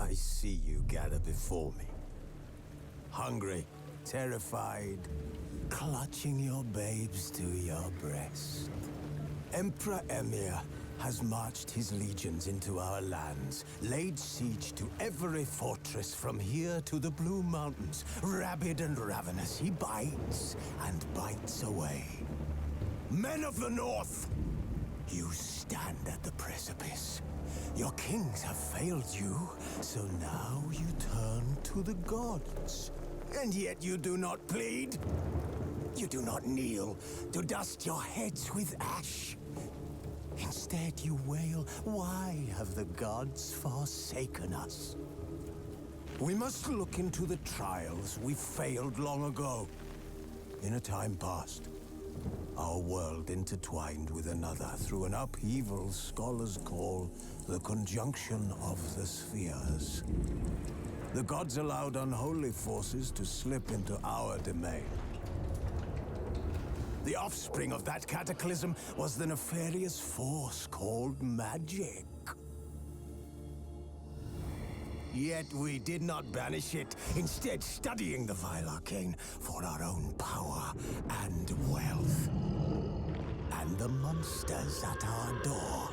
I see you gather before me. Hungry, terrified, clutching your babes to your breast. Emperor Emir has marched his legions into our lands, laid siege to every fortress from here to the Blue Mountains. Rabid and ravenous, he bites and bites away. Men of the North, you stand at the precipice. Your kings have failed you, so now you turn to the gods. And yet you do not plead. You do not kneel to dust your heads with ash. Instead you wail, why have the gods forsaken us? We must look into the trials we failed long ago. In a time past, our world intertwined with another through an upheaval scholars call the conjunction of the spheres. The gods allowed unholy forces to slip into our domain. The offspring of that cataclysm was the nefarious force called magic. Yet we did not banish it, instead studying the vile arcane for our own power and wealth. And the monsters at our door,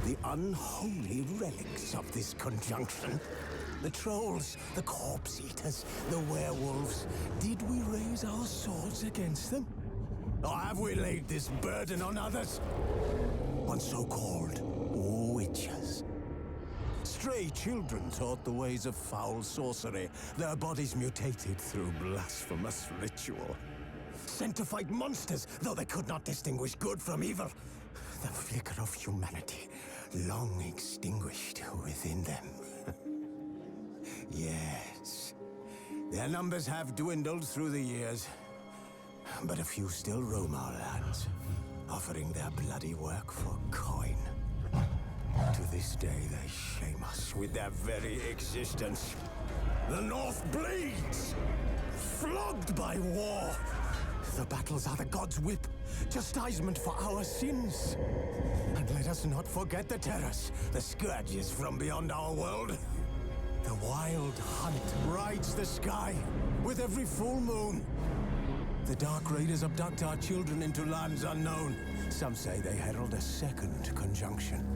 the unholy relics of this conjunction. The trolls, the corpse eaters, the werewolves. Did we raise our swords against them? Or have we laid this burden on others? On so-called witches. Stray children taught the ways of foul sorcery, their bodies mutated through blasphemous ritual. Sent to fight monsters, though they could not distinguish good from evil. The flicker of humanity, long extinguished within them. Yes, their numbers have dwindled through the years, but a few still roam our lands, offering their bloody work for coin. To this day, they shame us with their very existence. The North bleeds, flogged by war. The battles are the gods' whip, chastisement for our sins. And let us not forget the terrors, the scourges from beyond our world. The wild hunt rides the sky with every full moon. The Dark Raiders abduct our children into lands unknown. Some say they herald a second conjunction.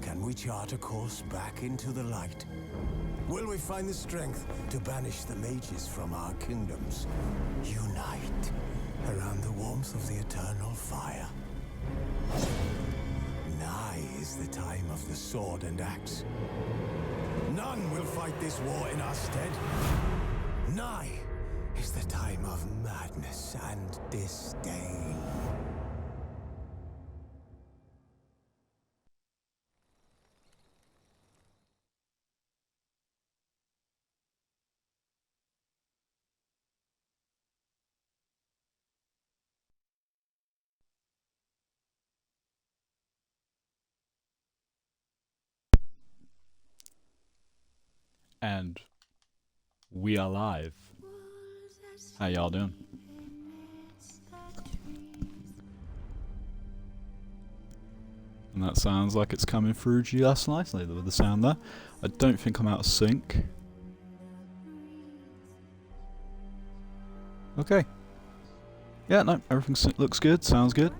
Can we chart a course back into the light? Will we find the strength to banish the mages from our kingdoms? Unite around the warmth of the eternal fire. Nigh is the time of the sword and axe. None will fight this war in our stead. Nigh is the time of madness and disdain. And we are live. How y'all doing? And that sounds like it's coming through just nicely with the sound there. I don't think I'm out of sync. Okay. Yeah, no, everything looks good, sounds good.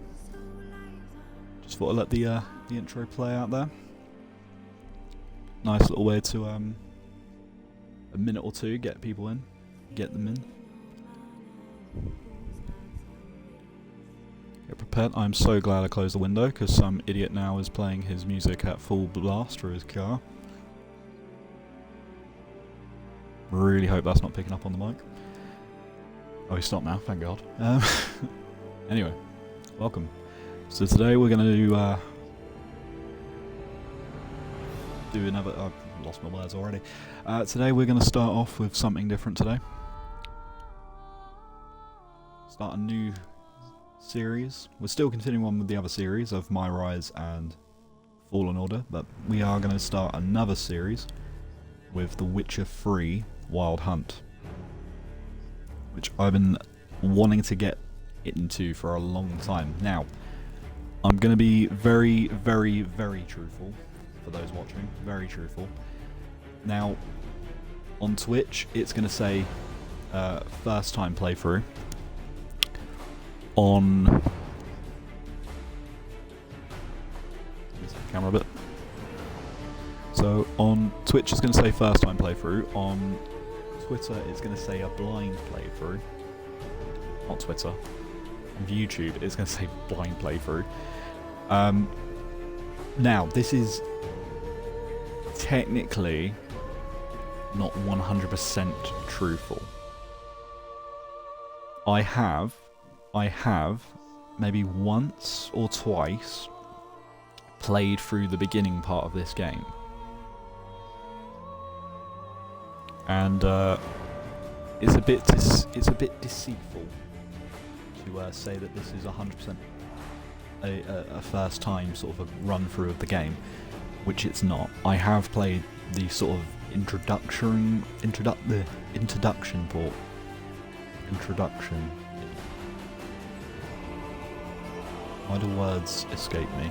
Just thought I'd let the intro play out there. Nice little way to a minute or two get people in, get them in. Get prepared. I'm so glad I closed the window because some idiot now is playing his music at full blast through his car. Really hope that's not picking up on the mic. Oh, he stopped now, thank God. Anyway, welcome. So today we're going to do another... I've lost my words already. Today we're going to start off with something different today. Start a new series. We're still continuing on with the other series of My Rise and Fallen Order, but we are going to start another series with The Witcher 3 Wild Hunt, which I've been wanting to get into for a long time. Now, I'm going to be very, very, very truthful for those watching. Very truthful. Now, on Twitch, it's going to say first time playthrough. On... camera a bit. So on Twitch it's going to say first time playthrough, on Twitter it's going to say a blind playthrough. Not Twitter. On YouTube it's going to say blind playthrough. Now this is technically not 100% truthful. I have maybe once or twice played through the beginning part of this game, and it's a bit deceitful to say that this is 100% a first time sort of a run through of the game, which it's not. I have played the sort of introduction. Why do words escape me?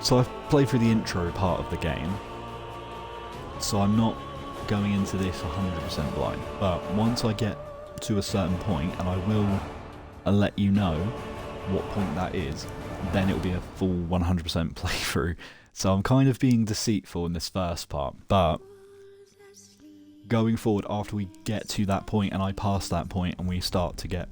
So I've played through the intro part of the game, so I'm not going into this 100% blind, but once I get to a certain point, and I will let you know what point that is, then it'll be a full 100% playthrough. So I'm kind of being deceitful in this first part, but going forward, after we get to that point and I pass that point and we start to get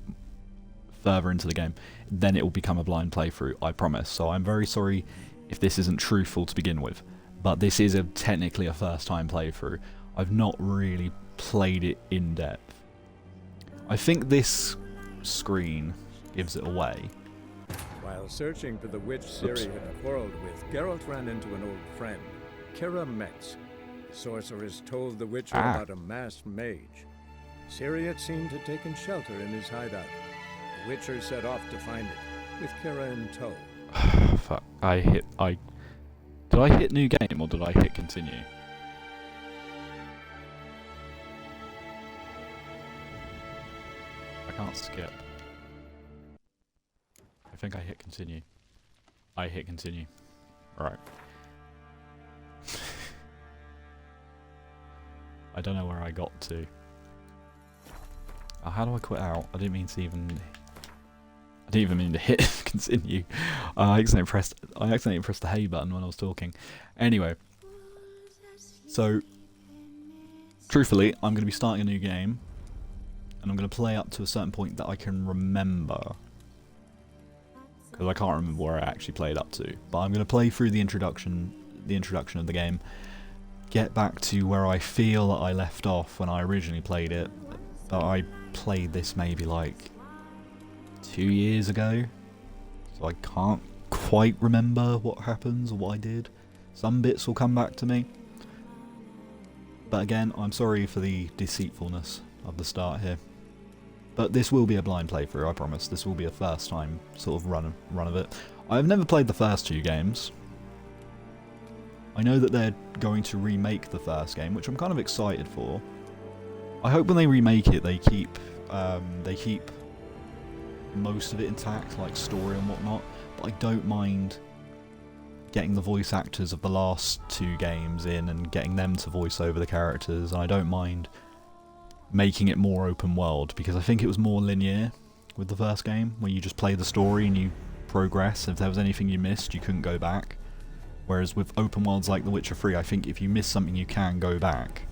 further into the game, then it will become a blind playthrough, I promise. So I'm very sorry if this isn't truthful to begin with, but this is technically a first time playthrough. I've not really played it in depth. I think this screen gives it away. While searching for the witch Ciri had quarreled with, Geralt ran into an old friend, Kira Metz. The sorceress told the witcher about a masked mage. Ciri had seemed to have taken shelter in his hideout. The witcher set off to find it, with Kira in tow. Fuck. Did I hit new game or did I hit continue? I can't skip. I think I hit continue. I hit continue. Right. I don't know where I got to. Oh, how do I quit out? I didn't even mean to hit continue. I accidentally pressed the hey button when I was talking. Anyway, so truthfully, I'm going to be starting a new game, and I'm going to play up to a certain point that I can remember, because I can't remember where I actually played up to. But I'm going to play through the introduction of the game, get back to where I feel that I left off when I originally played it. But I played this maybe like 2 years ago, so I can't quite remember what happens or what I did. Some bits will come back to me, but again, I'm sorry for the deceitfulness of the start here. But this will be a blind playthrough, I promise. This will be a first time sort of run of it. I've never played the first two games. I know that they're going to remake the first game, which I'm kind of excited for. I hope when they remake it, they keep most of it intact, like story and whatnot, but I don't mind getting the voice actors of the last two games in and getting them to voice over the characters, and I don't mind making it more open world, because I think it was more linear with the first game, where you just play the story and you progress. If there was anything you missed, you couldn't go back. Whereas with open worlds like The Witcher 3, I think if you miss something, you can go back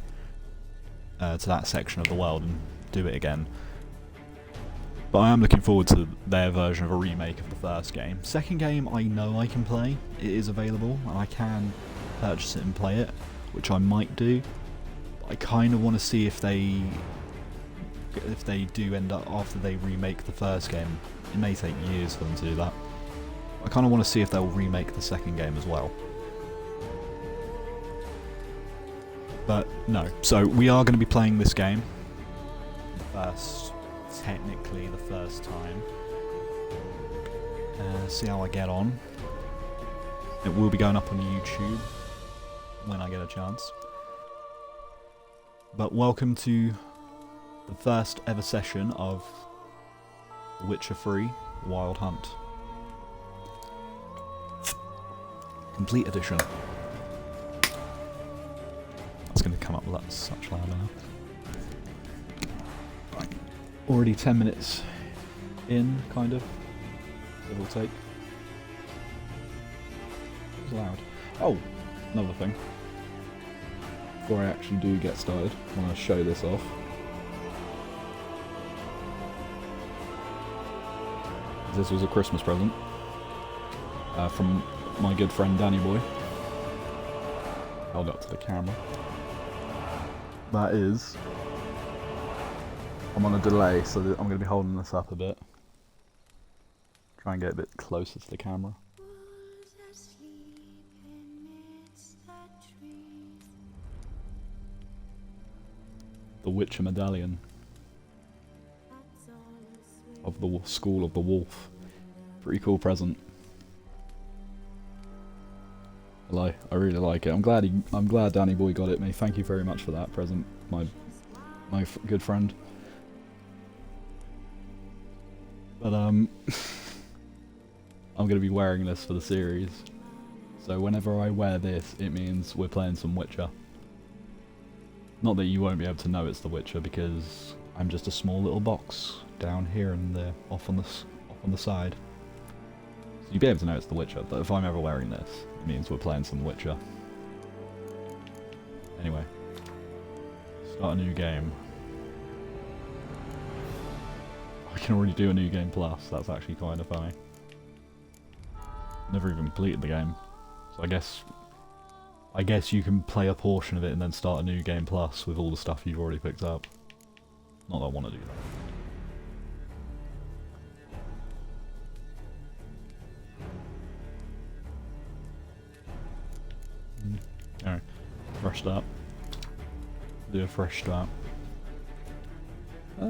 to that section of the world and do it again. But I am looking forward to their version of a remake of the first game. Second game, I know I can play. It is available, and I can purchase it and play it, which I might do. But I kind of want to see if they do end up, after they remake the first game, it may take years for them to do that. I kind of want to see if they'll remake the second game as well. But no, so we are going to be playing this game. Technically the first time. See how I get on. It will be going up on YouTube when I get a chance. But welcome to the first ever session of The Witcher 3 Wild Hunt. Complete edition. That's going to come up with that such loud now. Already 10 minutes in, kind of. It will take. It was loud. Oh, another thing. Before I actually do get started, I want to show this off. This was a Christmas present from my good friend Danny Boy. Held up to the camera. That is. I'm on a delay, so I'm going to be holding this up a bit. Try and get a bit closer to the camera. The Witcher medallion of the School of the Wolf. Pretty cool present. I really like it. I'm glad Danny Boy got it me. Thank you very much for that present, my good friend. But I'm gonna be wearing this for the series. So whenever I wear this, it means we're playing some Witcher. Not that you won't be able to know it's the Witcher because I'm just a small little box down here and there, off on the side. So you'll be able to know it's the Witcher, but if I'm ever wearing this, it means we're playing some Witcher. Anyway, start a new game. I can already do a new game plus, that's actually kind of funny. Never even completed the game, so I guess you can play a portion of it and then start a new game plus with all the stuff you've already picked up. Not that I want to do that. Alright, fresh start. Do a fresh start. I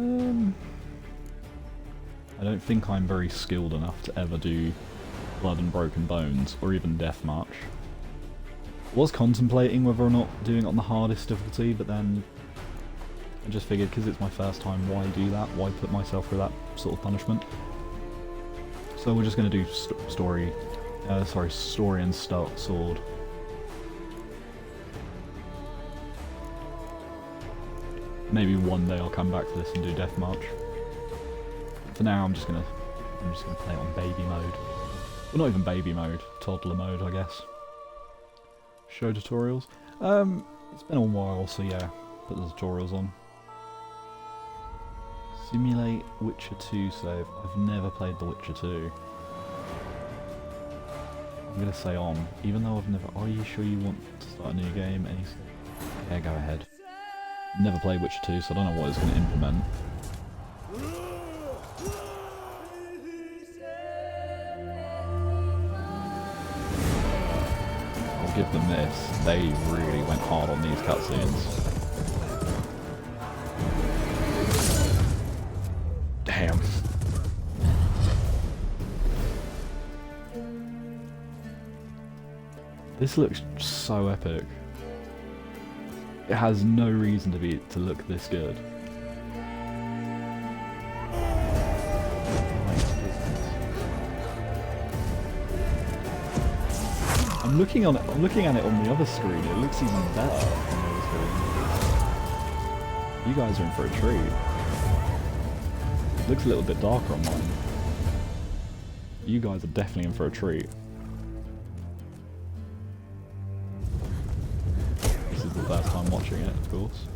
don't think I'm very skilled enough to ever do Blood and Broken Bones, or even Death March. I was contemplating whether or not doing it on the hardest difficulty, but then I just figured because it's my first time, why do that? Why put myself through that sort of punishment? So we're just going to do story and sword. Maybe one day I'll come back to this and do Death March. For now, I'm just gonna play it on baby mode. Well, not even baby mode, toddler mode, I guess. Show tutorials. It's been a while, so yeah, put the tutorials on. Simulate Witcher 2 save. I've never played The Witcher 2. I'm gonna say on, even though I've never. Are you sure you want to start a new game? Yeah, go ahead. Never played Witcher 2, so I don't know what it's gonna implement. Give them this. They really went hard on these cutscenes. Damn. This looks so epic. It has no reason to look this good. I'm looking at it on the other screen. It looks even better on the other screen. You guys are in for a treat. It looks a little bit darker on mine. You guys are definitely in for a treat. This is the first time watching it, of course.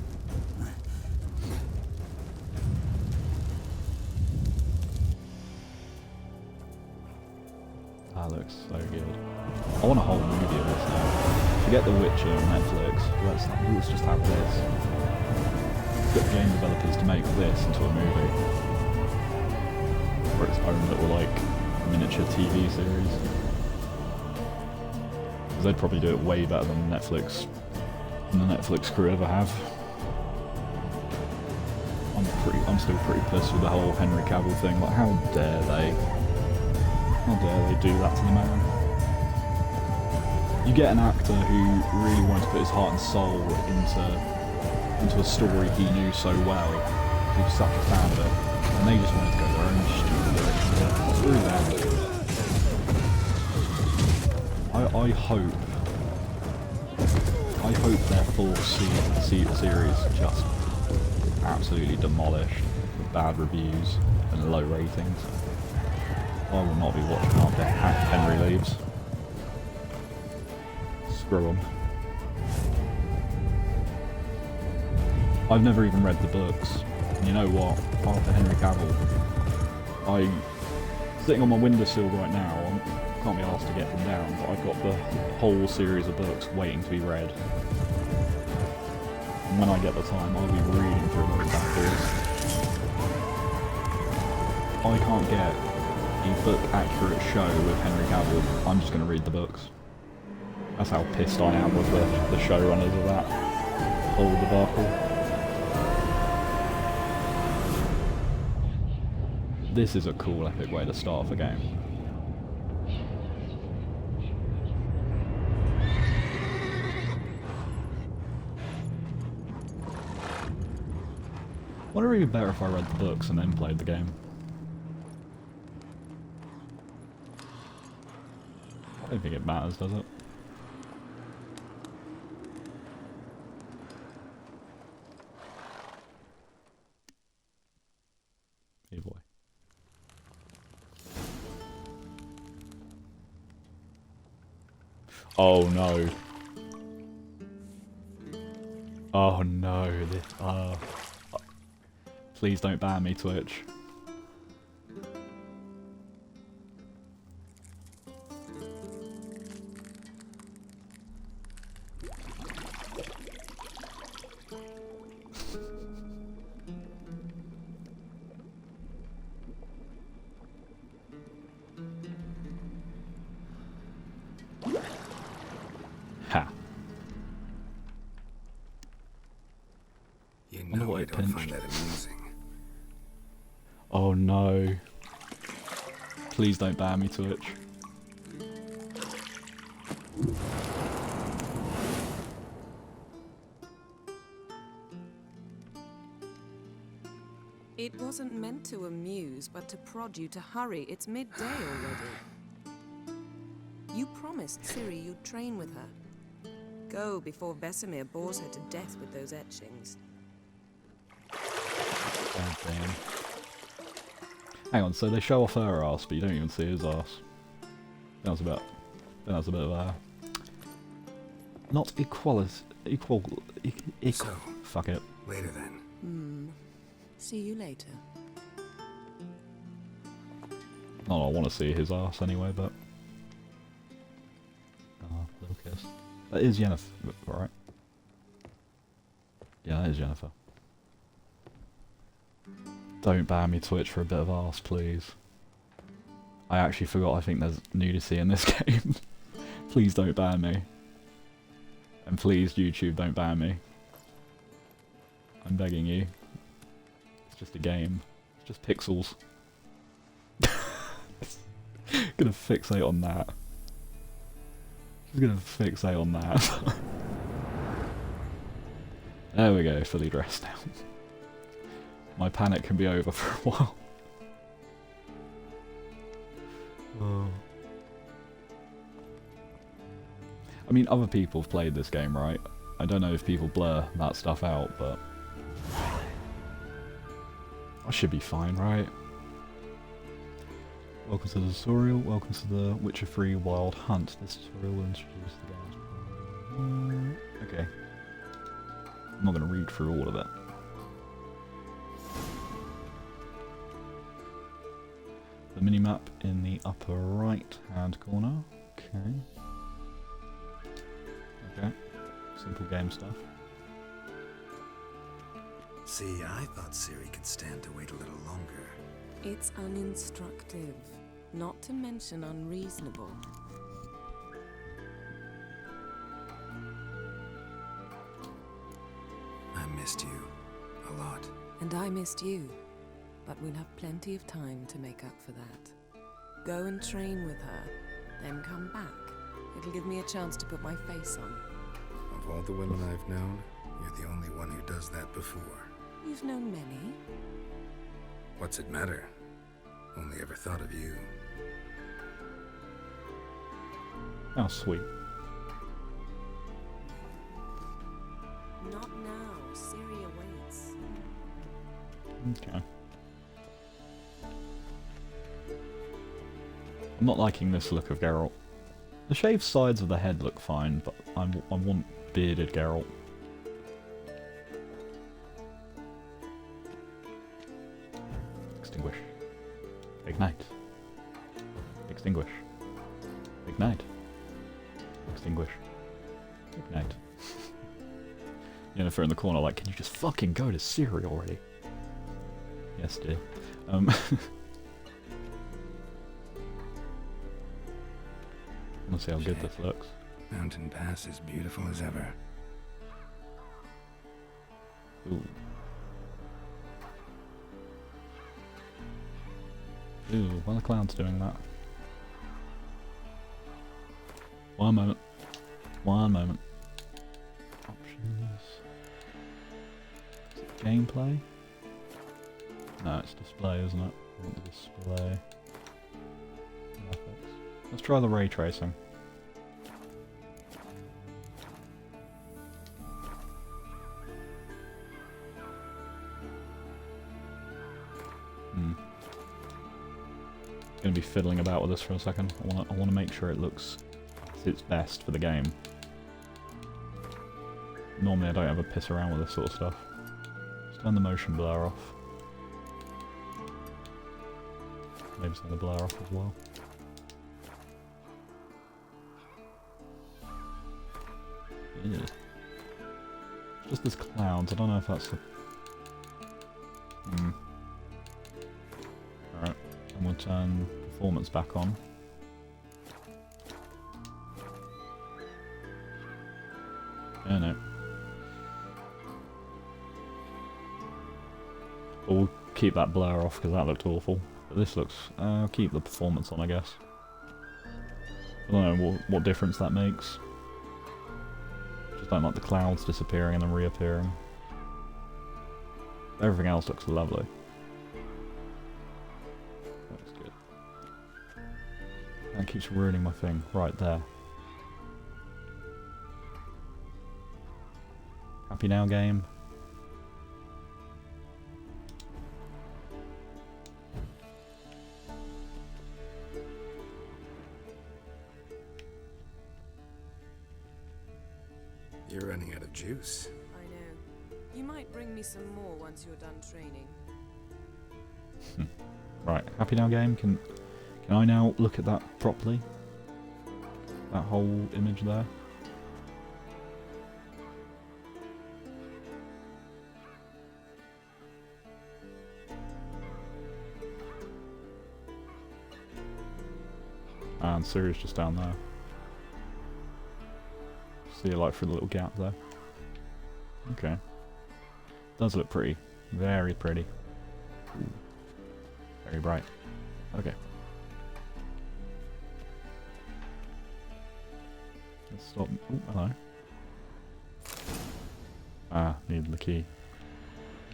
That looks so good. I want a whole movie of this now. Forget The Witcher on Netflix. Let's just have this. Get the game developers to make this into a movie. Or its own little, like, miniature TV series. Because they'd probably do it way better than the Netflix crew ever have. I'm still pretty pissed with the whole Henry Cavill thing. Like, how dare they? How dare they do that to the man? You get an actor who really wanted to put his heart and soul into a story he knew so well. He was such a fan of it, and they just wanted to go their own stupid direction. It's really bad. I hope I hope their full series just absolutely demolished with bad reviews and low ratings. I will not be watching after Henry leaves. Screw him. I've never even read the books. And you know what? After Henry Cavill, I'm sitting on my windowsill right now. I can't be asked to get them down, but I've got the whole series of books waiting to be read. And when I get the time, I'll be reading through those bad boys. I can't get a book-accurate show with Henry Cavill. I'm just going to read the books. That's how pissed I am with the showrunners of that whole debacle. This is a cool, epic way to start off a game. Would it be better if I read the books and then played the game? I don't think it matters, does it? Hey boy. Oh no. Oh no, this, please don't ban me, Twitch. Ha. You know I don't find that amusing. Oh no. Please don't ban me, Twitch. It wasn't meant to amuse, but to prod you to hurry. It's midday already. You promised Ciri you'd train with her. Go before Vesemir bores her to death with those etchings. God damn. Hang on, so they show off her ass, but you don't even see his ass. That was a bit of a... Not equal... So, fuck it. later then. See you later. Oh, I want to see his ass anyway, but... Oh, little kiss. That is Yennefer, right? Yeah, that is Yennefer. Don't ban me, Twitch, for a bit of arse, please. I actually forgot I think there's nudity in this game. Please don't ban me. And please, YouTube, don't ban me. I'm begging you. It's just a game. It's just pixels. Gonna fixate on that. Just gonna fixate on that. There we go, fully dressed now. My panic can be over for a while. I mean, other people have played this game, right? I don't know if people blur that stuff out, but... I should be fine, right? Welcome to the tutorial, welcome to the Witcher 3 Wild Hunt. This tutorial will introduce the game's... Okay. I'm not going to read through all of it. The minimap in the upper right hand corner. Okay. Okay. Simple game stuff. See, I thought Ciri could stand to wait a little longer. It's uninstructive, not to mention unreasonable. I missed you a lot. And I missed you. But we'll have plenty of time to make up for that. Go and train with her, then come back. It'll give me a chance to put my face on. Of all the women I've known, you're the only one who does that before. You've known many. What's it matter? Only ever thought of you. Oh, sweet. Not now. Ciri awaits. Okay. I'm not liking this look of Geralt. The shaved sides of the head look fine, but I want bearded Geralt. Extinguish. Ignite. Extinguish. Ignite. Extinguish. Ignite. Yennefer in the corner like, can you just fucking go to Ciri already? Yes, dear. Let's see how good this looks. Mountain Pass is beautiful as ever. Ooh. Ooh, why are the clouds doing that? One moment. One moment. Options. Is it gameplay? No, it's display, isn't it? I want the display. Graphics. Let's try the ray tracing. Gonna be fiddling about with this for a second. I want to make sure it looks its best for the game. Normally I don't ever piss around with this sort of stuff. Let's turn the motion blur off. Maybe turn the blur off as well. Yeah. Just this clouds. I don't know if that's the. Alright. And we'll turn performance back on. Yeah, no. But we'll keep that blur off because that looked awful. But this looks... I'll keep the performance on, I guess. I don't know what difference that makes. Just don't like the clouds disappearing and then reappearing. Everything else looks lovely. That's good. That keeps ruining my thing right there. Happy now, game? You're running out of juice. I know. You might bring me some more once you're done training. Right, happy now, game? Can I now look at that properly? That whole image there? And Ciri's just down there. See you like through the little gap there. Okay. Does look pretty. Very pretty. Ooh. Very bright. Okay. Let's stop. Oh, hello. Ah, need the key.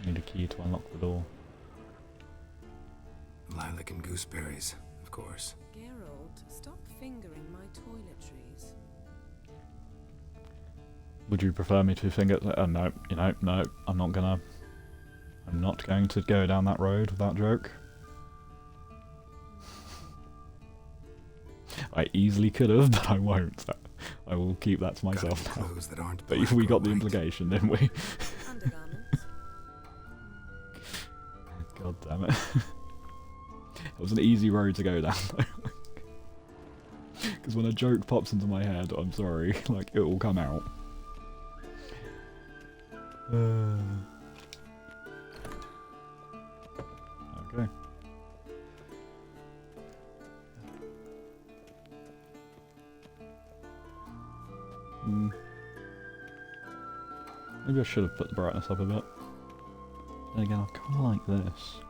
Need a key to unlock the door. Lilac and gooseberries, of course. Geralt, stop fingering my toiletries. Would you prefer me to finger? No, no. I'm not going to go down that road with that joke. I easily could have, but I won't. I will keep that to myself now. That aren't But we got the implication, didn't we? Undergarments. God damn it. It was an easy road to go down, though. Because when a joke pops into my head, I'm sorry, like, it will come out. Okay. Maybe I should have put the brightness up a bit. Then again, I kind of like this.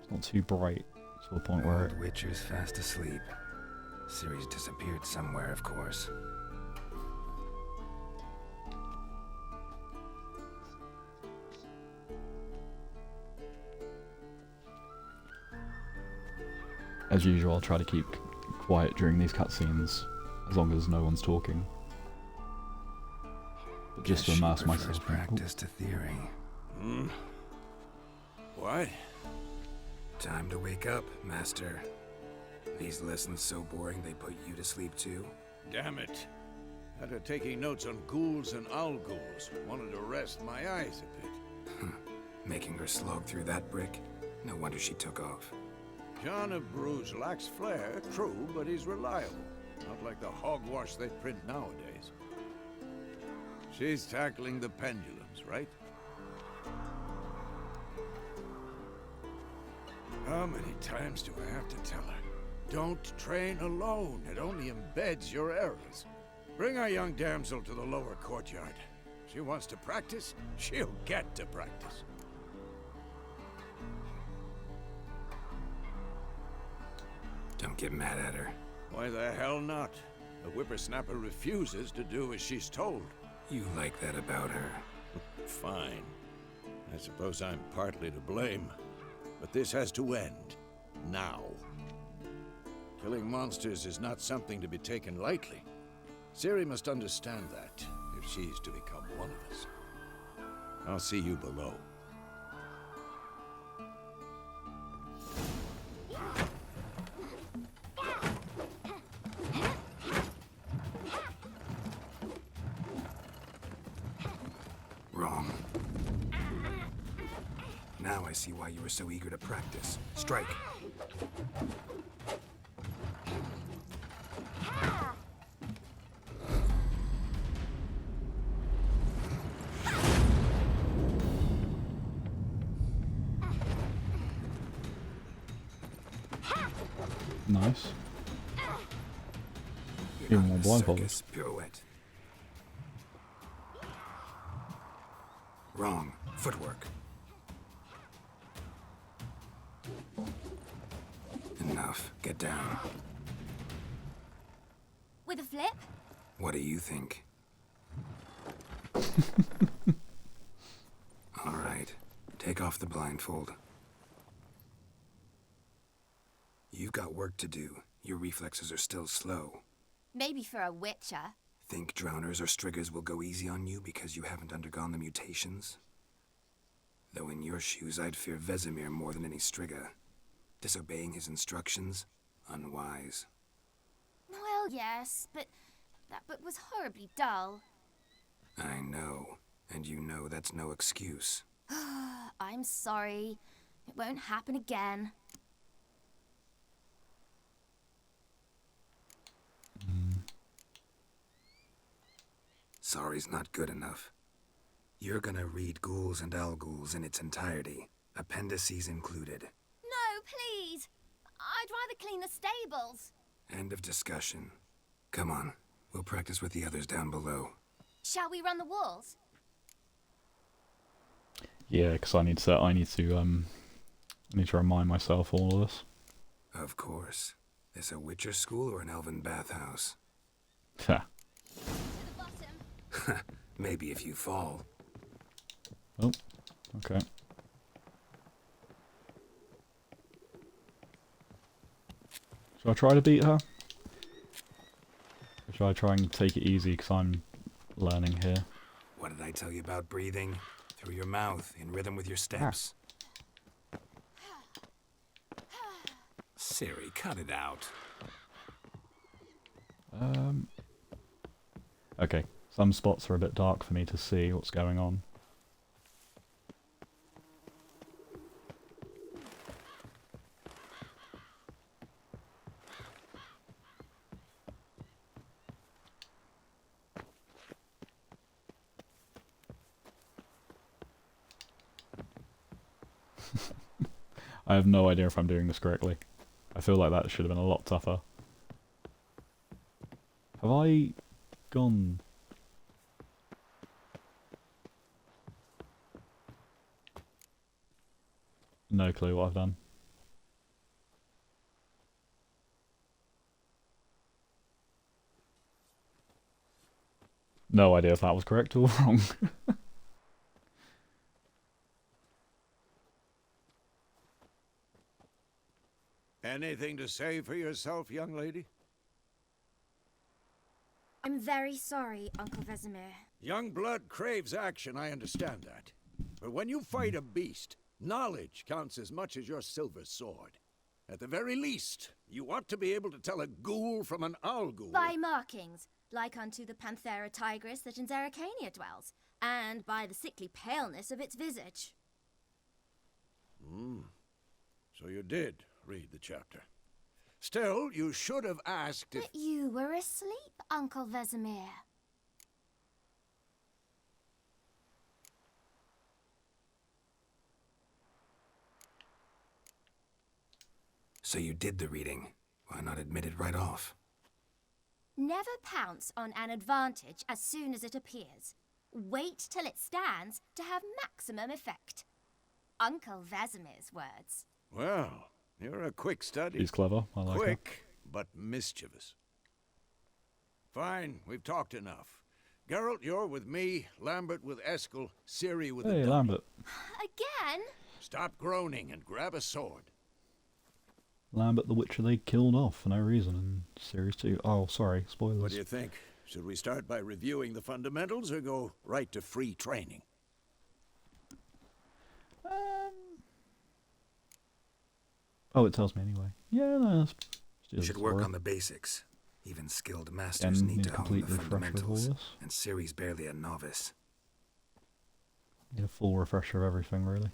It's not too bright to the point where Old Witcher's fast asleep. Ciri's disappeared somewhere, of course. As usual, I'll try to keep quiet during these cutscenes, as long as no one's talking. just to Guess she immerse prefers myself in. practice to theory. What? Time to wake up, Master. These lessons so boring they put you to sleep too? Damn it. After taking notes on ghouls and owl ghouls, wanted to rest my eyes a bit. Making her slog through that brick? No wonder she took off. John of Bruise lacks flair, true, but he's reliable. Not like the hogwash they print nowadays. She's tackling the pendulums, right? How many times do I have to tell her? Don't train alone. It only embeds your errors. Bring our young damsel to the lower courtyard. She wants to practice, she'll get to practice. Don't get mad at her. Why the hell not? The whippersnapper refuses to do as she's told. You like that about her. Fine. I suppose I'm partly to blame. But this has to end. Now. Killing monsters is not something to be taken lightly. Ciri must understand that, if she's to become one of us. I'll see you below. Wrong. Now I see why you were so eager to practice. Strike. Nice. You're Even not more in a blindfolded. circus pirouette. Wrong. Footwork. Enough. Get down. With a flip? What do you think? All right. Take off the blindfold. You've got work to do. Your reflexes are still slow. Maybe for a witcher. Think drowners or striggers will go easy on you because you haven't undergone the mutations? Though in your shoes, I'd fear Vesemir more than any strigger. Disobeying his instructions? Unwise. Well, yes, but that book was horribly dull. I know. And you know that's no excuse. I'm sorry. It won't happen again. Sorry's not good enough. You're gonna read Ghouls and Ghouls in its entirety, appendices included. No, please. I'd rather clean the stables. End of discussion. Come on, we'll practice with the others down below. Shall we run the walls? Yeah, because I need to remind myself all of this. Of course. This a Witcher school or an elven bathhouse? Ha. To the bottom. Maybe if you fall. Oh, okay. Should I try to beat her? Or should I try and take it easy because I'm learning here? What did I tell you about breathing? Through your mouth, in rhythm with your steps. Ciri, cut it out. Okay, some spots are a bit dark for me to see what's going on. I have no idea if I'm doing this correctly. I feel like that should have been a lot tougher. Have I gone... No clue what I've done. No idea if that was correct or wrong. Anything to say for yourself, young lady? I'm very sorry, Uncle Vesemir. Young blood craves action, I understand that. But when you fight a beast, knowledge counts as much as your silver sword. At the very least, you ought to be able to tell a ghoul from an owl ghoul. By markings, like unto the Panthera tigris that in Zerrikania dwells, and by the sickly paleness of its visage. So you did read the chapter. Still, you should have asked if... But you were asleep, Uncle Vesemir. So you did the reading. Why not admit it right off? Never pounce on an advantage as soon as it appears. Wait till it stands to have maximum effect. Uncle Vesemir's words. Well, you're a quick study. He's clever. I like it. Quick, but mischievous. Fine, we've talked enough. Geralt, you're with me, Lambert with Eskel, Ciri with the Hey, dummy. Lambert. Again? Stop groaning and grab a sword. Lambert the Witcher they killed off for no reason in Series 2. Oh, sorry, spoilers. What do you think? Should we start by reviewing the fundamentals or go right to free training? Oh, it tells me anyway. Yeah, no, let's do You this should work story. on the basics. Even skilled masters And need need to a hone complete the refresher of all fundamentals. this. And Ciri's barely a novice. Need a full refresher of everything, really.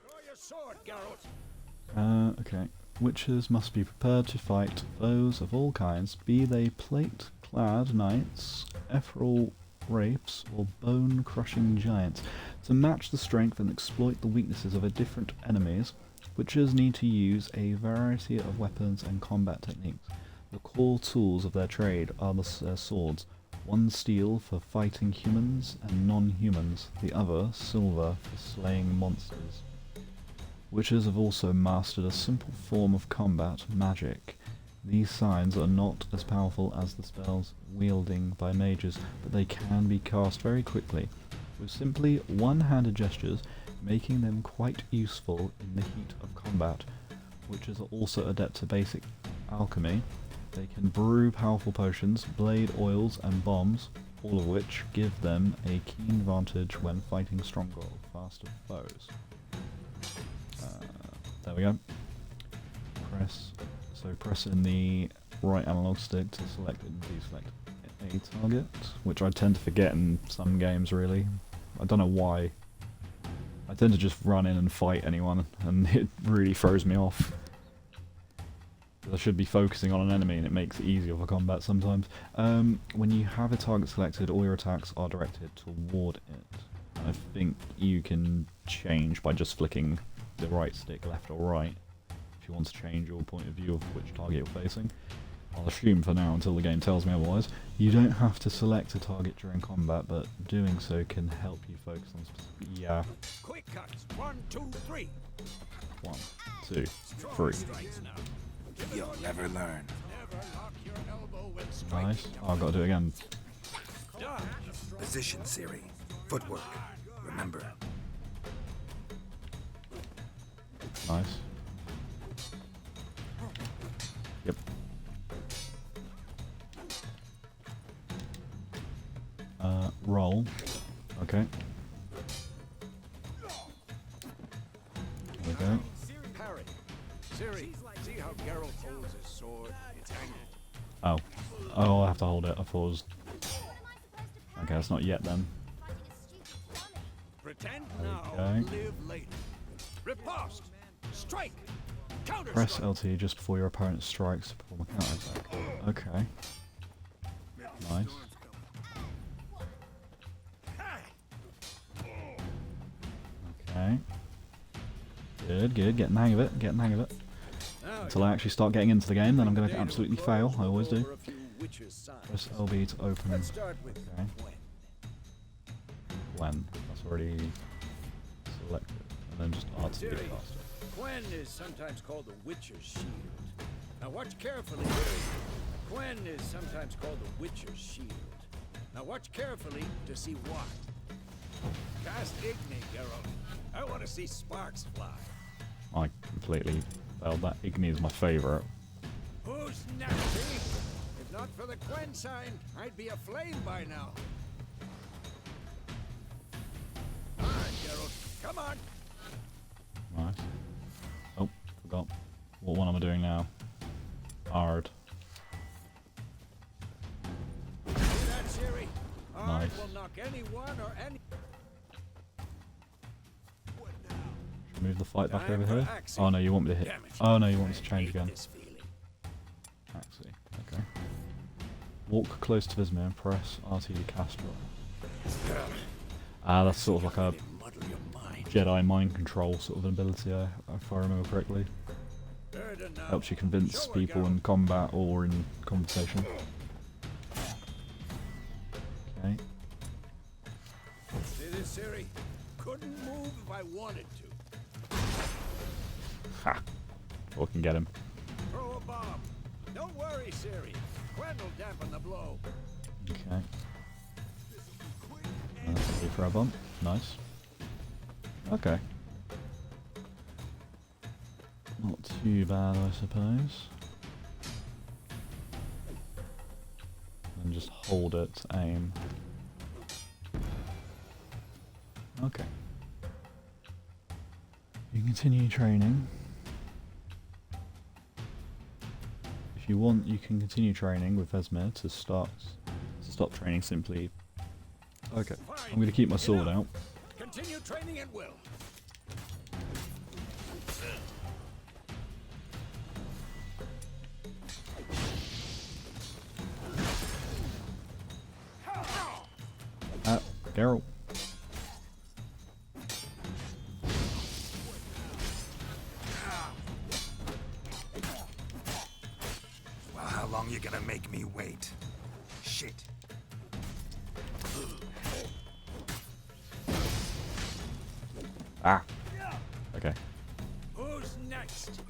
Draw your sword, Geralt. Okay. Witches must be prepared to fight foes of all kinds, be they plate-clad knights, ethereal wraiths, or bone-crushing giants. To match the strength and exploit the weaknesses of different enemies, witches need to use a variety of weapons and combat techniques. The core tools of their trade are their swords, one steel for fighting humans and non-humans, the other silver for slaying monsters. Witches have also mastered a simple form of combat, magic. These signs are not as powerful as the spells wielding by mages, but they can be cast very quickly, with simply one-handed gestures, making them quite useful in the heat of combat. Witches are also adept to basic alchemy. They can brew powerful potions, blade oils and bombs, all of which give them a keen advantage when fighting stronger or faster foes. There we go. Press in the right analog stick to select and deselect a target, which I tend to forget in some games really. I don't know why. I tend to just run in and fight anyone, and it really throws me off. I should be focusing on an enemy and it makes it easier for combat sometimes. When you have a target selected, all your attacks are directed toward it. I think you can change by just flicking the right stick left or right if you want to change your point of view of which target you're facing. I'll assume for now until the game tells me otherwise. You don't have to select a target during combat, but doing so can help you focus on specific... Yeah. Quick cuts. 1, 2, 3. 1, 2, 3. You'll never learn. Never lock your elbow when striking. Nice. Oh, I've got to do it again. Dodge. Position, Ciri. Footwork. Remember. Nice. Yep. Roll. Okay. There we go. Parry. Ciri, see how Geralt holds his sword? It's angled. Oh. Oh, I have to hold it. I thought it was... Okay, that's not yet then. Pretend now, Okay. live later. Riposte. Strike. Counter Press strike. LT just before your opponent strikes to perform a counter attack. Okay. Nice. Okay. Good, good. Getting the hang of it. Getting the hang of it. Now Until I actually start getting into the game, then I'm going to absolutely fail. I always do. over a few witches' signs. Press LB to open. Let's start with Okay. When? That's already selected. And then just R to get Ciri, faster. Quen is sometimes called the Witcher's Shield. Now watch carefully. Quen is sometimes called the Witcher's Shield. Now watch carefully to see what. Cast Igni, Geralt. I want to see sparks fly. I completely Well, that Igni is my favourite. Who's nasty? If not for the Quen sign, I'd be aflame by now. All right, Geralt, come on. Nice. Oh, forgot. What one am I doing now? Hard. See that, Ciri? Nice. Will knock anyone or any. Move the fight back Time over for here. axing. Oh no, you want me to hit. Damn it. Oh no, you want me to I change hate again. this feeling. Actually, okay. Walk close to Vesemir and press RT to cast roll. Ah, that's sort of like a Muddle your mind. Jedi mind control sort of ability, if I remember correctly. Heard enough. Helps you convince Show her, people in Geralt. combat or in conversation. Okay. See this, Ciri? Couldn't move if I wanted to. Ha! Or can get him. Throw a bomb. Don't worry, Ciri. Quen will dampen the blow. Okay. Ready for a bump. Nice. Okay. Not too bad, I suppose. And just hold it, aim. Okay. You can continue training. If you want, you can continue training with Vesemir to stop training simply. Okay, I'm going to keep my sword out. Continue training at will. Geralt. Well, how long you gonna make me wait? Shit. Ah. Okay. Who's next?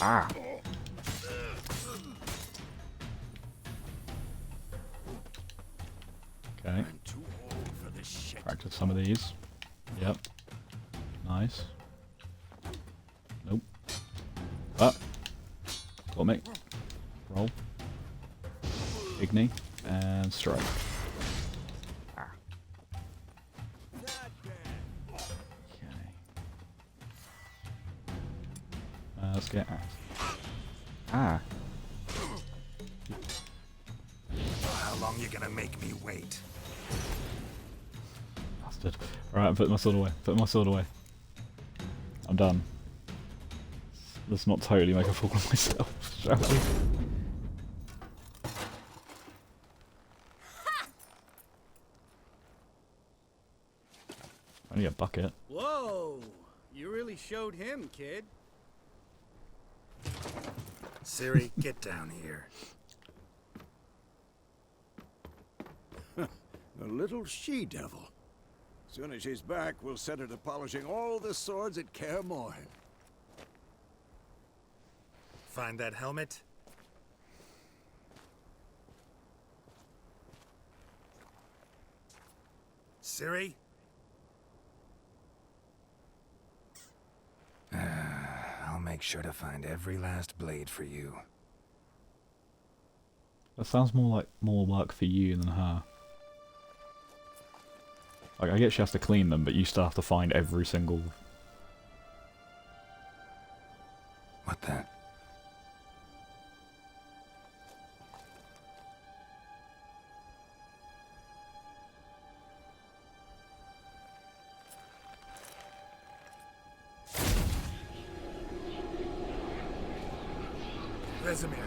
Ah. Okay. I'm too old for this shit. Practice some of these. Yep. Nice. Nope. Ah. Got me. Roll. Igni. And strike. Ah. Okay. Let's get axe. Ah. How long you gonna make me wait? Bastard. Alright, put my sword away. Put my sword away. I'm done. Let's not totally make a fool of myself, shall we? Only a bucket. Whoa! You really showed him, kid. Ciri, get down here. A little she-devil. Soon as she's back, we'll set her to polishing all the swords at Kaer Morhen. Find that helmet? Ciri? I'll make sure to find every last blade for you. That sounds more like more work for you than her. Like, I get she has to clean them, but you still have to find every single... What the? Vesemir.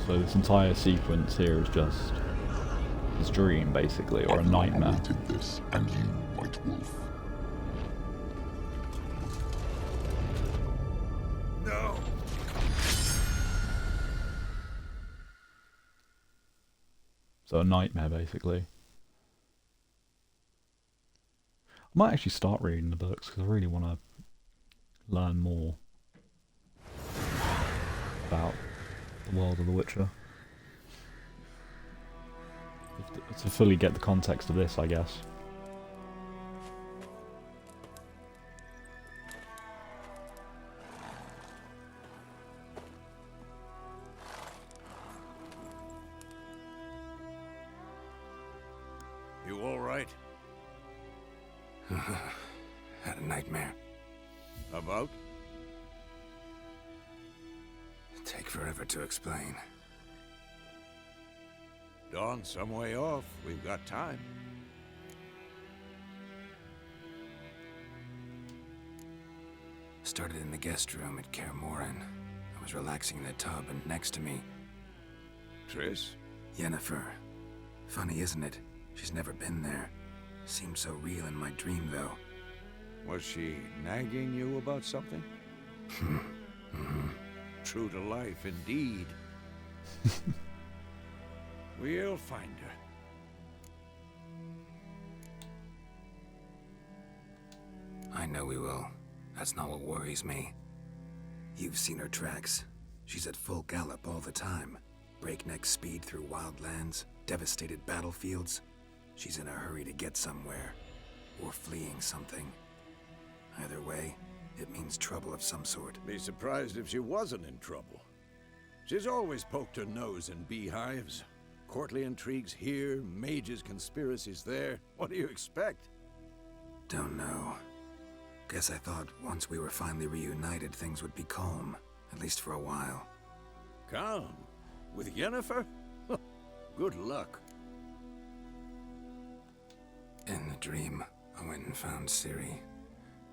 So this entire sequence here is just his dream, basically, or a nightmare. I awaited this, and you, White Wolf. No! So a nightmare, basically. I might actually start reading the books, because I really want to learn more. about the world of The Witcher. To fully get the context of this, I guess. You all right? Had a nightmare. About? Take forever to explain. Dawn's some way off. We've got time. Started in the guest room at Kaer Morhen. I was relaxing in the tub, and next to me, Triss? Yennefer. Funny, isn't it? She's never been there. Seemed so real in my dream, though. Was she nagging you about something? True to life, indeed. We'll find her. I know we will. That's not what worries me. You've seen her tracks. She's at full gallop all the time. Breakneck speed through wild lands, devastated battlefields. She's in a hurry to get somewhere. Or fleeing something. Either way, it means trouble of some sort. Be surprised if she wasn't in trouble. She's always poked her nose in beehives. Courtly intrigues here, mages' conspiracies there. What do you expect? Don't know. Guess I thought once we were finally reunited, things would be calm. At least for a while. Calm? With Yennefer? Good luck. In the dream, I went and found Ciri.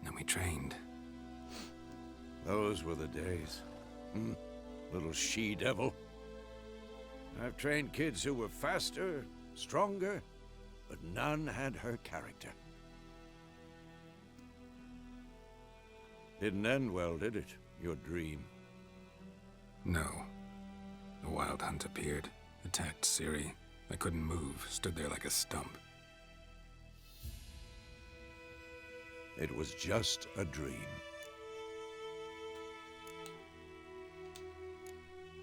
Then we trained. Those were the days. Little she-devil. I've trained kids who were faster, stronger, but none had her character. Didn't end well, did it? Your dream? No. The Wild Hunt appeared, attacked Ciri. I couldn't move, stood there like a stump. It was just a dream.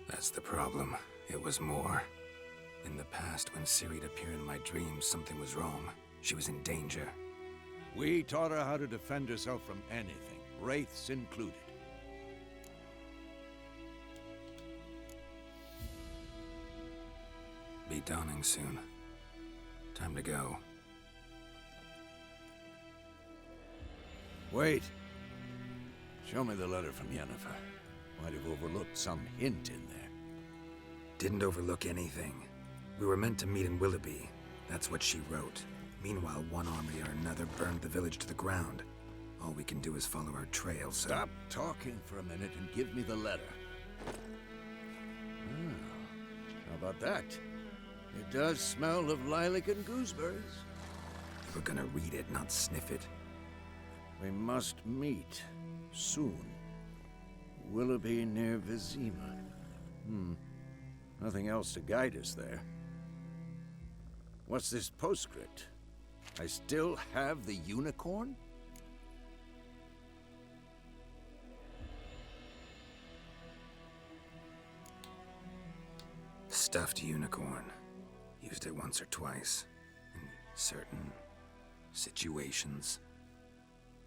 That's the problem. It was more. In the past, when Ciri'd appear in my dreams, something was wrong. She was in danger. We taught her how to defend herself from anything, wraiths included. Be dawning soon. Time to go. Wait. Show me the letter from Yennefer. Might have overlooked some hint in there. Didn't overlook anything. We were meant to meet in Willoughby. That's what she wrote. Meanwhile, one army or another burned the village to the ground. All we can do is follow our trail, so... Stop talking for a minute and give me the letter. How about that? It does smell of lilac and gooseberries. We're gonna read it, not sniff it. We must meet. Soon. Willoughby near Vizima. Nothing else to guide us there. What's this postscript? I still have the unicorn? Stuffed unicorn. Used it once or twice. In certain situations.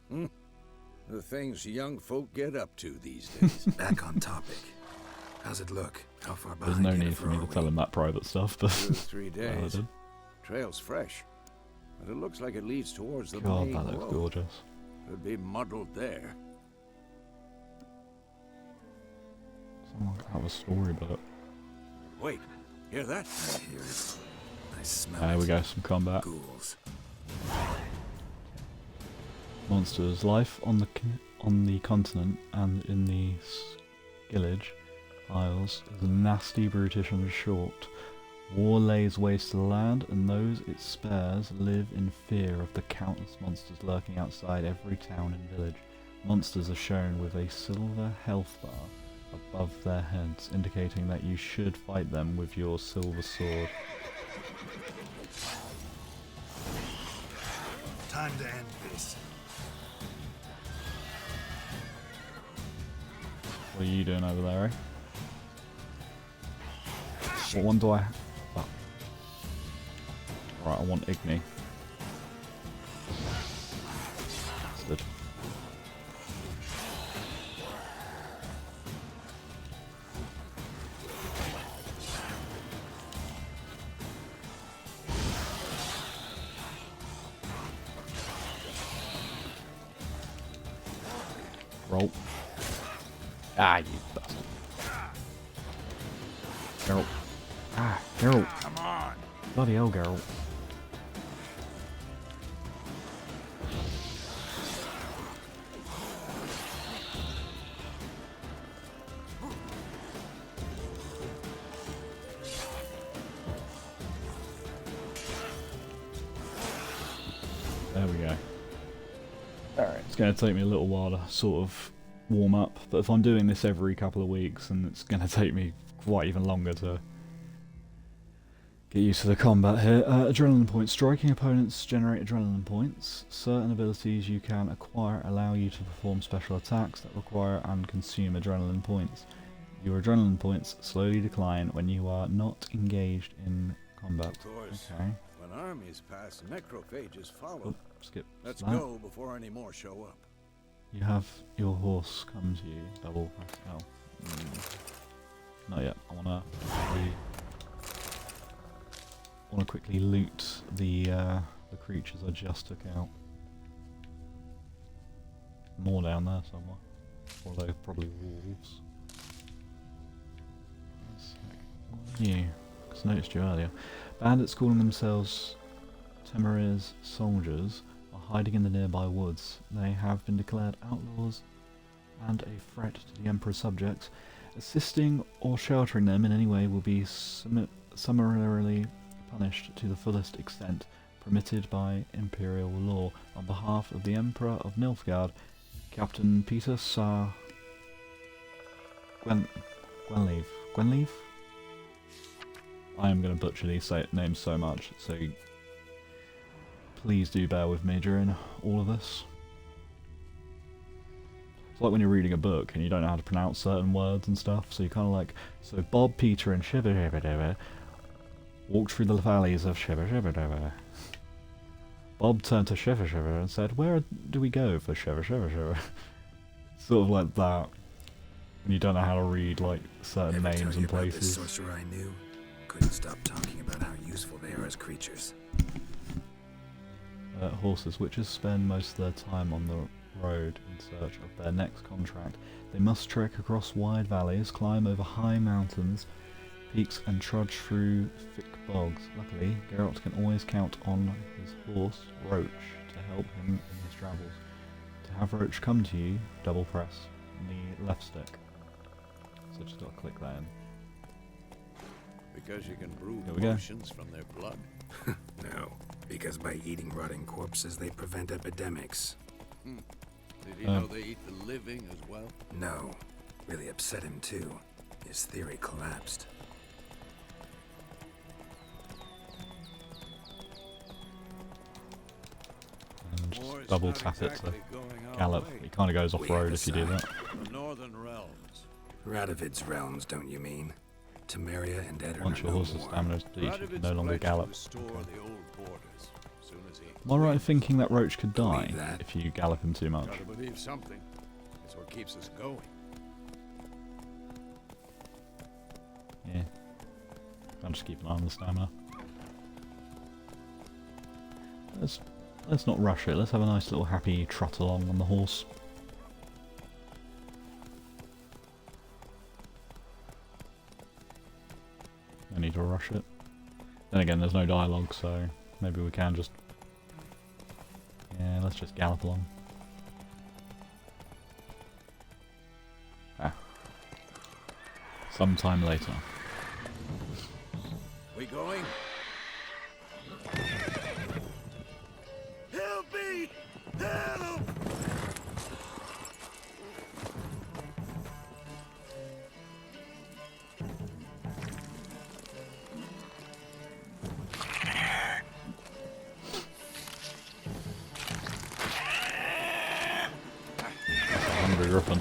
The things young folk get up to these days. Back on topic. How's it look? How far There's behind no need for me to tell him that private stuff, but 2 or 3 well, I days. did. Trail's fresh, but it looks like it leads towards the God, main that looks road. gorgeous. Could be muddled there. Someone could have a storybook. Wait, hear that? I hear it. I smell There it. we go, some combat. Ghouls. Monsters. Life on the continent and in the Skillage Isles is nasty, brutish and short. War lays waste to the land, and those it spares live in fear of the countless monsters lurking outside every town and village. Monsters are shown with a silver health bar above their heads, indicating that you should fight them with your silver sword. Time to end this. What are you doing over there, eh? What one do I... Oh. Right, I want Igni. Bastard. Roll. Ah, you bastard. Geralt. Ah, Geralt. Come on. Bloody hell, Geralt. There we go. Alright, it's going to take me a little while to sort of warm up, but if I'm doing this every couple of weeks, then it's going to take me quite even longer to get used to the combat here. Adrenaline points. Striking opponents generate adrenaline points. Certain abilities you can acquire allow you to perform special attacks that require and consume adrenaline points. Your adrenaline points slowly decline when you are not engaged in combat. Of course. Okay. When armies pass, necrophages follow. Oh, skip. Let's that. go before any more show up. You have your horse come to you. Double press L. Not yet. I wanna quickly loot the creatures I just took out. More down there somewhere. Although probably wolves. You, because I noticed you earlier. Bandits calling themselves Temeri's soldiers are hiding in the nearby woods. They have been declared outlaws and a threat to the Emperor's subjects. Assisting or sheltering them in any way will be summarily punished to the fullest extent permitted by Imperial law. On behalf of the Emperor of Nilfgaard, Captain Peter Sar... Gwenleave? I am going to butcher these names so much, so please do bear with me during all of this. It's like when you're reading a book and you don't know how to pronounce certain words and stuff, so you're kind of like, so Bob, Peter and Shiver Shiver Shiver walked through the valleys of Shiver Shiver Shiver. Bob turned to Shiver Shiver and said, where do we go for Shiver Shiver Shiver? Sort of like that, when you don't know how to read like certain names and places. This sorcerer I knew couldn't stop talking about how useful they are as creatures. Horses. Witches spend most of their time on the road in search of their next contract. They must trek across wide valleys, climb over high mountains, peaks and trudge through thick bogs. Luckily, Geralt can always count on his horse, Roach, to help him in his travels. To have Roach come to you, double press the left stick. So just gotta click that in. Because you can brew Here we go. potions from their blood. No, because by eating rotting corpses they prevent epidemics. Did he know they eat the living as well? No, really upset him too. His theory collapsed. And just double tap it to gallop. It kind of goes off road if you do that. The northern realms. Radovid's realms, don't you mean? Temeria and Edirne Once your are no horse's more. stamina is depleted, you can Radovid's no longer pledged to gallop. restore Okay. the old borders soon as he Am I right in thinking that Roach could die Believe that. if you gallop him too much? Gotta believe something. It's what keeps us going. Yeah. I'll just keep an eye on the stamina. Let's not rush it. Let's have a nice little happy trot along on the horse. No need to rush it. Then again, there's no dialogue, so maybe we can just... Yeah, let's just gallop along. Ah. Sometime later. We going? Help me! Help! Hungry griffin.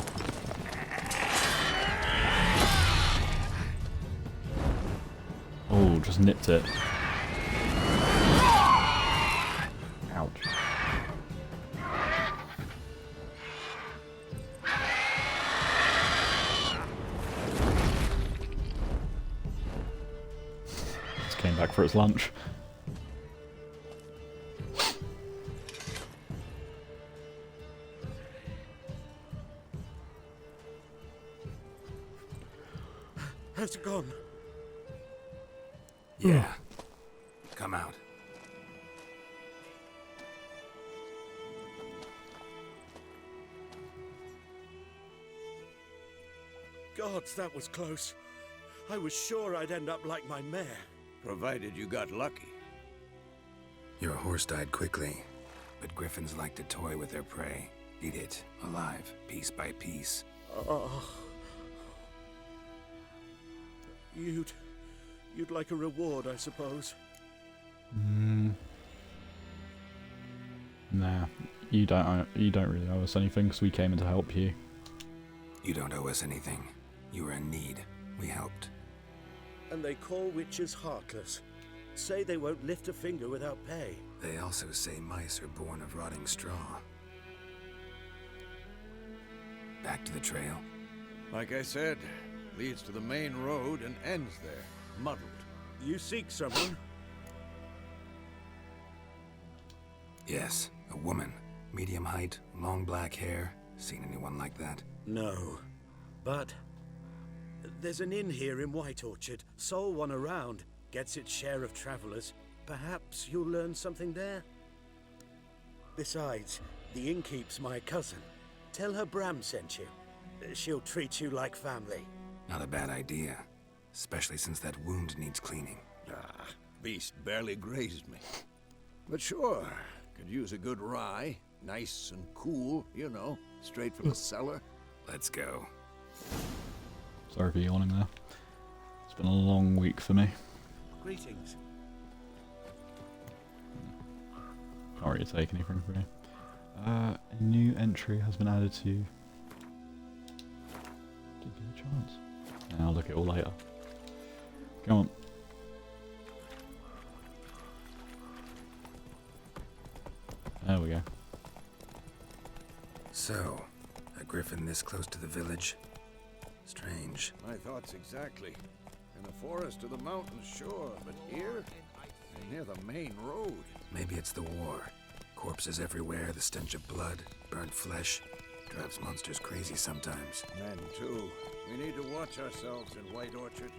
just nipped it. Ouch. Just came back for its lunch. Has it gone? Yeah. Come out. Gods, that was close. I was sure I'd end up like my mare. Provided you got lucky. Your horse died quickly, but griffins like to toy with their prey. Eat it, alive, piece by piece. Oh. You'd like a reward, I suppose. Nah, you don't really owe us anything because we came in to help you. You don't owe us anything. You were in need. We helped. And they call witches heartless. Say they won't lift a finger without pay. They also say mice are born of rotting straw. Back to the trail. Like I said, leads to the main road and ends there, muddled. You seek someone? Yes, a woman. Medium height, long black hair. Seen anyone like that? No. But there's an inn here in White Orchard. Sole one around. Gets its share of travelers. Perhaps you'll learn something there? Besides, the innkeep's my cousin. Tell her Bram sent you. She'll treat you like family. Not a bad idea. Especially since that wound needs cleaning. Ah, beast barely grazed me. But sure, could use a good rye. Nice and cool, you know, straight from the cellar. Let's go. Sorry for yawning there. It's been a long week for me. Greetings. Can't really take anything from you. A new entry has been added to... Didn't give it a chance. Yeah, I'll look at it all later. Come on. There we go. So, a griffin this close to the village? Strange. My thoughts exactly. In the forest or the mountains, sure, but here? Near the main road. Maybe it's the war. Corpses everywhere, the stench of blood, burnt flesh. Drives monsters crazy sometimes. Men, too. We need to watch ourselves in White Orchard.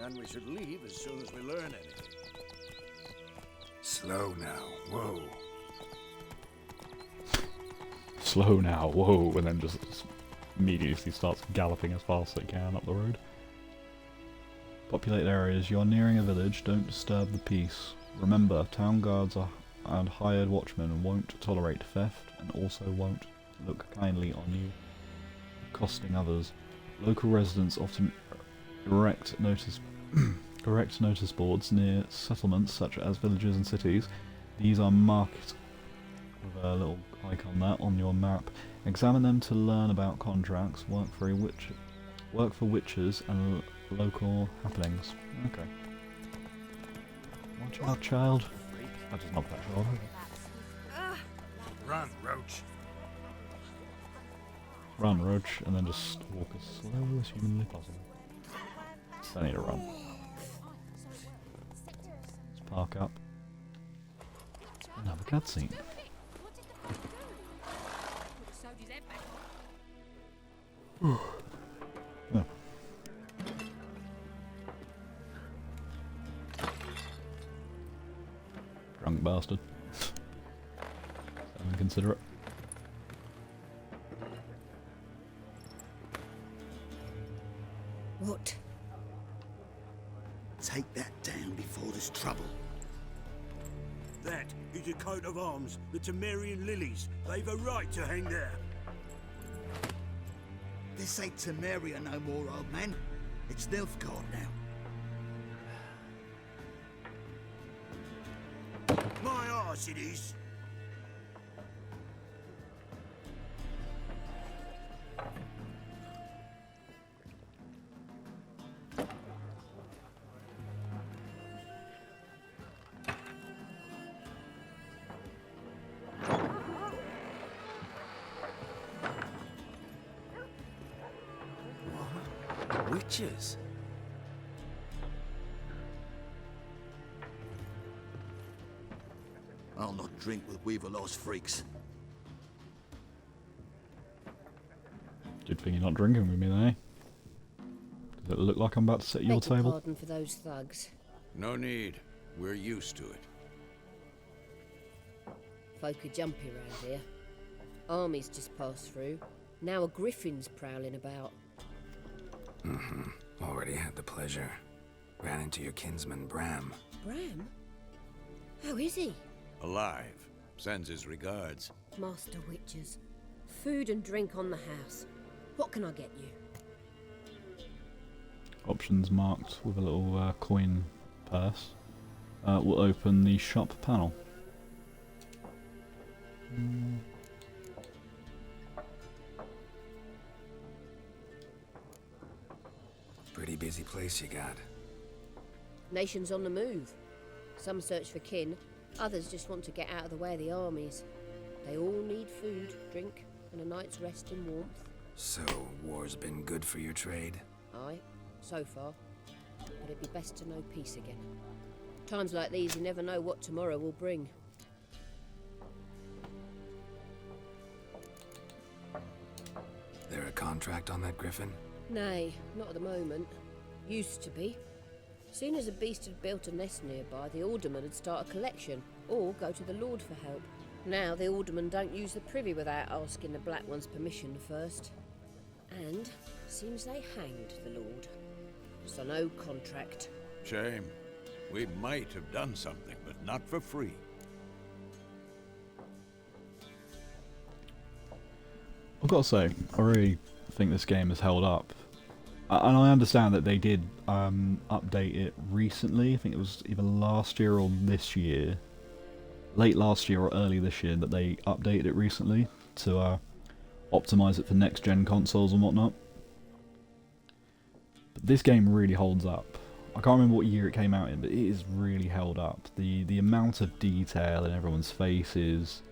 And we should leave as soon as we learn anything. Slow now. Whoa. Slow now, whoa, and then just immediately starts galloping as fast as it can up the road. Populated areas. You're nearing a village. Don't disturb the peace. Remember, town guards and hired watchmen won't tolerate theft and also won't look kindly on you accosting others. Local residents often erect notice boards near settlements such as villages and cities. These are marked with a little icon there on your map. Examine them to learn about contracts, work for witches and local happenings. Okay. Watch out, child. I just knocked that child over. Run, Roach. Run, Roach, and then just walk as slow as humanly possible. I need to run. Let's park up. Another cutscene. Oh. Drunk bastard. Inconsiderate. What? Take that down before there's trouble. That is a coat of arms, the Temerian lilies. They've a right to hang there. This ain't Temeria no more, old man. It's Nilfgaard now. My arse it is. Witches? I'll not drink with Weaverlaw's freaks. Good thing you're not drinking with me, then, eh? Does it look like I'm about to set your Beg your table? pardon for those thugs. No need. We're used to it. Folk are jumpy round here. Armies just passed through. Now a griffin's prowling about. Already had the pleasure. Ran into your kinsman, Bram. Bram? How is he? Alive. Sends his regards. Master Witches. Food and drink on the house. What can I get you? Options marked with a little coin purse will open the shop panel. Pretty busy place you got. Nations on the move. Some search for kin, others just want to get out of the way of the armies. They all need food, drink, and a night's rest in warmth. So, war's been good for your trade? Aye, so far. But it'd be best to know peace again. Times like these, you never know what tomorrow will bring. There a contract on that griffin? Nay, not at the moment. Used to be. Soon as a beast had built a nest nearby, the alderman would start a collection, or go to the lord for help. Now the aldermen don't use the privy without asking the Black One's permission first. And seems they hanged the lord. So no contract. Shame. We might have done something, but not for free. I've got to say, I really think this game has held up. And I understand that they did update it recently. I think it was either last year or this year. Late last year or early this year that they updated it recently to optimize it for next-gen consoles and whatnot. But this game really holds up. I can't remember what year it came out in, but it is really held up. The amount of detail in everyone's faces,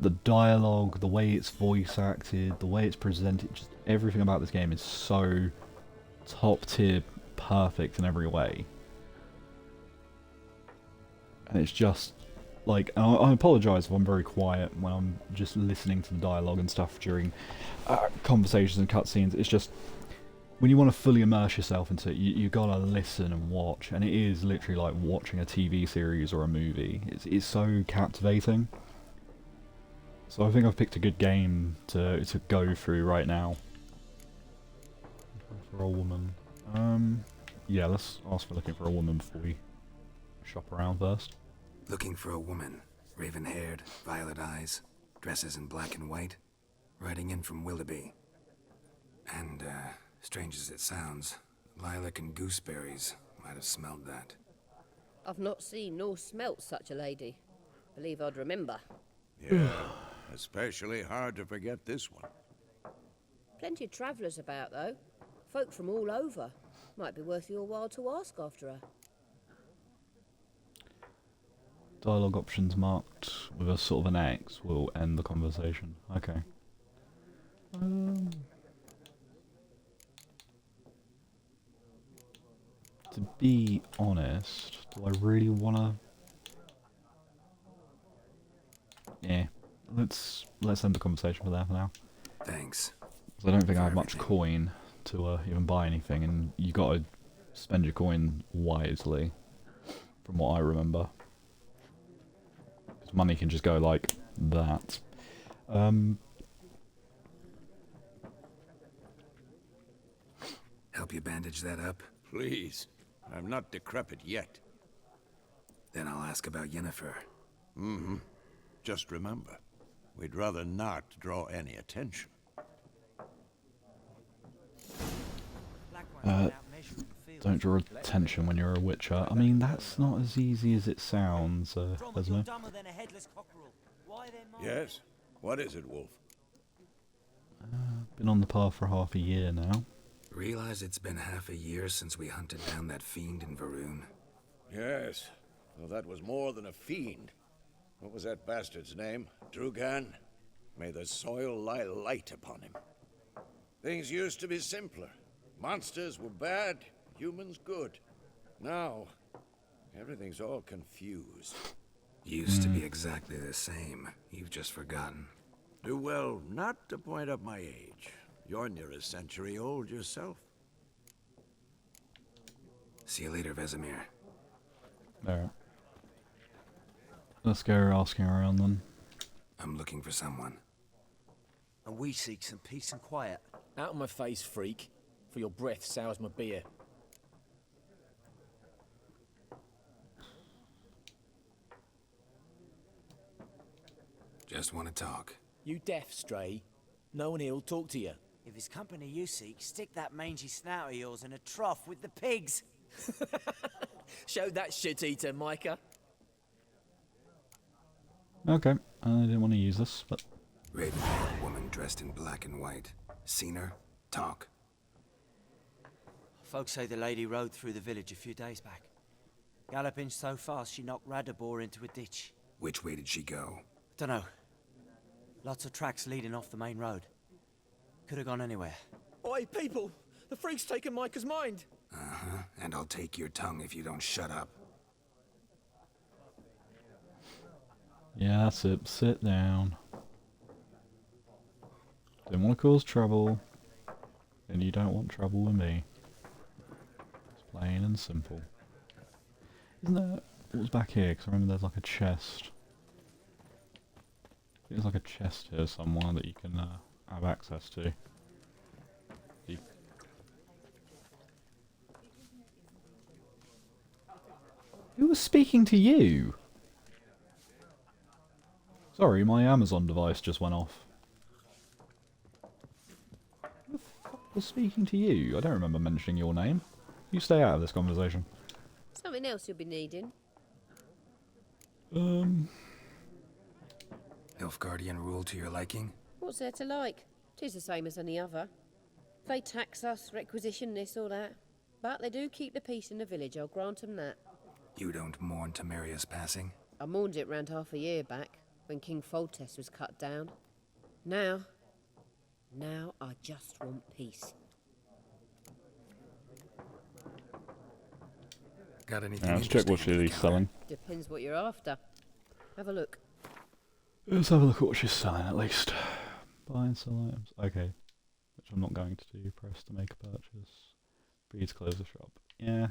the dialogue, the way it's voice acted, the way it's presented, just everything about this game is so top tier, perfect in every way. And it's just like, I apologise if I'm very quiet when I'm just listening to the dialogue and stuff during conversations and cutscenes. It's just, when you want to fully immerse yourself into it, you gotta listen and watch, and it is literally like watching a TV series or a movie. It's so captivating. So I think I've picked a good game to go through right now. For a woman. Yeah, let's ask for looking for a woman before we shop around first. Looking for a woman. Raven-haired, violet eyes, dresses in black and white. Riding in from Willoughby. And, strange as it sounds, lilac and gooseberries might have smelled that. I've not seen nor smelt such a lady. Believe I'd remember. Yeah, especially hard to forget this one. Plenty of travellers about, though. Folk from all over. Might be worth your while to ask after her. Dialogue options marked with a sort of an X will end the conversation. Okay. To be honest, do I really wanna? Yeah, let's end the conversation for there for now. Thanks. 'Cause I don't think I have much coin to even buy anything, and you gotta spend your coin wisely, from what I remember. Because money can just go like that. Help you bandage that up? Please. I'm not decrepit yet. Then I'll ask about Yennefer. Mm-hmm. Just remember, we'd rather not draw any attention. Don't draw attention when you're a witcher. I mean, that's not as easy as it sounds, isn't it? Yes? What is it, Wolf? Been on the path for half a year now. Realize it's been half a year since we hunted down that fiend in Varun. Yes. Well, that was more than a fiend. What was that bastard's name? Drugan? May the soil lie light upon him. Things used to be simpler. Monsters were bad, humans good. Now, everything's all confused. Used to be exactly the same. You've just forgotten. Well, not to point up my age. You're near a century old yourself. See you later, Vesemir. Alright. Let's go asking around then. I'm looking for someone. And we seek some peace and quiet. Out of my face, freak. For your breath sours my beer. Just want to talk. You deaf, Stray? No one here'll talk to you. If it's company you seek, stick that mangy snout of yours in a trough with the pigs. Show that shit-eater, Micah. Okay, I didn't want to use this, but... Raven-haired woman dressed in black and white. Seen her? Talk. Folks say the lady rode through the village a few days back. Galloping so fast she knocked Radabor into a ditch. Which way did she go? Dunno. Lots of tracks leading off the main road. Could have gone anywhere. Oi, people! The freak's taken Micah's mind! Uh-huh, and I'll take your tongue if you don't shut up. Yeah, that's it. Sit down. Don't want to cause trouble. And you don't want trouble with me. It's plain and simple. Isn't there... What was back here? Because I remember there's like a chest. There's like a chest here somewhere that you can have access to. Who was speaking to you? Sorry, my Amazon device just went off. Who the fuck was speaking to you? I don't remember mentioning your name. You stay out of this conversation. Something else you'll be needing. Nilfgaardian rule to your liking? What's there to like? 'Tis the same as any other. They tax us, requisition this or that. But they do keep the peace in the village, I'll grant 'em that. You don't mourn Temeria's passing? I mourned it round half a year back, when King Foltest was cut down. Now I just want peace. Got anything Let's check what she's selling. Depends what you're after. Have a look. Let's have a look at what she's selling at least. Buy and sell items. Okay. Which I'm not going to do. Press to make a purchase. Please close the shop. Yeah.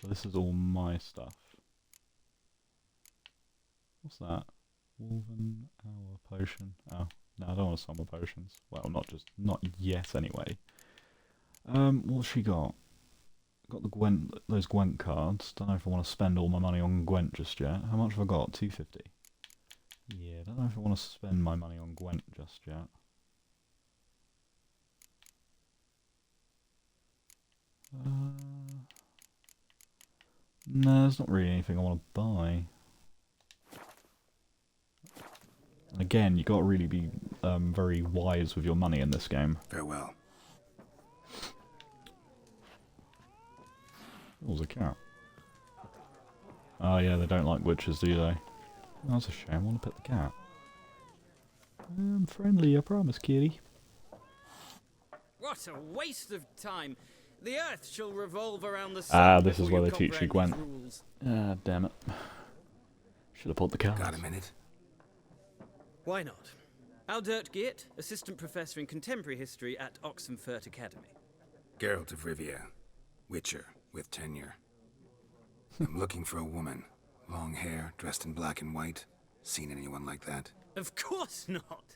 So this is all my stuff. What's that? Woven hour potion. Oh, no, I don't want to sell my potions. Well, not yet anyway. What's she got? Got the Gwent, those Gwent cards. Don't know if I want to spend all my money on Gwent just yet. How much have I got? 250. Yeah, don't know if I want to spend my money on Gwent just yet. No, there's not really anything I want to buy. And again, you got to really be very wise with your money in this game. Farewell. What was a cat? Oh yeah, they don't like witches, do they? Oh, that's a shame. I want to pet the cat. I'm friendly, I promise, kitty. What a waste of time! The earth shall revolve around the sun. Ah, this is before where they teach you comprehend Gwent. these rules. Ah, damn it. Should have pulled the cards. Got a minute? Why not? Aldert Geert, Assistant Professor in Contemporary History at Oxenfurt Academy. Geralt of Revia. Witcher, with tenure. I'm looking for a woman. Long hair, dressed in black and white. Seen anyone like that? Of course not!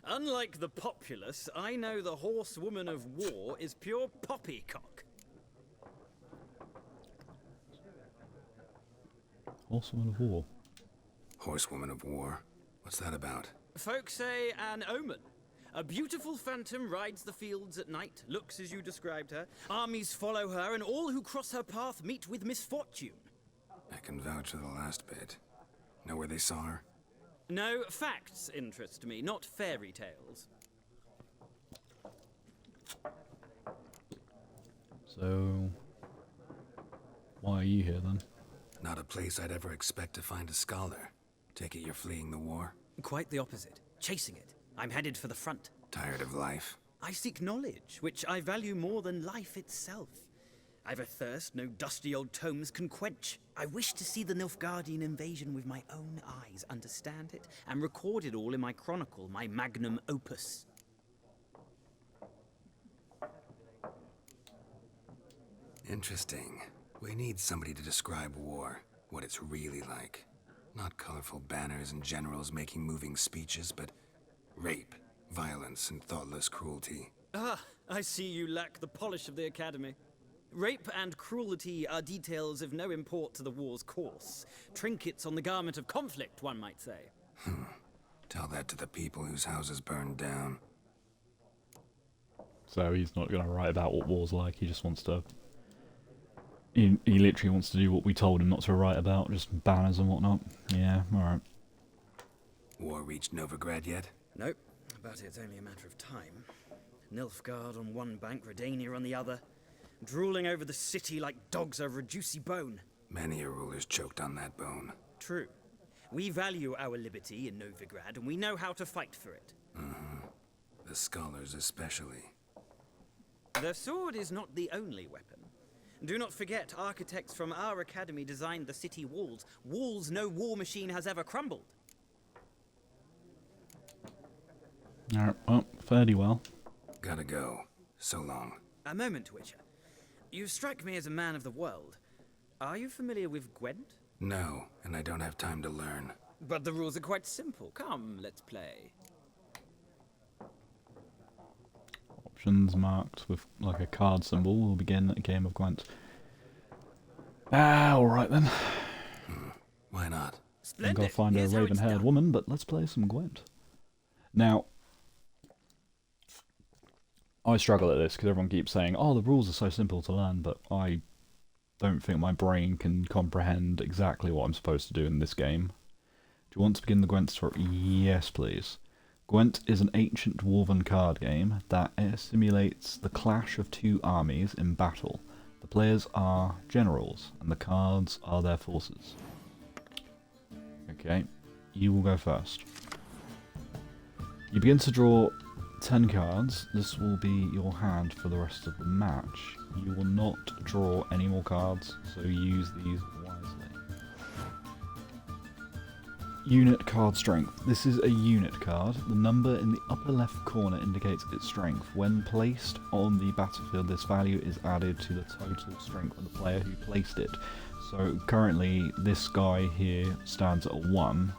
Unlike the populace, I know the horsewoman of war is pure poppycock. Horsewoman of War. Horsewoman of War? What's that about? Folk say an omen. A beautiful phantom rides the fields at night, looks as you described her. Armies follow her, and all who cross her path meet with misfortune. I can vouch for the last bit. Know where they saw her? No, facts interest me, not fairy tales. So, why are you here then? Not a place I'd ever expect to find a scholar. Take it you're fleeing the war? Quite the opposite. Chasing it. I'm headed for the front. Tired of life? I seek knowledge, which I value more than life itself. I've a thirst no dusty old tomes can quench. I wish to see the Nilfgaardian invasion with my own eyes, understand it, and record it all in my chronicle, my magnum opus. Interesting. We need somebody to describe war, what it's really like. Not colorful banners and generals making moving speeches, but rape, violence, and thoughtless cruelty. Ah, I see you lack the polish of the Academy. Rape and cruelty are details of no import to the war's course. Trinkets on the garment of conflict, one might say. Tell that to the people whose houses burned down. So he's not going to write about what war's like, he just wants to... He literally wants to do what we told him not to write about, just banners and whatnot. Yeah, alright. War reached Novigrad yet? Nope, but it's only a matter of time. Nilfgaard on one bank, Redania on the other. Drooling over the city like dogs over a juicy bone. Many a ruler's choked on that bone. True. We value our liberty in Novigrad, and we know how to fight for it. The scholars especially. The sword is not the only weapon. Do not forget, architects from our academy designed the city walls. Walls no war machine has ever crumbled. Alright, well, fairly well. Gotta go. So long. A moment, Witcher. You strike me as a man of the world. Are you familiar with Gwent? No, and I don't have time to learn. But the rules are quite simple. Come, let's play. Options marked with like a card symbol will begin a game of Gwent. Ah, alright then. Why not? I've got to find a raven-haired woman, but let's play some Gwent. Now, I struggle at this because everyone keeps saying, oh, the rules are so simple to learn, but I don't think my brain can comprehend exactly what I'm supposed to do in this game. Do you want to begin the Gwent story? Yes, please. Gwent is an ancient dwarven card game that simulates the clash of two armies in battle. The players are generals, and the cards are their forces. Okay, you will go first. You begin to draw 10 cards. This will be your hand for the rest of the match. You will not draw any more cards, so use these wisely. Unit card strength. This is a unit card. The number in the upper left corner indicates its strength. When placed on the battlefield, this value is added to the total strength of the player who placed it. So currently, this guy here stands at a 1,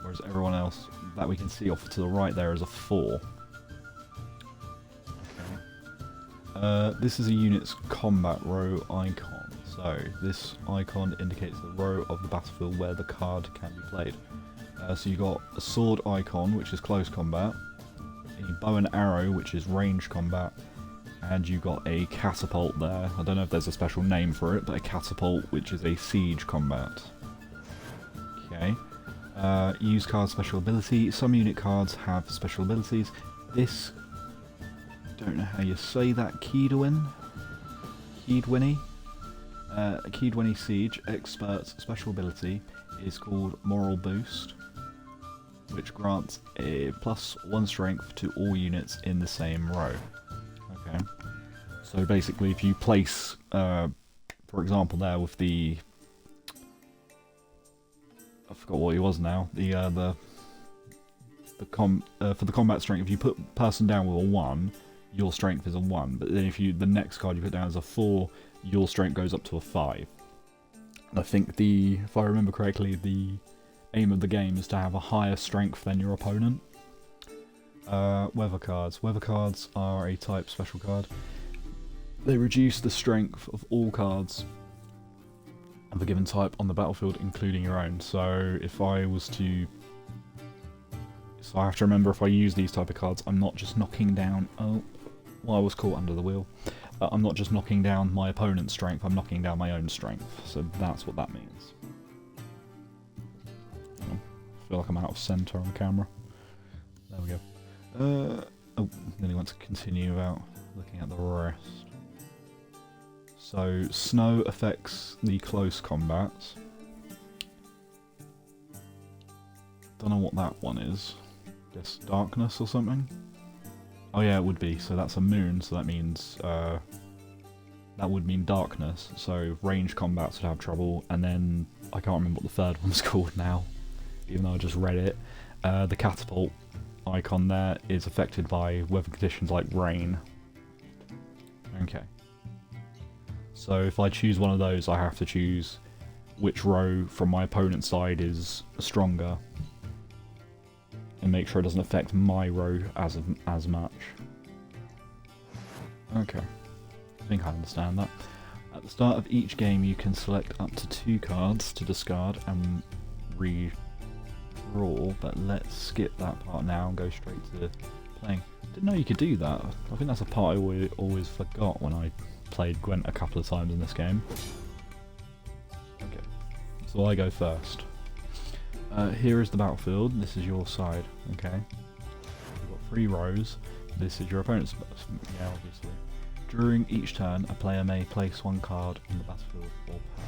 whereas everyone else that we can see off to the right there is a 4. This is a unit's combat row icon. So this icon indicates the row of the battlefield where the card can be played. So you've got a sword icon, which is close combat, a bow and arrow, which is range combat, and you've got a catapult there. I don't know if there's a special name for it, but a catapult, which is a siege combat. Okay. Use card special ability. Some unit cards have special abilities. This, don't know how you say that, Keedwinny? Keedwinny Siege Expert's special ability is called Moral Boost, which grants a +1 strength to all units in the same row. Okay. So basically, if you place, for example, there with the, I forgot what he was now. For the combat strength, if you put person down with a 1, your strength is a 1. But then if the next card you put down is a 4, your strength goes up to a 5. And I think if I remember correctly, the aim of the game is to have a higher strength than your opponent. Weather cards. Weather cards are a type special card. They reduce the strength of all cards of a given type on the battlefield, including your own. So if I was to... So I have to remember, if I use these type of cards, I'm not just knocking down... Oh, well, I was caught under the wheel. I'm not just knocking down my opponent's strength, I'm knocking down my own strength. So that's what that means. I feel like I'm out of centre on camera. There we go. Oh, then he wants to continue without looking at the rest. So, snow affects the close combat. Don't know what that one is. guess darkness or something. Oh yeah, it would be. So that's a moon, so that means that would mean darkness. So range combats would have trouble, and then I can't remember what the third one's called now, even though I just read it. The catapult icon there is affected by weather conditions like rain. Okay. So if I choose one of those, I have to choose which row from my opponent's side is stronger, and make sure it doesn't affect my row as much. Okay, I think I understand that. At the start of each game you can select up to 2 cards to discard and redraw, but let's skip that part now and go straight to playing. Didn't know you could do that. I think that's a part I always forgot when I played Gwent a couple of times in this game. Okay, so I go first. Here is the battlefield. This is your side, okay? You've got 3 rows. This is your opponent's, yeah, obviously. During each turn, a player may place 1 card in the battlefield or pass.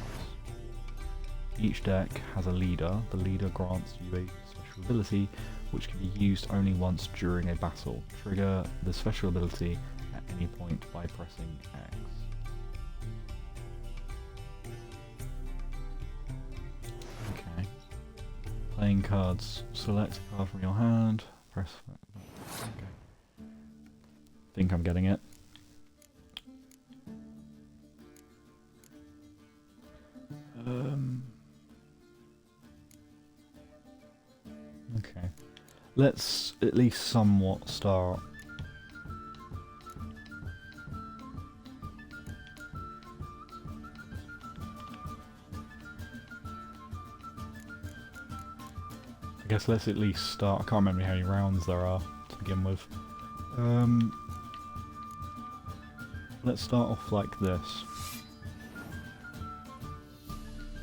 Each deck has a leader. The leader grants you a special ability, which can be used only once during a battle. Trigger the special ability at any point by pressing X. Okay. Playing cards. Select a card from your hand. Press. Okay. Think I'm getting it. Okay. Let's at least somewhat start. I guess let's at least start. I can't remember how many rounds there are to begin with. Let's start off like this.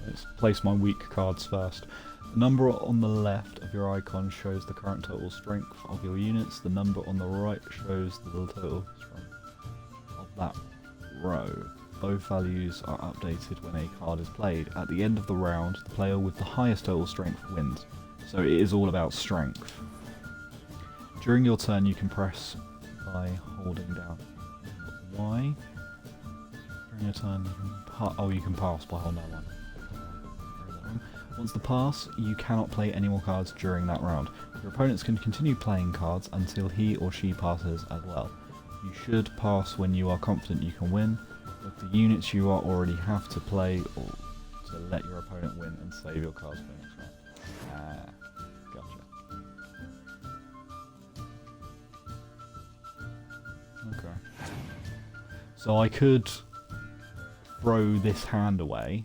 Let's place my weak cards first. The number on the left of your icon shows the current total strength of your units. The number on the right shows the total strength of that row. Both values are updated when a card is played. At the end of the round, the player with the highest total strength wins. So it is all about strength. During your turn, you can press by holding down Y. During your turn, you can pass by holding down Y. Once the pass, you cannot play any more cards during that round. Your opponents can continue playing cards until he or she passes as well. You should pass when you are confident you can win, with the units you already have to play, or to let your opponent win and save your cards for the next round. Gotcha. Okay. So I could throw this hand away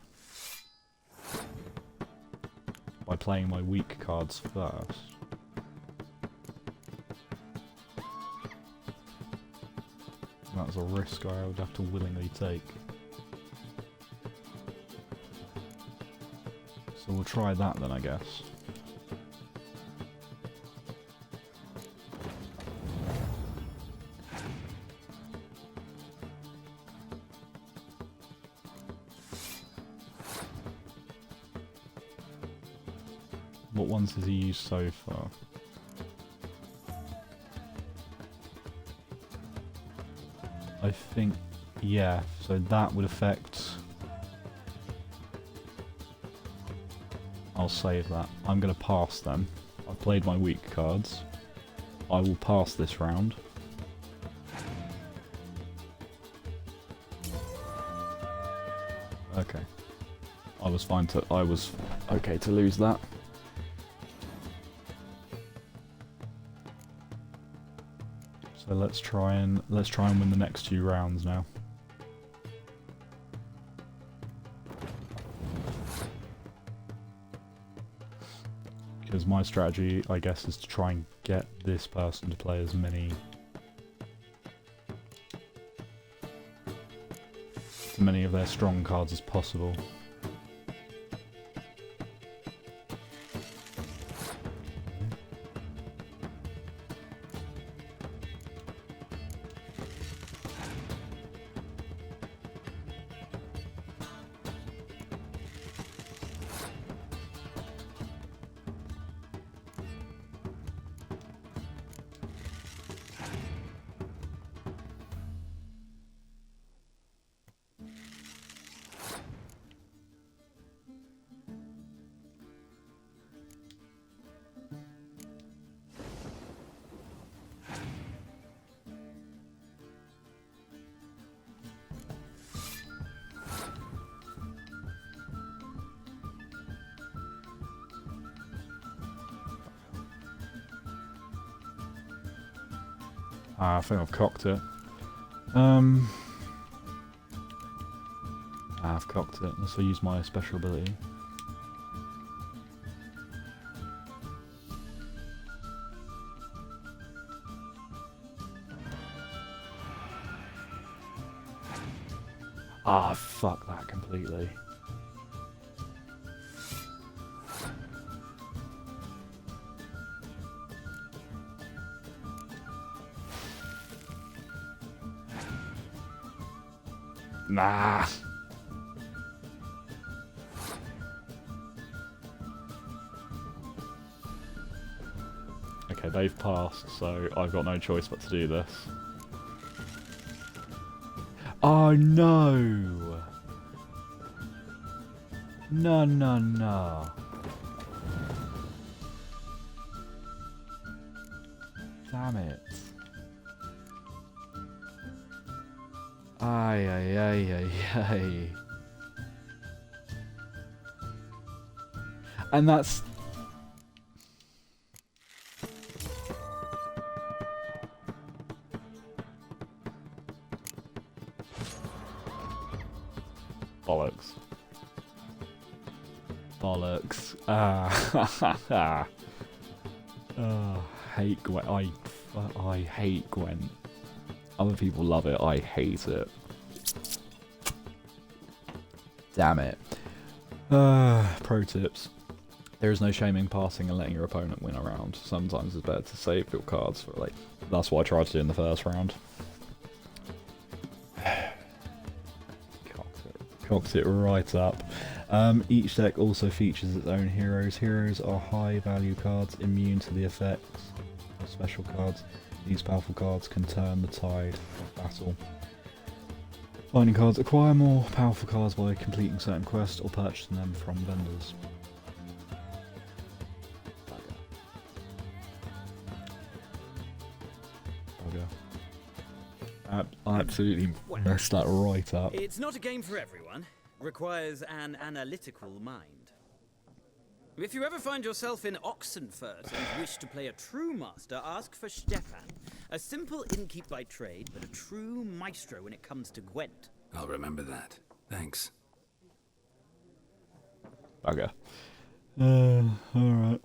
by playing my weak cards first. That's a risk I would have to willingly take. So we'll try that then, I guess. What ones has he used so far? I think, yeah, so that would affect... I'll save that. I'm going to pass them. I've played my weak cards. I will pass this round. Okay. I was okay to lose that. So let's try and win the next 2 rounds now. Because my strategy, I guess, is to try and get this person to play as many of their strong cards as possible. I think I've cocked it. I've cocked it. Let's use my special ability. Ah, fuck that completely. Nah. Okay, they've passed, so I've got no choice but to do this. Oh no! No, no, no. Damn it. Ay, ay, ay, ay, ay. And that's... bollocks. Bollocks. Ah. Oh, hate Gwen. I hate Gwen. Other people love it. I hate it. Damn it. Pro tips. There is no shaming passing and letting your opponent win a round. Sometimes it's better to save your cards for like. That's what I tried to do in the first round. Cocked it right up. Each deck also features its own heroes. Heroes are high value cards immune to the effects of special cards. These powerful cards can turn the tide of battle. Finding cards. Acquire more powerful cards by completing certain quests or purchasing them from vendors. I absolutely messed that right up. It's not a game for everyone. Requires an analytical mind. If you ever find yourself in Oxenfurt and wish to play a true master, ask for Stefan. A simple innkeep by trade, but a true maestro when it comes to Gwent. I'll remember that. Thanks. Okay. Alright.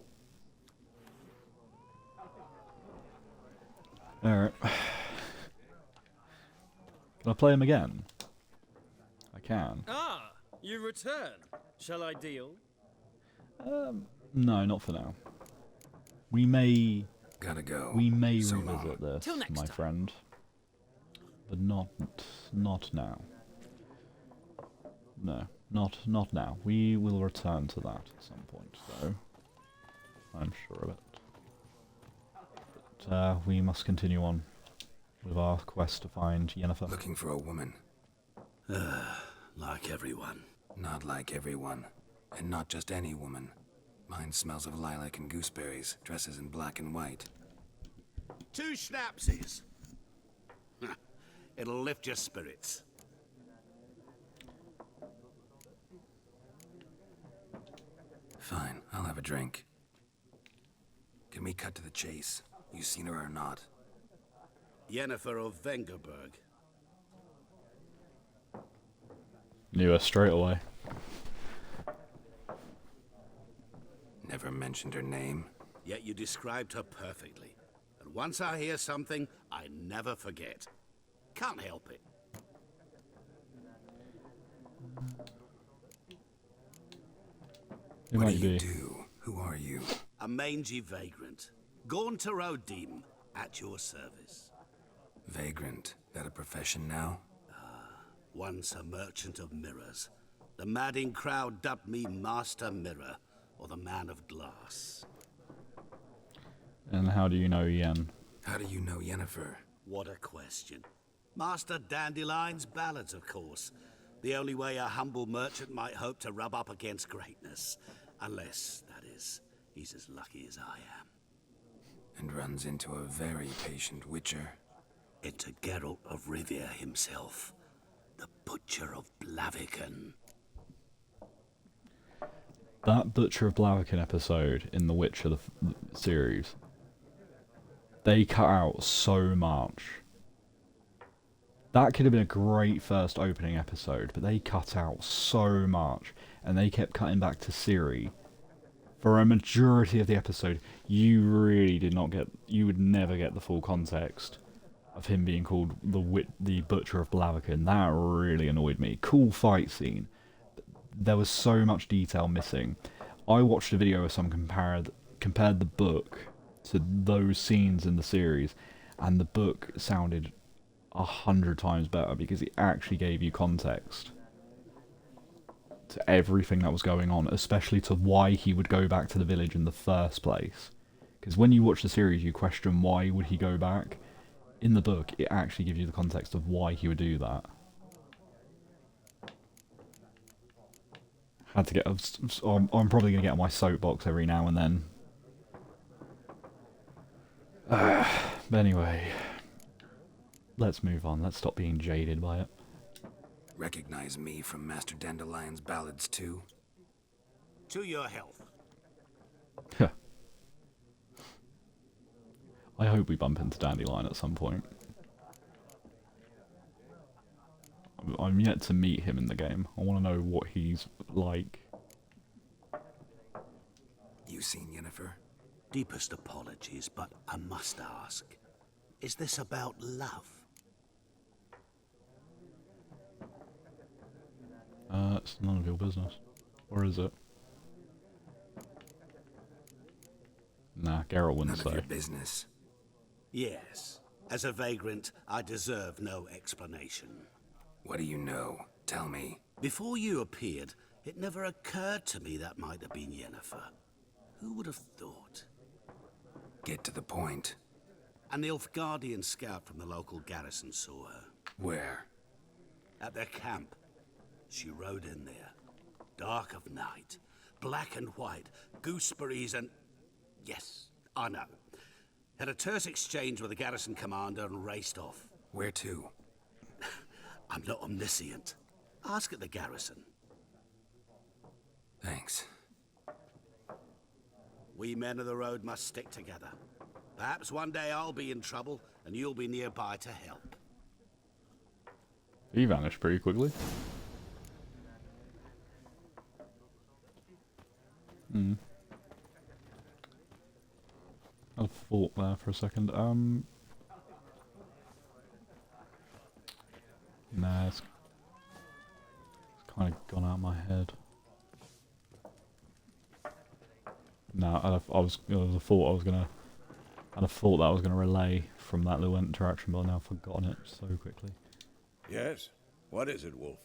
Alright. Can I play him again? I can. Ah, you return. Shall I deal? No, not for now. We may... Gotta go. We may So revisit long. this, my friend. But not now. No, not now. We will return to that at some point, though. I'm sure of it. But we must continue on with our quest to find Yennefer. Looking for a woman. Like everyone. Not like everyone. And not just any woman. Mine smells of lilac and gooseberries, dresses in black and white. 2 schnapsies. It'll lift your spirits. Fine, I'll have a drink. Can we cut to the chase? You seen her or not? Yennefer of Vengerberg. Knew her straight away. Never mentioned her name. Yet you described her perfectly. And once I hear something, I never forget. Can't help it. Who What might do you be? do? Who are you? A mangy vagrant. Gaunter Odim, at your service. Vagrant. That a profession now? Once a merchant of mirrors. The madding crowd dubbed me Master Mirror, or the Man of Glass. And how do you know Yen? How do you know Yennefer? What a question. Master Dandelion's ballads, of course. The only way a humble merchant might hope to rub up against greatness. Unless, that is, he's as lucky as I am. And runs into a very patient witcher. Into Geralt of Revia himself. The Butcher of Blaviken. That Butcher of Blaviken episode in the Witcher series. They cut out so much. That could have been a great first opening episode, but they cut out so much, and they kept cutting back to Ciri. For a majority of the episode, you really did not get, you would never get the full context of him being called the Butcher of Blaviken. That really annoyed me. Cool fight scene. There was so much detail missing. I watched a video where someone compared the book to those scenes in the series, and the book sounded 100 times better because it actually gave you context to everything that was going on, especially to why he would go back to the village in the first place. Because when you watch the series, you question why would he go back. In the book, it actually gives you the context of why he would do that. Had to get. I'm probably going to get on my soapbox every now and then. But anyway, let's move on. Let's stop being jaded by it. Recognize me from Master Dandelion's ballads too? To your health. I hope we bump into Dandelion at some point. I'm yet to meet him in the game. I want to know what he's like. You seen Yennefer? Deepest apologies, but I must ask. Is this about love? It's none of your business. Or is it? Nah, Geralt wouldn't say. None of your business. Yes. As a vagrant, I deserve no explanation. What do you know? Tell me. Before you appeared, it never occurred to me that might have been Yennefer. Who would have thought? Get to the point. An Nilfgaardian scout from the local garrison saw her. Where? At their camp. She rode in there. Dark of night. Black and white. Gooseberries and... Yes, I know. Had a terse exchange with the garrison commander and raced off. Where to? I'm not omniscient. Ask at the garrison. Thanks. We men of the road must stick together. Perhaps one day I'll be in trouble and you'll be nearby to help. He vanished pretty quickly. I thought there for a second. Nah, it's kind of gone out of my head. Nah, I'd have thought that I was gonna relay from that little interaction, but I've now forgotten it so quickly. Yes? What is it, Wolf?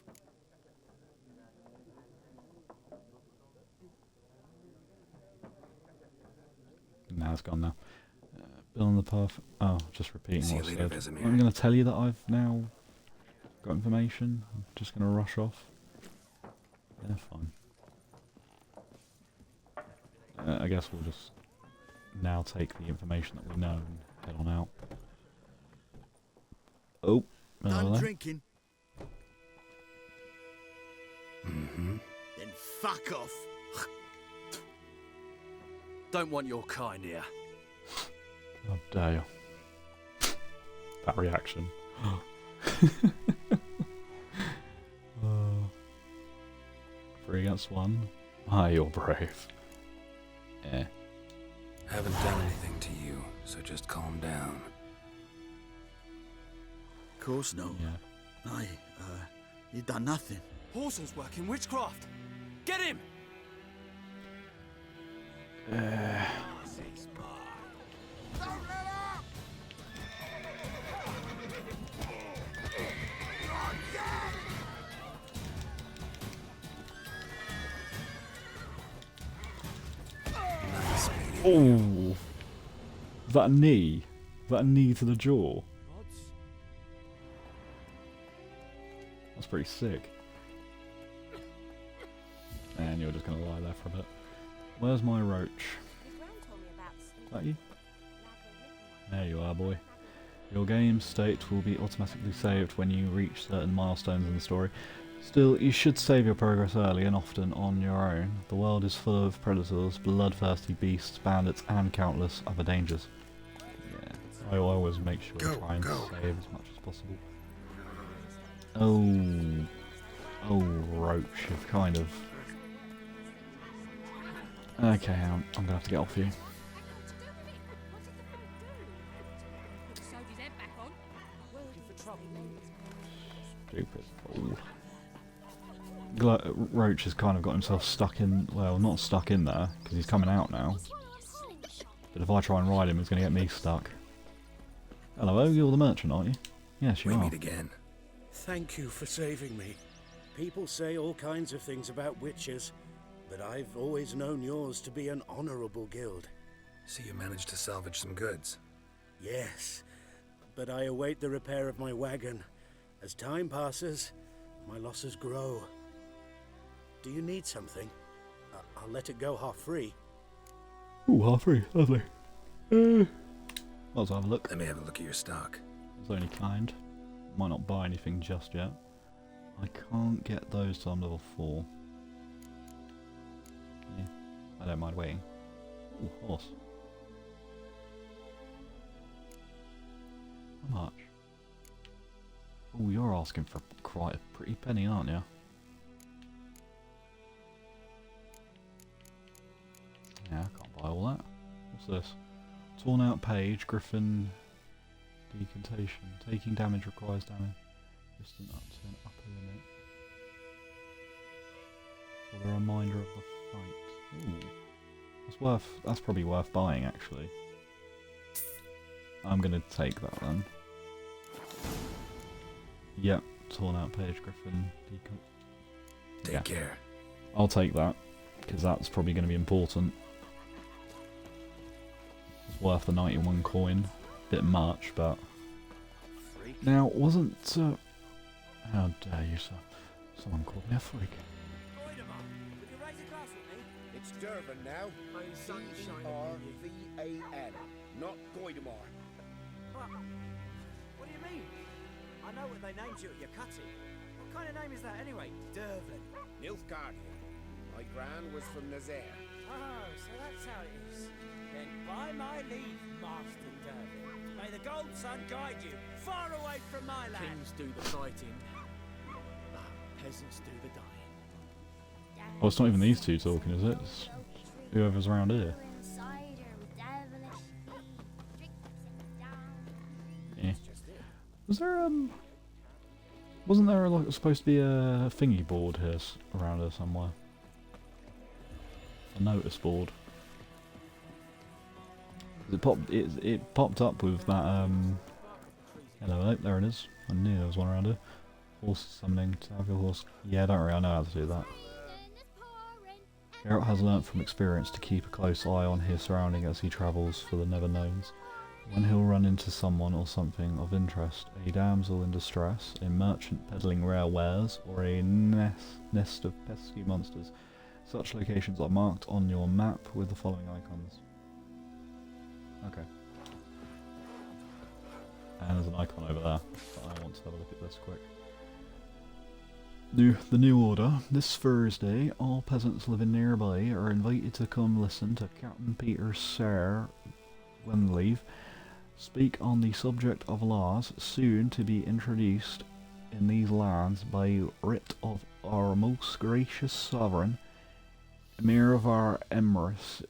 Nah, it's gone now. Bill on the path. Oh, just repeating See what you I later, said. Vesemir. I'm going to tell you that I've now got information. I'm just going to rush off. Yeah, fine. I guess we'll just now take the information that we know and head on out. Oh, Done drinking? Mm-hmm. Then fuck off. Don't want your kind here. Oh, dare. That reaction. 3 against 1. Ah, you're brave. Eh. Haven't done anything to you, so just calm down. Of course not. Yeah. You've done nothing. Horson's working witchcraft. Get him! Oh, that knee to the jaw. That's pretty sick. And you're just gonna lie there for a bit. Where's my roach? Is that you? There you are, boy. Your game state will be automatically saved when you reach certain milestones in the story. Still, you should save your progress early and often on your own. The world is full of predators, bloodthirsty beasts, bandits, and countless other dangers. Yeah. I always make sure to try and save as much as possible. Oh, Roach, you've kind of... Okay, I'm gonna have to get off you. Stupid fool. Roach has kind of got himself stuck in, well, not stuck in there, because he's coming out now. But if I try and ride him, he's going to get me stuck. Hello, you're the merchant, aren't you? Yes, you are. We meet again. Thank you for saving me. People say all kinds of things about witches, but I've always known yours to be an honorable guild. So you managed to salvage some goods? Yes, but I await the repair of my wagon. As time passes, my losses grow. Do you need something? I'll let it go half-free. Ooh, half-free, lovely. Let's have a look. Let me have a look at your stock. It's only kind. Might not buy anything just yet. I can't get those till I'm level 4. Yeah, I don't mind waiting. Ooh, horse. How much? Oh, you're asking for quite a pretty penny, aren't you? Yeah, I can't buy all that. What's this? Torn out page, Griffin decantation. Taking damage requires damage. Distant up to an upper limit. For the reminder of the fight. Ooh. That's probably worth buying actually. I'm gonna take that then. Yep, torn out page, Griffin Take care. I'll take that, because that's probably going to be important. It's worth the 91 coin. Bit much, but... Now, wasn't... How dare you, sir? Someone called me a freak. It's Durban now. D-R-V-A-N, not Goidemar. What do you mean? I know what they named you at your cutting. What kind of name is that anyway? Durban. Nilfgaardian. My gran was from Nazaire. Oh, so that's how it is. Then by my leave, Master Durban, may the Gold Sun guide you far away from my land. Kings do the fighting, peasants do the dying. Oh, it's not even these two talking, is it? It's whoever's around here. Yeah. Was there wasn't there like supposed to be a thingy board here around here somewhere? A notice board. It popped up with that hello, there it is. I knew there was one around here. Horse summoning to have your horse. Yeah, don't worry, I know how to do that. Geralt has learnt from experience to keep a close eye on his surroundings as he travels for the never knowns. When he'll run into someone or something of interest, a damsel in distress, a merchant peddling rare wares, or a nest of pesky monsters. Such locations are marked on your map with the following icons. Okay. And there's an icon over there, but I want to have a look at this quick. The new order. This Thursday, all peasants living nearby are invited to come listen to Captain Peter Sir Winleave speak on the subject of laws soon to be introduced in these lands by writ of our most gracious sovereign, Emir of our Emirates.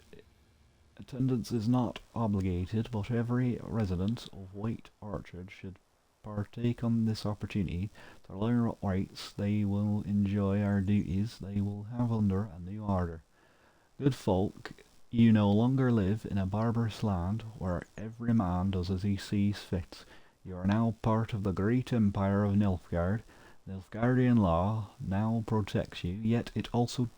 Attendance is not obligated, but every resident of White Orchard should partake on this opportunity to learn what rights they will enjoy, our duties they will have under a new order. Good folk, you no longer live in a barbarous land where every man does as he sees fit. You are now part of the great empire of Nilfgaard. Nilfgaardian law now protects you, yet it also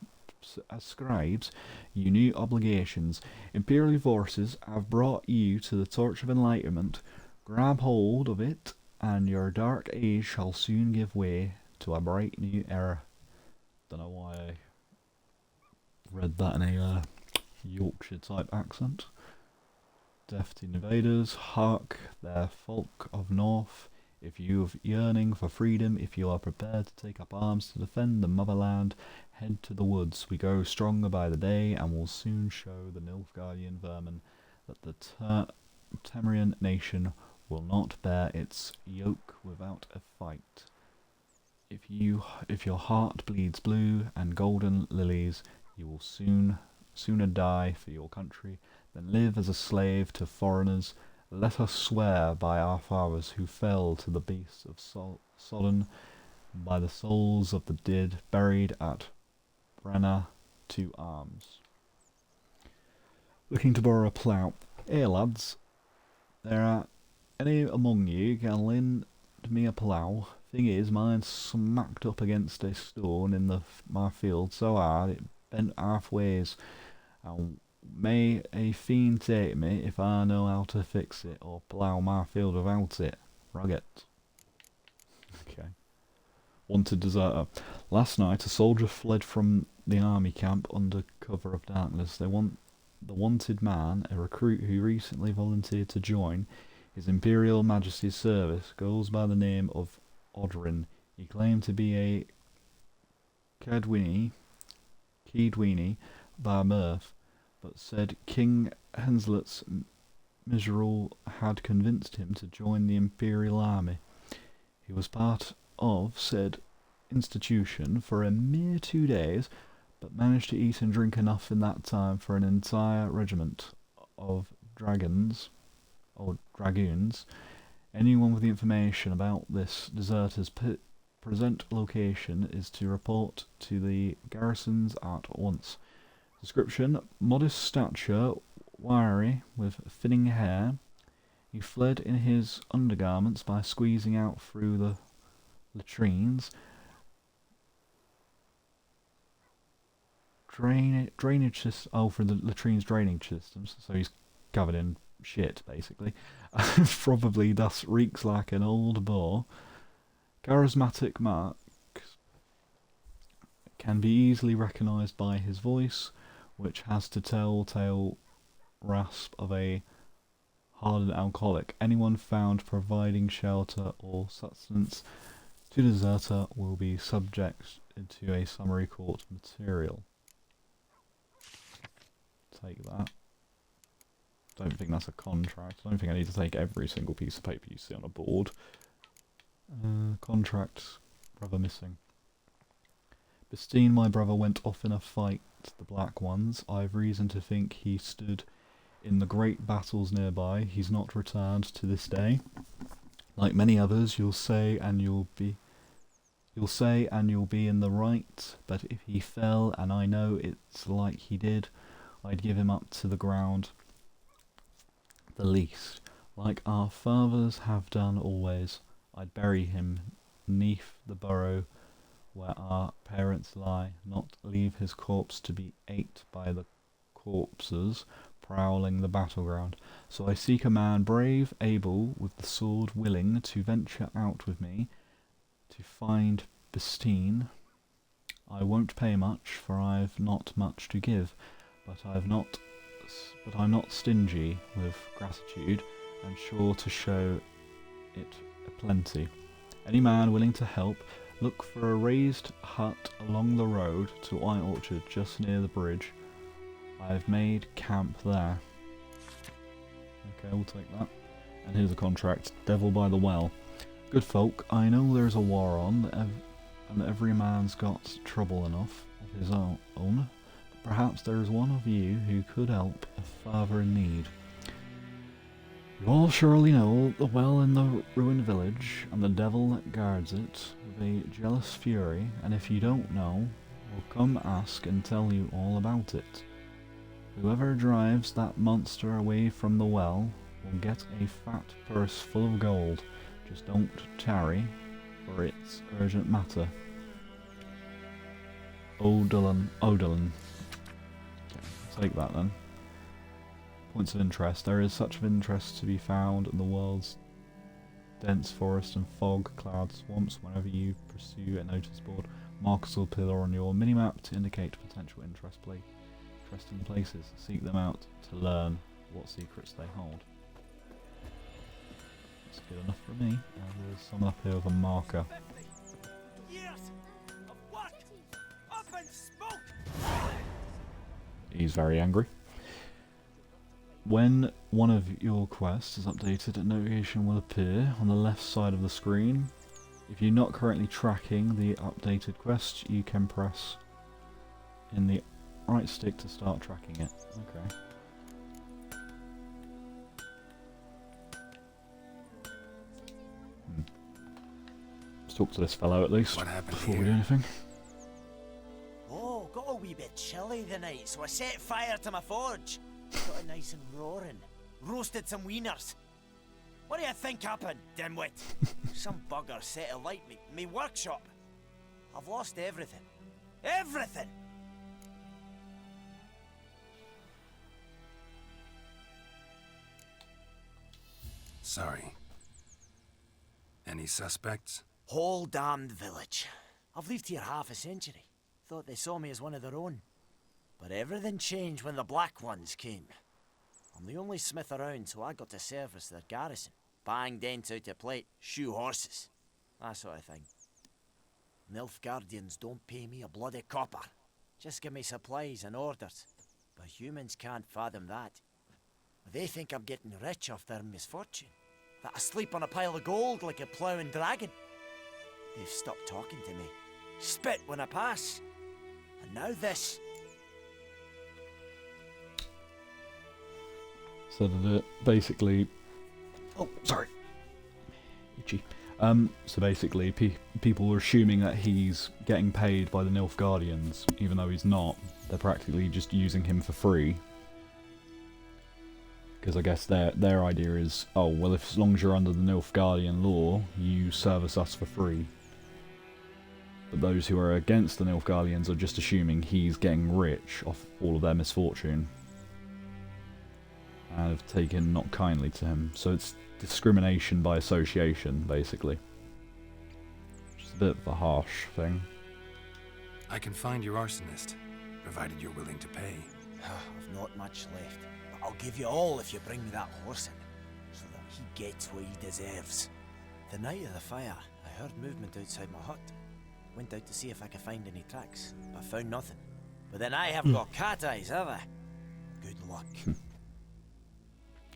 ascribes you new obligations. Imperial forces have brought you to the torch of enlightenment. Grab hold of it, and your dark age shall soon give way to a bright new era. Don't know why I read that in a Yorkshire type accent. Deaf to invaders, hark, their folk of north. If you have yearning for freedom, if you are prepared to take up arms to defend the motherland, head to the woods. We grow stronger by the day, and will soon show the Nilfgaardian vermin that the Temerian nation will not bear its yoke without a fight. If your heart bleeds blue and golden lilies, you will sooner die for your country than live as a slave to foreigners. Let us swear by our fathers who fell to the beasts of Sodden, by the souls of the dead buried at Brenna, to arms. Looking to borrow a plough. Here, lads, there are any among you can lend me a plough? Thing is, mine's smacked up against a stone in my field so hard it bent halfways, and may a fiend take me if I know how to fix it or plough my field without it. Rugged. Okay. Wanted deserter. Last night a soldier fled from the army camp under cover of darkness. The wanted man, a recruit who recently volunteered to join His Imperial Majesty's service, goes by the name of Odrin. He claimed to be a Kedwini by birth, but said King Henselt's Misrule had convinced him to join the Imperial Army. He was part of said institution for a mere 2 days, but managed to eat and drink enough in that time for an entire regiment of dragoons. Anyone with the information about this deserter's present location is to report to the garrisons at once. Description: modest stature, wiry, with thinning hair. He fled in his undergarments by squeezing out through the latrines. Drainage system. Oh, for the latrines drainage systems. So he's covered in shit, basically. Probably thus reeks like an old boar. Charismatic marks can be easily recognised by his voice, which has the telltale rasp of a hardened alcoholic. Anyone found providing shelter or sustenance to the deserter will be subject to a summary court material. Take that. Don't think that's a contract. I don't think I need to take every single piece of paper you see on a board. Contract. Brother missing. Bestine, my brother, went off in a fight the Black Ones. I've reason to think he stood in the great battles nearby. He's not returned to this day. Like many others, you'll say and you'll be in the right, but if he fell, and I know it's like he did, I'd give him up to the ground the least, like our fathers have done always. I'd bury him neath the burrow where our parents lie, not leave his corpse to be ate by the corpses prowling the battleground. So I seek a man brave, able, with the sword, willing to venture out with me to find Bestine. I won't pay much, for I've not much to give, but I'm not stingy with gratitude, and sure to show it plenty. Any man willing to help, look for a raised hut along the road to White Orchard, just near the bridge. I've made camp there. Okay, we'll take that. And here's a contract. Devil by the Well. Good folk, I know there's a war on, and every man's got trouble enough of his own. Perhaps there is one of you who could help a father in need. You all surely know the well in the ruined village, and the devil that guards it with a jealous fury, and if you don't know, we'll come ask and tell you all about it. Whoever drives that monster away from the well will get a fat purse full of gold. Just don't tarry, for it's urgent matter. Odolin. Take that then. Points of interest. There is such of interest to be found in the world's dense forest and fog-cloud swamps. Whenever you pursue a notice board, markers will appear on your minimap to indicate potential interesting places. Seek them out to learn what secrets they hold. That's good enough for me. There's someone up here with a marker. He's very angry. When one of your quests is updated, a notification will appear on the left side of the screen. If you're not currently tracking the updated quest, you can press in the right stick to start tracking it. Okay. Let's talk to this fellow at least before we do anything. Oh, got a wee bit chilly the night, so I set fire to my forge. Got it nice and roaring. Roasted some wieners. What do you think happened, dimwit? Some bugger set alight me workshop. I've lost everything. Everything! Sorry. Any suspects? Whole damned village. I've lived here half a century. Thought they saw me as one of their own. But everything changed when the Black Ones came. I'm the only smith around, so I got to service their garrison. Bang dents out of plate, shoe horses. That sort of thing. Nilfgaardians don't pay me a bloody copper. Just give me supplies and orders. But humans can't fathom that. They think I'm getting rich off their misfortune. That I sleep on a pile of gold like a ploughing dragon. They've stopped talking to me. Spit when I pass. And now this. So that basically... Oh, sorry. Itchy. So basically, people are assuming that he's getting paid by the Nilfgaardians, even though he's not. They're practically just using him for free. Because I guess their idea is, oh, well, if as long as you're under the Nilfgaardian law, you service us for free. But those who are against the Nilfgaardians are just assuming he's getting rich off all of their misfortune. And have taken not kindly to him. So it's discrimination by association, basically. Which is a bit of a harsh thing. I can find your arsonist, provided you're willing to pay. I've not much left, but I'll give you all if you bring me that horse in, so that he gets what he deserves. The night of the fire, I heard movement outside my hut. Went out to see if I could find any tracks, but found nothing. But then I haven't got cat eyes, have I? Good luck.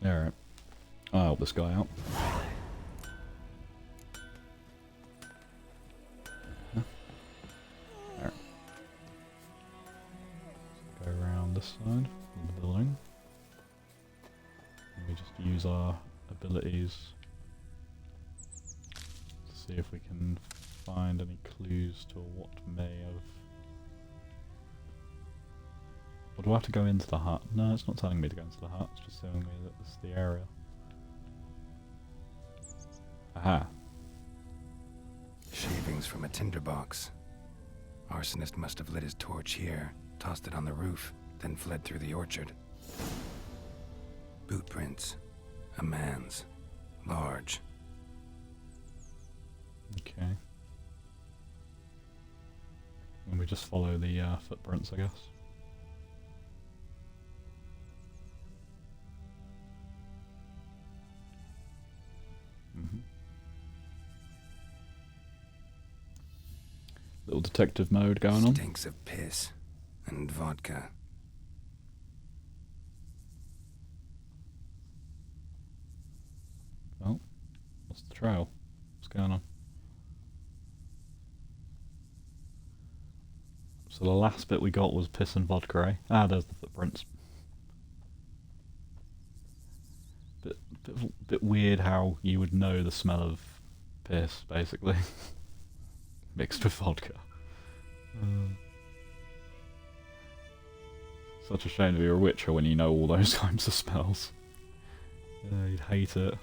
Alright. I'll help this guy out. Alright. Go around this side of the building. And we just use our abilities to see if we can find any clues to what may have... Or do I have to go into the hut? No, it's not telling me to go into the hut, it's just telling me that this is the area. Aha. Shavings from a tinderbox. Arsonist must have lit his torch here, tossed it on the roof, then fled through the orchard. Boot prints. A man's. Large. Okay. And we just follow the footprints, I guess. Little detective mode going on. Stinks of piss and vodka. Oh, what's the trail? What's going on? So the last bit we got was piss and vodka, eh? Ah, there's the footprints. Bit weird how you would know the smell of piss, basically. Mixed with vodka. Such a shame to be a witcher when you know all those kinds of smells. You'd hate it.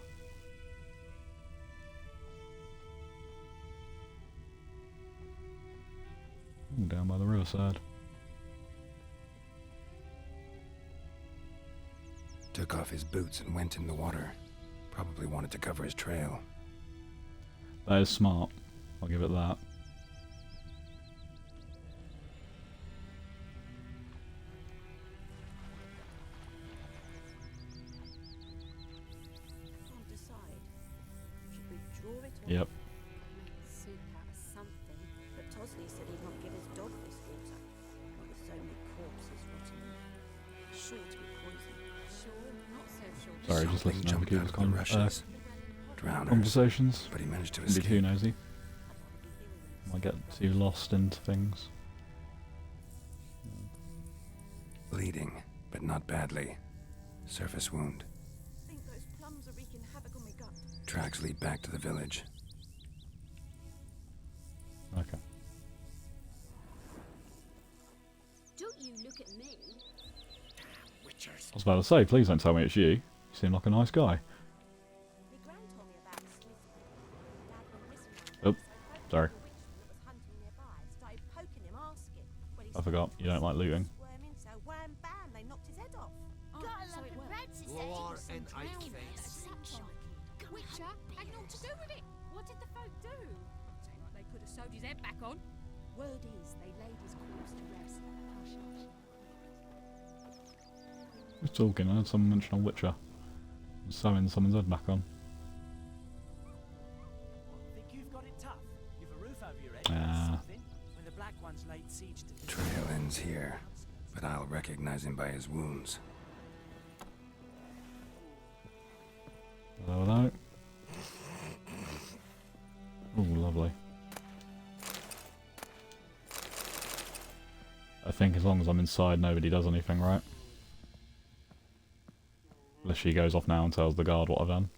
Ooh, down by the riverside. Took off his boots and went in the water. Probably wanted to cover his trail. That is smart. I'll give it that. Yep. Soup out of something, but Tosley said he'd not give his dog this water. Not with so many corpses rotting in. Sure to be poison. Sure, not Sorry, just Something listening to jumped people's out of the rushes. Drowners. conversations. But he managed to Don't be escape. too nosy. Might get too lost into things. Bleeding, but not badly. Surface wound. I think those plums are wreaking havoc on my gut. Tracks lead back to the village. Okay. Don't you look at me. I was about to say, please don't tell me it's you. You seem like a nice guy. My gran told me about a sleuth. Dad went missing one Oh, day, so sorry. the witch that was hunting nearby started poking him, asking. Well, he I forgot. You don't like looting. squirming, so wham bam, they knocked his head off. Gotta love the breads, it's War that and ice face. Witcher had naught to do with it. What did the folk do? Seemed like they could have sewed his head back on. Word is, they laid his corpse to rest. Hush, hush. Who's talking? I heard someone mention a Witcher. Sewing someone's head back on. Think you've got it tough? You've a roof over your head. Ah. Something. When the Black Ones laid siege to the Trail ends here, but I'll recognize him by his wounds. Hello, hello. Oh, lovely. I think as long as I'm inside, nobody does anything, right? Unless she goes off now and tells the guard what I've done.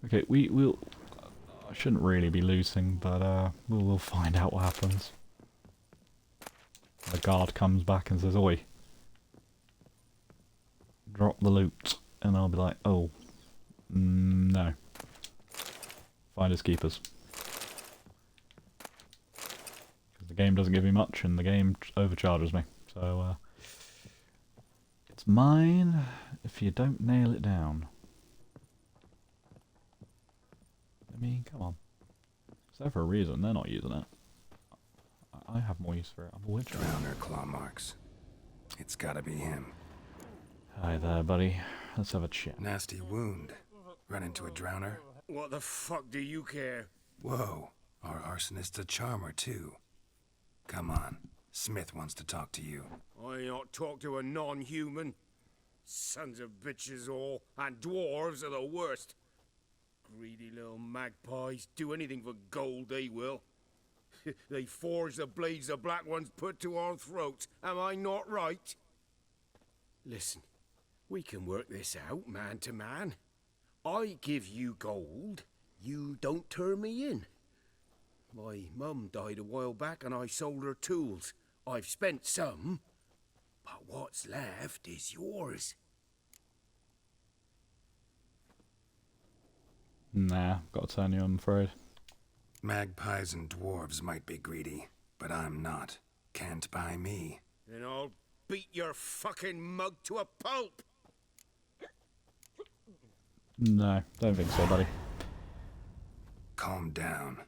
Okay, we'll... I shouldn't really be losing, but we'll find out what happens. The guard comes back and says, "Oi, drop the loot," and I'll be like, "Oh, no. Finders keepers." Because the game doesn't give me much, and the game overcharges me. So it's mine if you don't nail it down. I mean, come on. It's there for a reason. They're not using it. I have more use for it. I'm a witcher. Drowner claw marks. It's gotta be him. Hi there, buddy. Let's have a chat. Nasty wound. Run into a drowner. What the fuck do you care? Whoa, our arsonist's a charmer too. Come on, Smith wants to talk to you. I not talk to a non-human. Sons of bitches all, and dwarves are the worst. Greedy little magpies, do anything for gold they will. They forge the blades the Black Ones put to our throats. Am I not right? Listen, we can work this out man to man. I give you gold, you don't turn me in. My mum died a while back and I sold her tools. I've spent some, but what's left is yours. Nah, gotta turn you, I'm afraid. Magpies and dwarves might be greedy, but I'm not. Can't buy me. Then I'll beat your fucking mug to a pulp. No, don't think so, buddy. Calm down.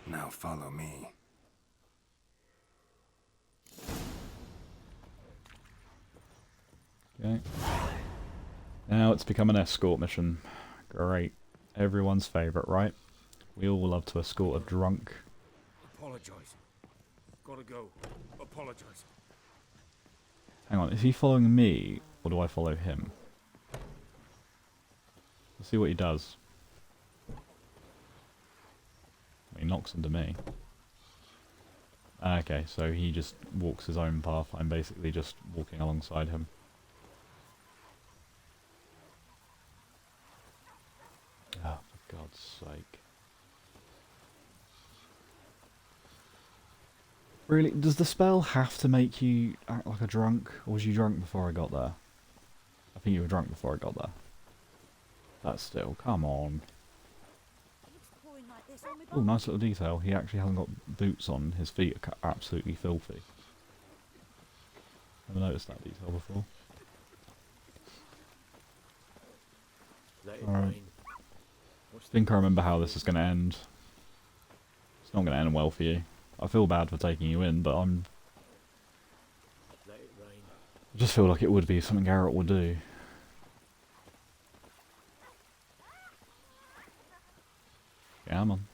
Now follow me. Okay. Now it's become an escort mission. Great. Everyone's favourite, right? We all love to escort a drunk. Apologise. Gotta go. Apologise. Hang on, is he following me, or do I follow him? Let's see what he does. He knocks into me. Okay, so he just walks his own path. I'm basically just walking alongside him. Oh, for God's sake. Really? Does the spell have to make you act like a drunk? Or was you drunk before I got there? I think you were drunk before I got there. That's still, come on. Oh, nice little detail. He actually hasn't got boots on. His feet are absolutely filthy. Never noticed that detail before. Alright. I think I remember how this is going to end. It's not going to end well for you. I feel bad for taking you in, but I just feel like it would be something Geralt would do. Come on.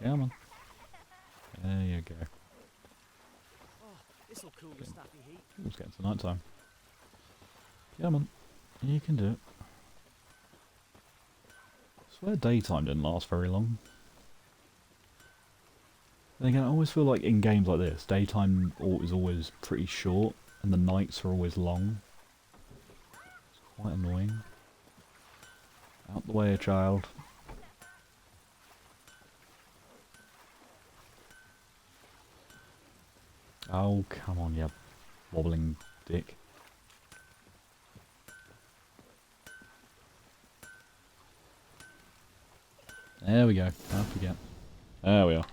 Come on. There you go. This'll cool the stuffy heat. It's getting to night time. Come on, you can do it. I swear daytime didn't last very long. Then again, I always feel like in games like this, daytime is always pretty short, and the nights are always long. It's quite annoying. Out the way, child. Oh, come on, you wobbling dick. There we go. Don't forget. There we are.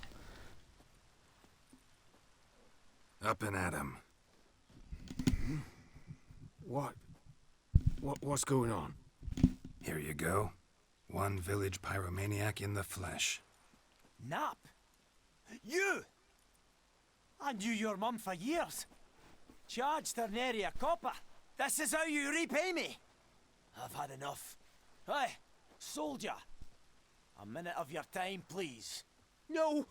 Up and at 'em. What's going on? Here you go. One village pyromaniac in the flesh. Nap? You! I knew your mum for years. Charged her nary a copper. This is how you repay me. I've had enough. Hey, soldier. A minute of your time, please. No!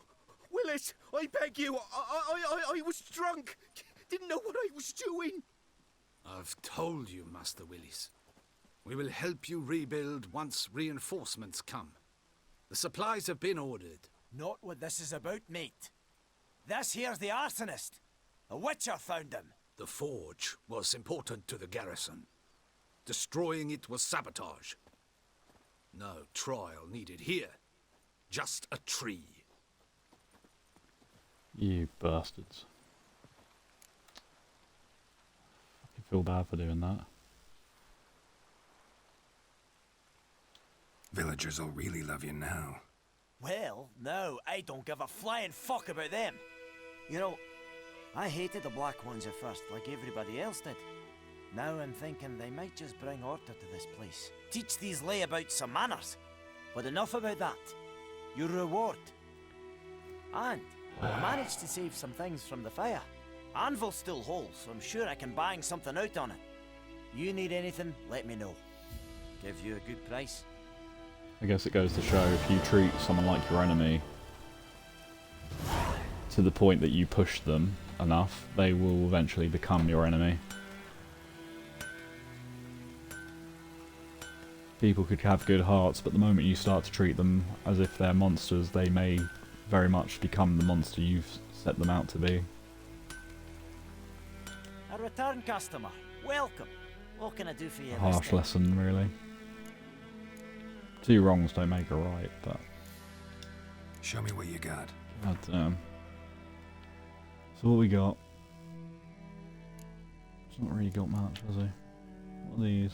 Willis, I beg you. I was drunk. Didn't know what I was doing. I've told you, Master Willis. We will help you rebuild once reinforcements come. The supplies have been ordered. Not what this is about, mate. This here's the arsonist. A witcher found him. The forge was important to the garrison. Destroying it was sabotage. No trial needed here. Just a tree. You bastards. I feel bad for doing that. Villagers will really love you now. Well, no, I don't give a flying fuck about them. You know, I hated the Black Ones at first, like everybody else did. Now I'm thinking they might just bring order to this place. Teach these layabouts some manners. But enough about that. Your reward. And I managed to save some things from the fire. Anvil's still whole, so I'm sure I can bang something out on it. You need anything, let me know. Give you a good price. I guess it goes to show if you treat someone like your enemy to the point that you push them enough, they will eventually become your enemy. People could have good hearts, but the moment you start to treat them as if they're monsters, they may very much become the monster you've set them out to be. A return customer. Welcome. What can I do for you? Harsh lesson, really. Two wrongs don't make a right, but... Show me what you got. God damn. So what we got? It's not really got much, has he? What are these?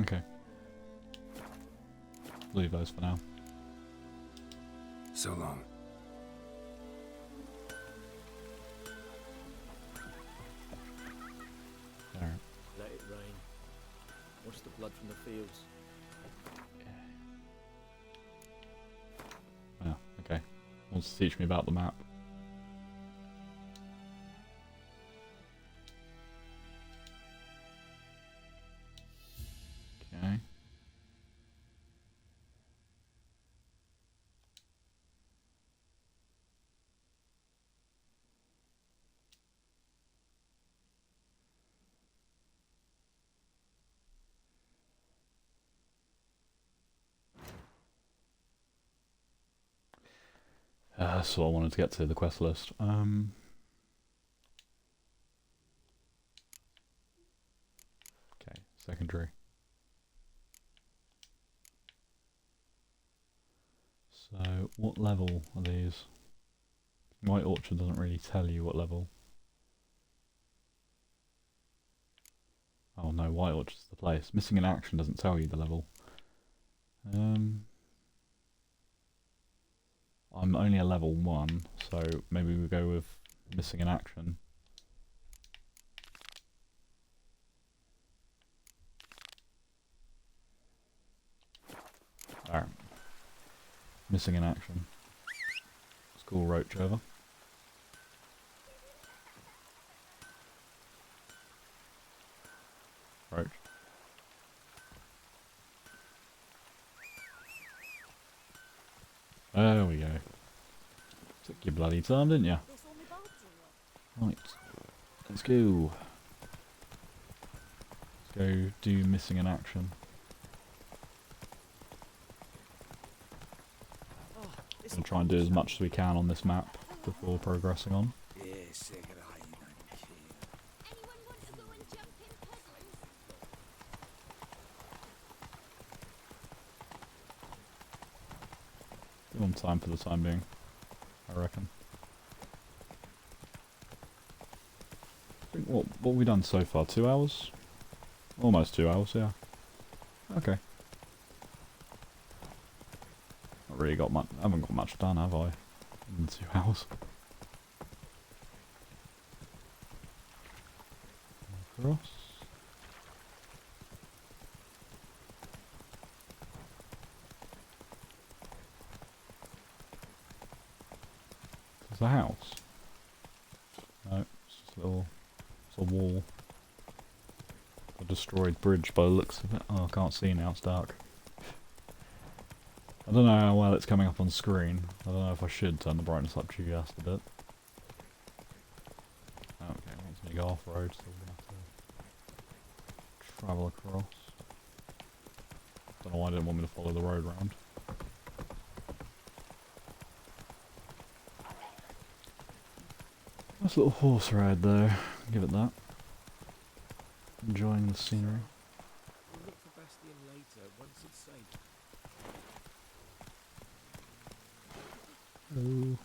Okay. Leave those for now. So long. Alright. Let it rain. Wash the blood from the fields. Yeah, okay. Wants to teach me about the map. Okay. That's what I wanted to get to, the quest list. Okay, secondary. So, what level are these? White Orchard doesn't really tell you what level. Oh, Oh no, White Orchard's the place. Missing in action doesn't tell you the level. I'm only a level 1, so maybe we go with missing in action. Alright. Missing in action. Let's call Roach over. Roach. There we go. Took your bloody time, didn't you? Right. Let's go. Let's go do missing in action. And try and do as much as we can on this map before progressing on. Give them time for the time being, I reckon. I think what have we done so far? 2 hours? Almost 2 hours, yeah. Okay. Not really got much. I haven't got much done, have I? In 2 hours. Across. There's a house. No, it's just a little. It's a wall. A destroyed bridge by the looks of it. Oh, I can't see now. It's dark. I don't know how well it's coming up on screen. I don't know if I should turn the brightness up just a bit. Okay, it wants me to go off-road, so we're going to have to travel across. Don't know why I didn't want me to follow the road round. Nice little horse ride though, give it that. Enjoying the scenery. We'll look for Bastion later, once it's safe. Hello.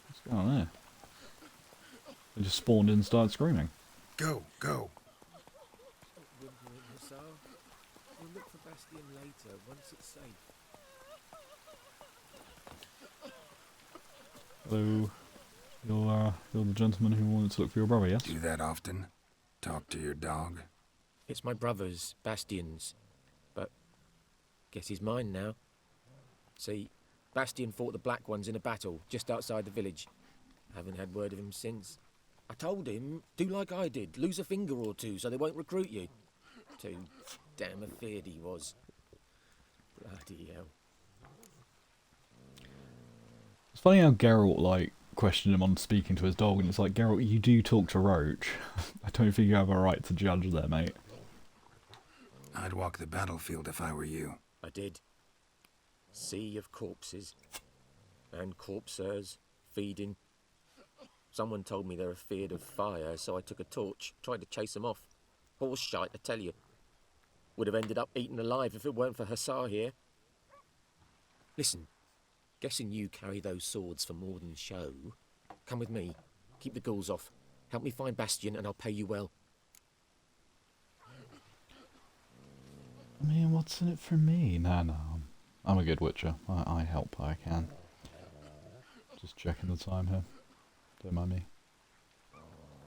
What's going on there? They just spawned in and started screaming. Go, go. We'll look for Bastion later, once it's safe. Hello. You're the gentleman who wanted to look for your brother, yes? Do that often? Talk to your dog? It's my brother's, Bastion's, but guess he's mine now. See, Bastion fought the Black Ones in a battle just outside the village. Haven't had word of him since. I told him, do like I did, lose a finger or two so they won't recruit you. Too damn afeard he was. Bloody hell. It's funny how Geralt, like, questioned him on speaking to his dog, and it's like, Geralt, you do talk to Roach. I don't think you have a right to judge there, mate. I'd walk the battlefield if I were you. I did. Sea of corpses. And corpsers, feeding. Someone told me they're afeard of fire, so I took a torch, tried to chase them off. Horse shite, I tell you. Would have ended up eaten alive if it weren't for Hussar here. Listen, guessing you carry those swords for more than show. Come with me. Keep the ghouls off. Help me find Bastion and I'll pay you well. I mean, what's in it for me? No, I'm a good witcher. I help where I can. Just checking the time here. Don't mind me.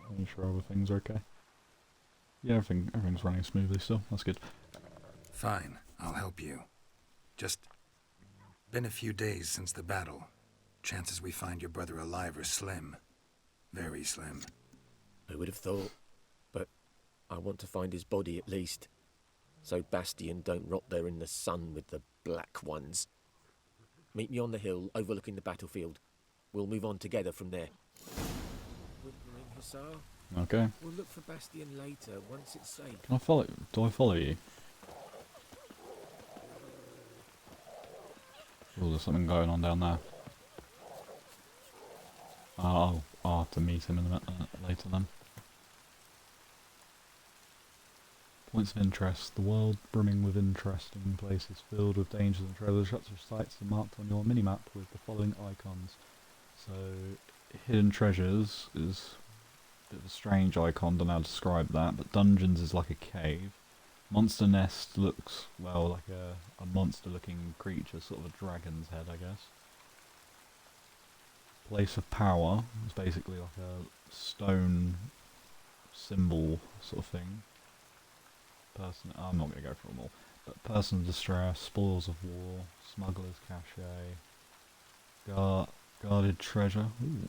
Making sure everything's okay. Yeah, everything's running smoothly still. That's good. Fine, I'll help you. Just been a few days since the battle. Chances we find your brother alive are slim. Very slim. I would have thought, but I want to find his body at least. So Bastion don't rot there in the sun with the Black Ones. Meet me on the hill overlooking the battlefield. We'll move on together from there. Whimpering Hussar. Okay. We'll look for Bastion later, once it's safe. Can I follow? Do I follow you? Oh, there's something going on down there. I'll have to meet him in a minute, later then. Points of interest. The world brimming with interesting places filled with dangers and treasure. Shots of sights are marked on your mini-map with the following icons. So, hidden treasures is a bit of a strange icon, don't know how to describe that, but dungeons is like a cave. Monster nest looks, well, like a monster looking creature, sort of a dragon's head, I guess. Place of power is basically like a stone symbol sort of thing. Person, I'm not going to go through them all, but person of distress, spoils of war, smuggler's cache, guarded treasure, ooh,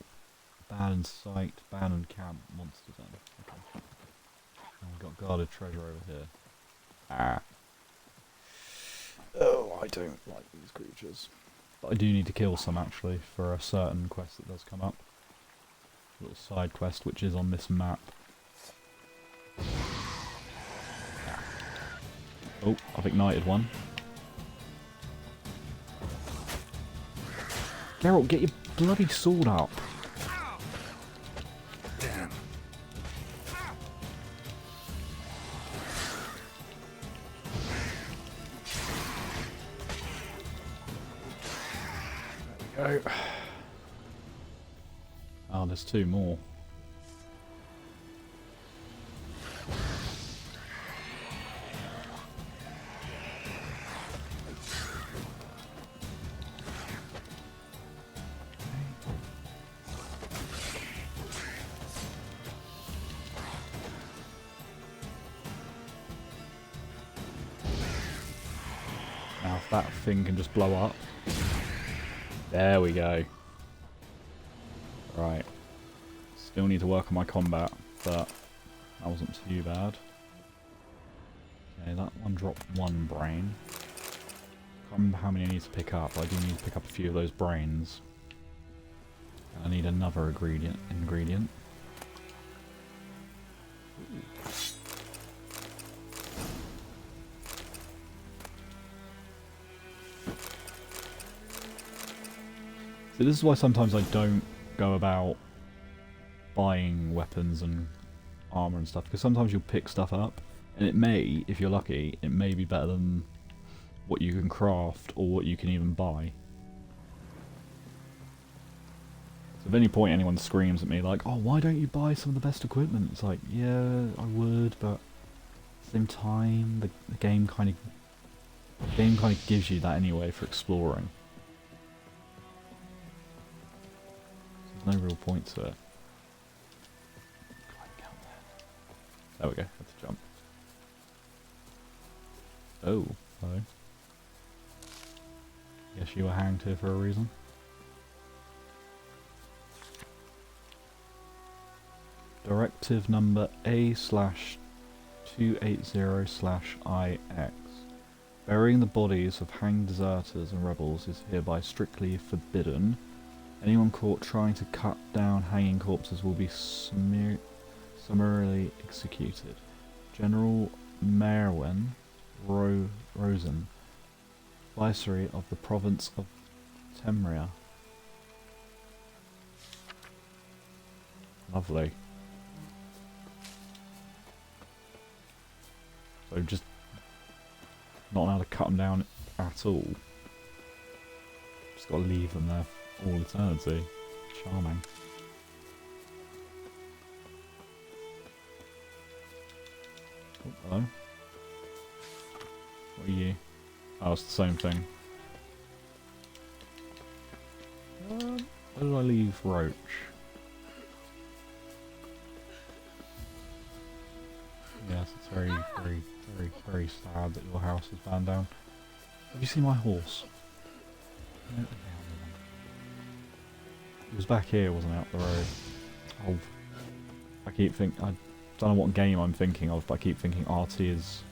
abandoned site, abandoned camp, monster den. Okay. And we've got guarded treasure over here. Ah. Oh, I don't like these creatures. But I do need to kill some actually for a certain quest that does come up. A little side quest which is on this map. Oh, I've ignited one. Geralt, get your bloody sword up. Damn. There we go. Oh, there's two more. Now if that thing can just blow up. There we go. Right. Still need to work on my combat, but that wasn't too bad. Okay, that one dropped one brain. Can't remember how many I need to pick up, but I do need to pick up a few of those brains. And I need another ingredient. So this is why sometimes I don't go about buying weapons and armor and stuff, because sometimes you'll pick stuff up and it may, if you're lucky, it may be better than what you can craft or what you can even buy. So if at any point anyone screams at me like, oh, why don't you buy some of the best equipment? It's like, yeah, I would, but at the same time, the game kind of gives you that anyway for exploring. There's no real point to it. There we go, that's a jump. Oh, hello. Guess you were hanged here for a reason. Directive number A/280/IX. Burying the bodies of hanged deserters and rebels is hereby strictly forbidden. Anyone caught trying to cut down hanging corpses will be summarily executed. General Merwin Rosen, Viceroy of the province of Temria. Lovely. So just not allowed to cut them down at all. Just got to leave them there for all eternity. Charming. Oh, hello. What are you? Oh, it's the same thing. Where did I leave Roach? Yes, it's very, very, very, very sad that your house was burned down. Have you seen my horse? No, he was back here, wasn't he, up the road? Oh, I keep thinking, I don't know what game I'm thinking of, but I keep thinking RT is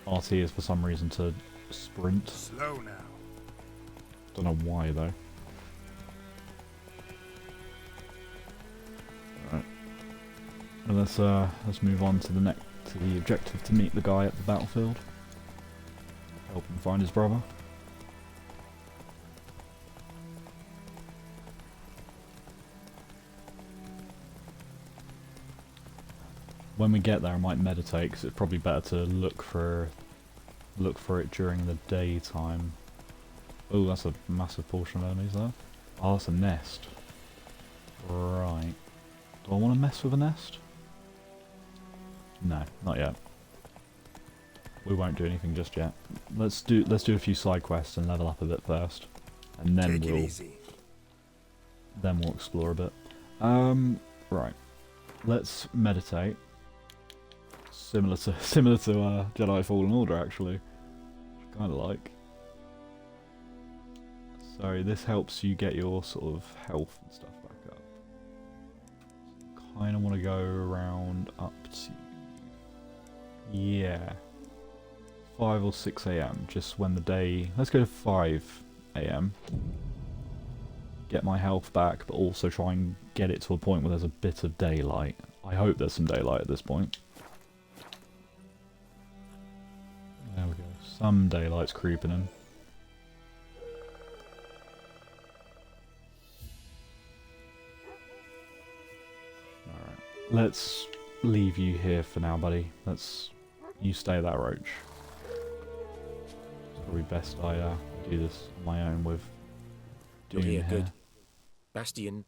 for some reason to sprint. Slow now. Don't know why though. Alright. Well, let's move on to the objective to meet the guy at the battlefield. Help him find his brother. When we get there I might meditate, because it's probably better to look for it during the daytime. Oh, that's a massive portion of enemies there. Oh, that's a nest. Right. Do I want to mess with a nest? No, not yet. We won't do anything just yet. Let's do a few side quests and level up a bit first, and then Take it easy. Then we'll explore a bit. Right. Let's meditate. Similar to Jedi Fallen Order, actually. Kind of like. So this helps you get your sort of health and stuff back up. Kind of want to go around up to, yeah, 5 or 6 a.m. Just when the day. Let's go to 5 a.m. Get my health back, but also try and get it to a point where there's a bit of daylight. I hope there's some daylight at this point. There we go. Some daylight's creeping in. Alright. Let's leave you here for now, buddy. You stay that roach. It's probably best I do this on my own with You're Doom here, here. good. Bastion.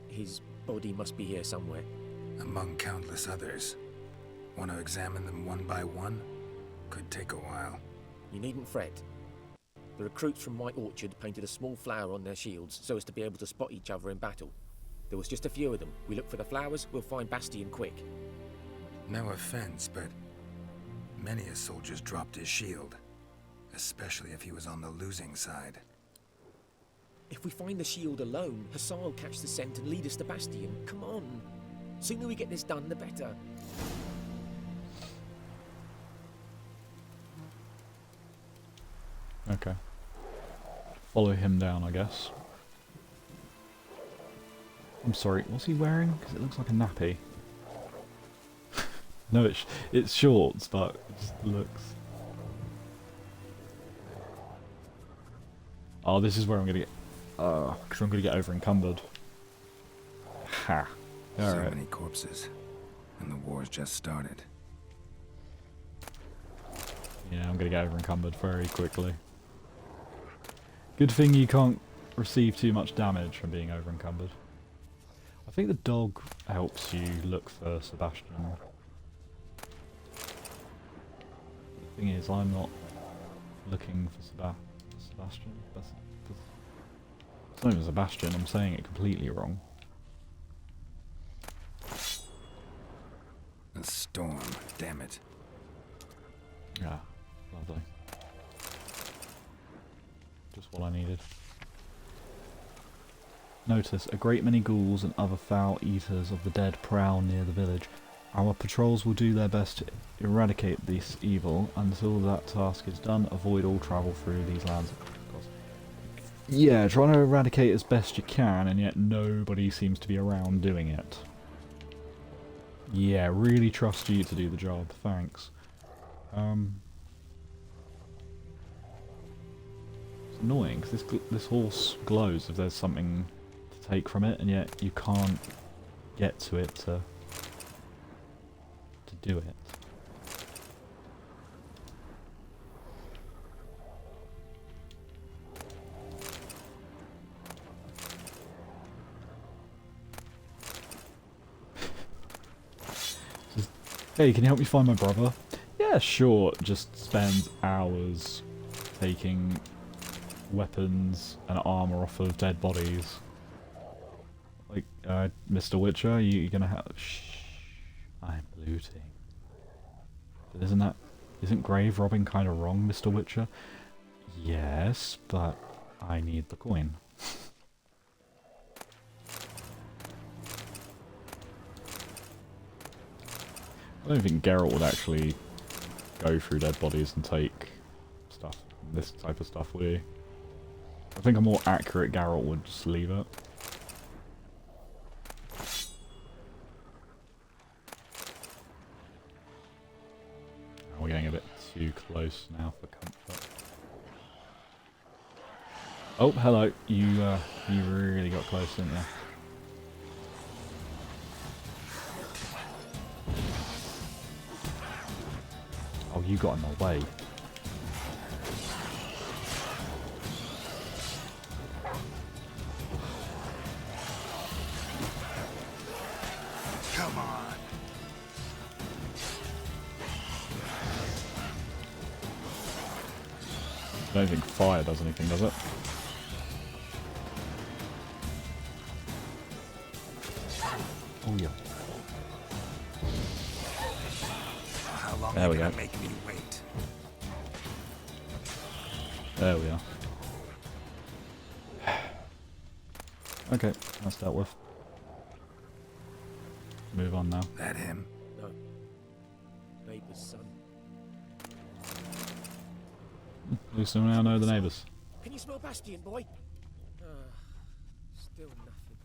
His body must be here somewhere. Among countless others. Want to examine them one by one? Could take a while. You needn't fret. The recruits from White Orchard painted a small flower on their shields so as to be able to spot each other in battle. There was just a few of them. We look for the flowers, we'll find Bastion quick. No offense, but many a soldier's dropped his shield. Especially if he was on the losing side. If we find the shield alone, Hassan will catch the scent and lead us to Bastion. Come on. Sooner we get this done, the better. Okay. Follow him down, I guess. I'm sorry, what's he wearing? Because it looks like a nappy. No, it's shorts, but it just looks... Oh, this is where I'm gonna get... because I'm gonna get over encumbered. Ha. So Alright. many corpses. And the war's just started. Yeah, I'm gonna get over encumbered very quickly. Good thing you can't receive too much damage from being over encumbered. I think the dog helps you look for Sebastian. The thing is, I'm not looking for Sebastian. It's not even Sebastian, I'm saying it completely wrong. A storm, damn it. Yeah, lovely. Just what I needed. Notice, a great many ghouls and other foul eaters of the dead prowl near the village. Our patrols will do their best to eradicate this evil. Until that task is done, avoid all travel through these lands. Yeah, trying to eradicate as best you can, and yet nobody seems to be around doing it. Yeah, really trust you to do the job, thanks. It's annoying, because this horse glows if there's something to take from it, and yet you can't get to it to do it. Hey, can you help me find my brother? Yeah, sure. Just spends hours taking weapons and armor off of dead bodies. Like, Mr. Witcher, you're gonna have... Shh. I'm looting. But isn't grave robbing kind of wrong, Mr. Witcher? Yes, but I need the coin. I don't think Geralt would actually go through dead bodies and take stuff, this type of stuff, would he? I think a more accurate Geralt would just leave it. We're getting a bit too close now for comfort. Oh, hello. You really got close, didn't you? Oh, you got in my way. I don't think fire does anything, does it? Oh yeah. How long There we go. Make me wait. There we are. Okay, that's dealt with. Move on now. That him? No. Neighbour's son. At least we now know the neighbours. Can you smell Bastion, boy? Still nothing.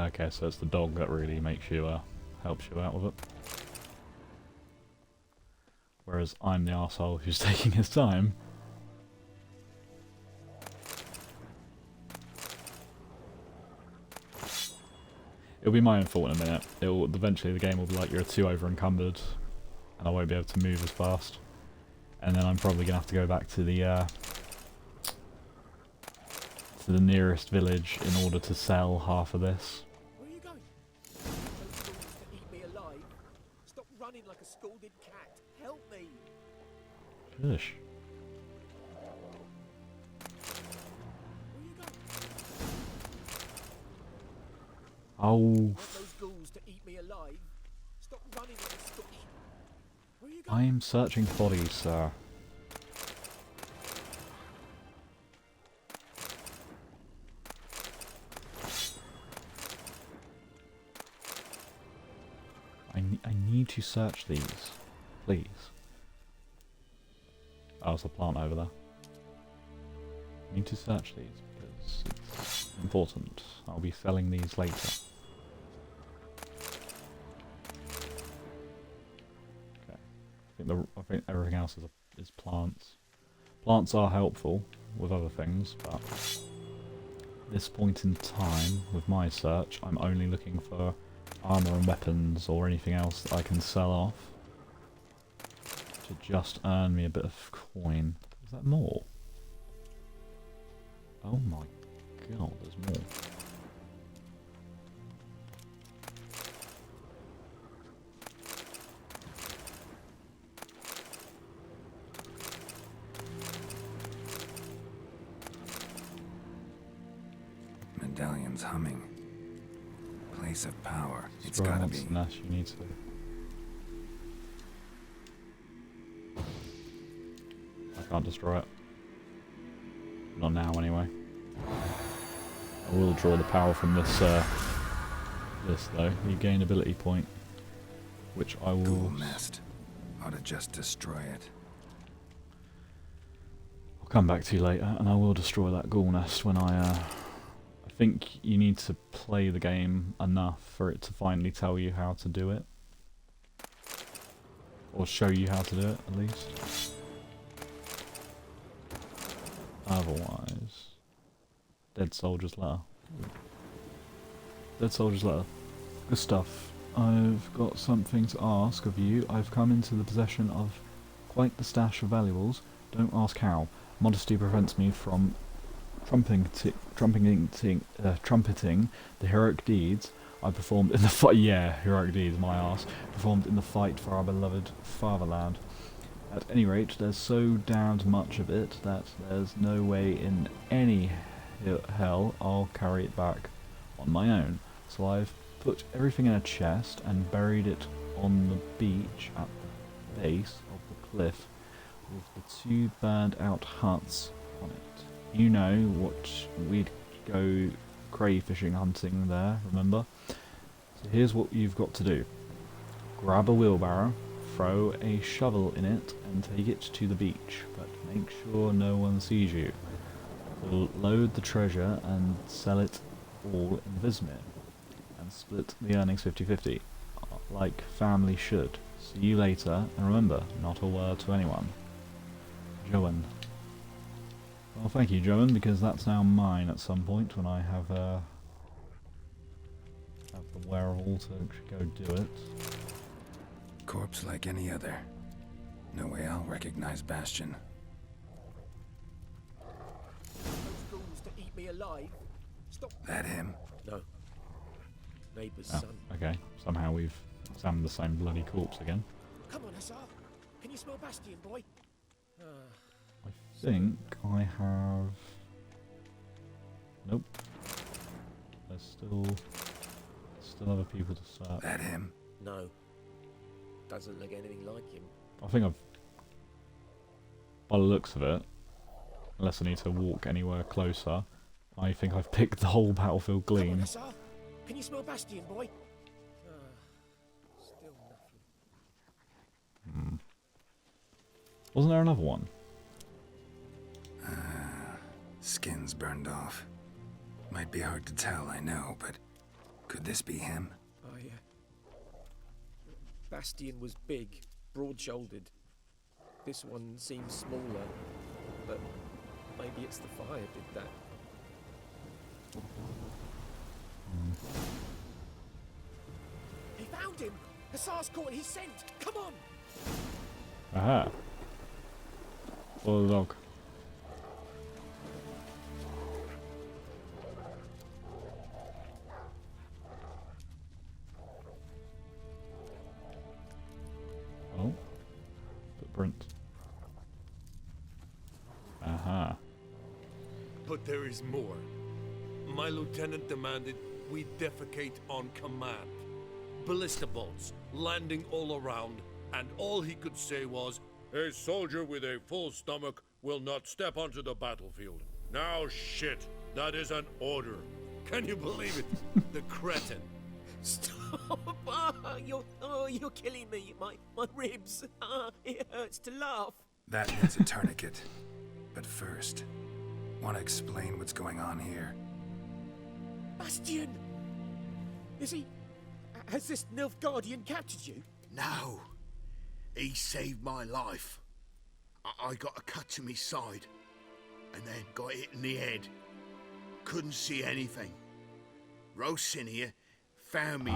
Okay, so it's the dog that really makes you, helps you out with it. Whereas I'm the arsehole who's taking his time. It'll be my own fault in a minute. Eventually the game will be like, you're too over encumbered and I won't be able to move as fast. And then I'm probably gonna have to go back to the nearest village in order to sell half of this. Where are you going? Those fools to eat me alive. Stop running like a scalded cat. Help me. Fish. Oh. Want those ghouls to eat me alive? Stop running like a scalded. Where are you going? I am searching for bodies, sir. I need to search these, please. Oh, there's a plant over there. I need to search these because it's important. I'll be selling these later. Okay. I think everything else is plants. Plants are helpful with other things, but at this point in time, with my search, I'm only looking for armor and weapons or anything else that I can sell off to just earn me a bit of coin. Is that more? Oh my god, there's more. Medallion's humming. Place of power. It's Destroy gotta once be. unless you need to. I can't destroy it. Not now, anyway. I will draw the power from this. This though. You gain ability point, which I will. Ghoul nest. Ought to just destroy it. I'll come back to you later, and I will destroy that ghoul nest when I think you need to play the game enough for it to finally tell you how to do it. Or show you how to do it, at least. Otherwise... Dead Soldier's Letter. Dead Soldier's Letter. Good stuff. I've got something to ask of you. I've come into the possession of quite the stash of valuables. Don't ask how. Modesty prevents me from trumpeting the heroic deeds I performed in the fight. Yeah, heroic deeds, my arse. Performed in the fight for our beloved fatherland. At any rate, there's so damned much of it that there's no way in any hell I'll carry it back on my own. So I've put everything in a chest and buried it on the beach at the base of the cliff with the 2 burned out huts on it. You know what, we'd go crayfishing hunting there, remember? So here's what you've got to do. Grab a wheelbarrow, throw a shovel in it and take it to the beach, but make sure no one sees you. We'll load the treasure and sell it all in Vizimir, and split the earnings 50-50, like family should. See you later, and remember, not a word to anyone. Joan. Well, thank you, Joan, because that's now mine at some point when I have the wherewithal to actually go do it. Corpse like any other. No way I'll recognize Bastion. Those ghouls to eat me alive. Stop. That him? No. Neighbour's Oh, son. okay. Somehow we've examined the same bloody corpse again. Come on, Hussar. Can you smell Bastion, boy? I think I have... Nope. There's still other people to search. That him? No. Doesn't look anything like him. I think I've... By the looks of it, unless I need to walk anywhere closer, I think I've picked the whole battlefield clean. Hussar, can you smell Bastion, boy? Still nothing. Wasn't there another one? Skin's burned off. Might be hard to tell, I know, but could this be him? Oh, yeah. Bastion was big, broad-shouldered. This one seems smaller, but maybe it's the fire did that. He found him! Hussar's caught his scent! Come on! Aha. Follow the dog. Oh. Footprint. Aha. But there is more. My lieutenant demanded we defecate on command. Ballista bolts landing all around, and all he could say was, "A soldier with a full stomach will not step onto the battlefield." Now shit, that is an order. Can you believe it? The cretin. Stop! You're killing me. My ribs. It hurts to laugh. That needs a tourniquet. But first, want to explain what's going on here? Bastion! Has this Nilfgaardian captured you? No. He saved my life. I got a cut to my side, and then got hit in the head. Couldn't see anything. Rosinia found me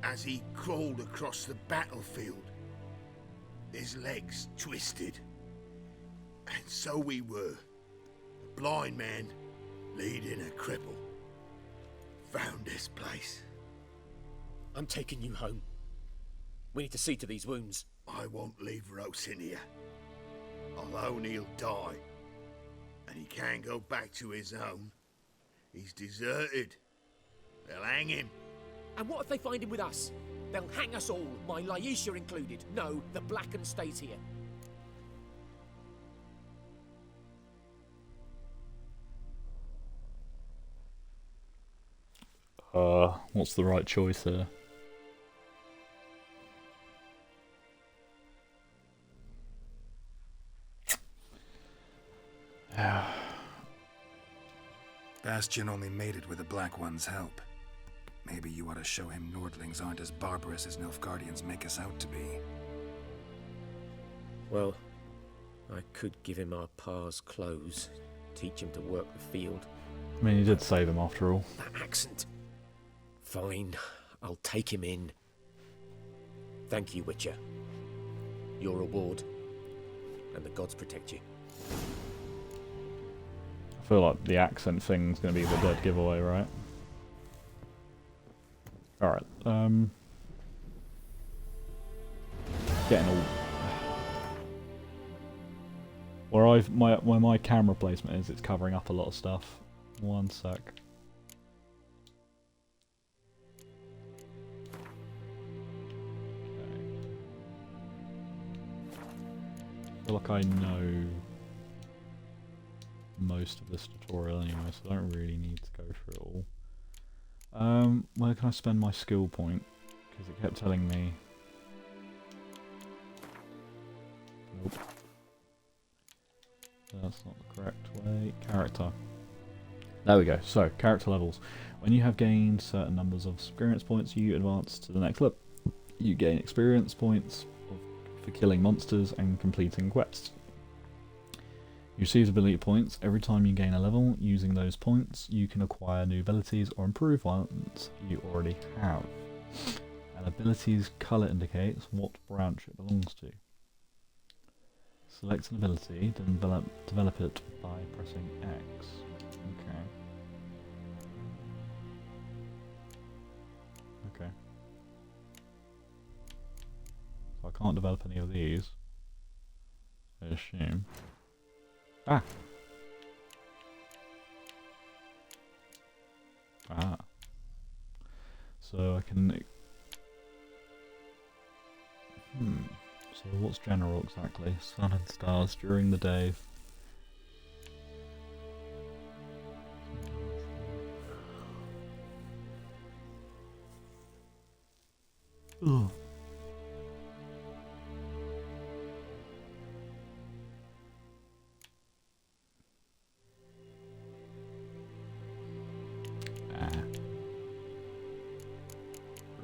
as he crawled across the battlefield. His legs twisted. And so we were. A blind man leading a cripple. Found this place. I'm taking you home. We need to see to these wounds. I won't leave Rosinia. Alone he'll die. And he can't go back to his own. He's deserted. They'll hang him. And what if they find him with us? They'll hang us all, my Laisha included. No, the Blacken stays here. What's the right choice here? Bastion only made it with the Black One's help. Maybe you ought to show him Nordlings aren't as barbarous as Nilfgaardians make us out to be. Well, I could give him our pa's clothes, teach him to work the field. I mean, he did save him after all. That accent. Fine, I'll take him in. Thank you, Witcher. Your reward. And the gods protect you. I feel like the accent thing's going to be the dead giveaway, right? Alright, getting all... Where my camera placement is, it's covering up a lot of stuff. One sec. I feel like I know most of this tutorial anyway, so I don't really need to go through it all. Where can I spend my skill point? Because it kept telling me... Nope. That's not the correct way. Character. There we go. So, character levels. When you have gained certain numbers of experience points, you advance to the next level. You gain experience points for killing monsters and completing quests. You receive ability points every time you gain a level. Using those points, you can acquire new abilities or improve ones you already have. An ability's colour indicates what branch it belongs to. Select an ability, then develop it by pressing X. Okay. Okay. So I can't develop any of these. I assume. Ah! Ah. So I can... So what's general exactly? Sun and stars during the day. Ugh.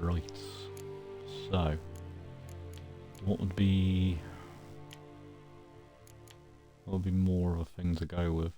Right. So, what would be more of a thing to go with?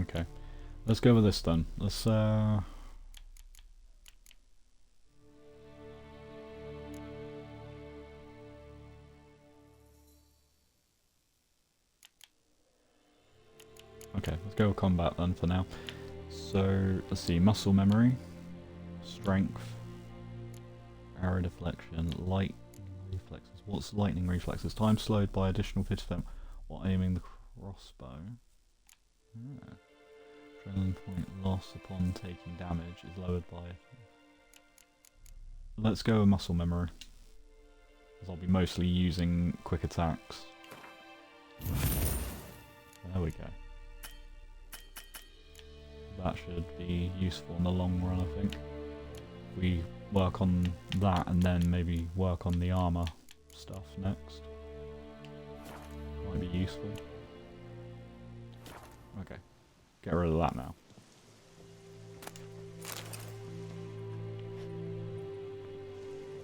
Okay, let's go with this then. Let's okay, let's go with combat then for now. So let's see, muscle memory, strength, arrow deflection, light reflexes. What's lightning reflexes? Time slowed by additional 50% while aiming the crossbow. Adrenaline point loss upon taking damage is lowered by... Let's go with muscle memory, as I'll be mostly using quick attacks. There we go. That should be useful in the long run, I think. We work on that and then maybe work on the armor stuff next. Might be useful. Okay, get rid of that now.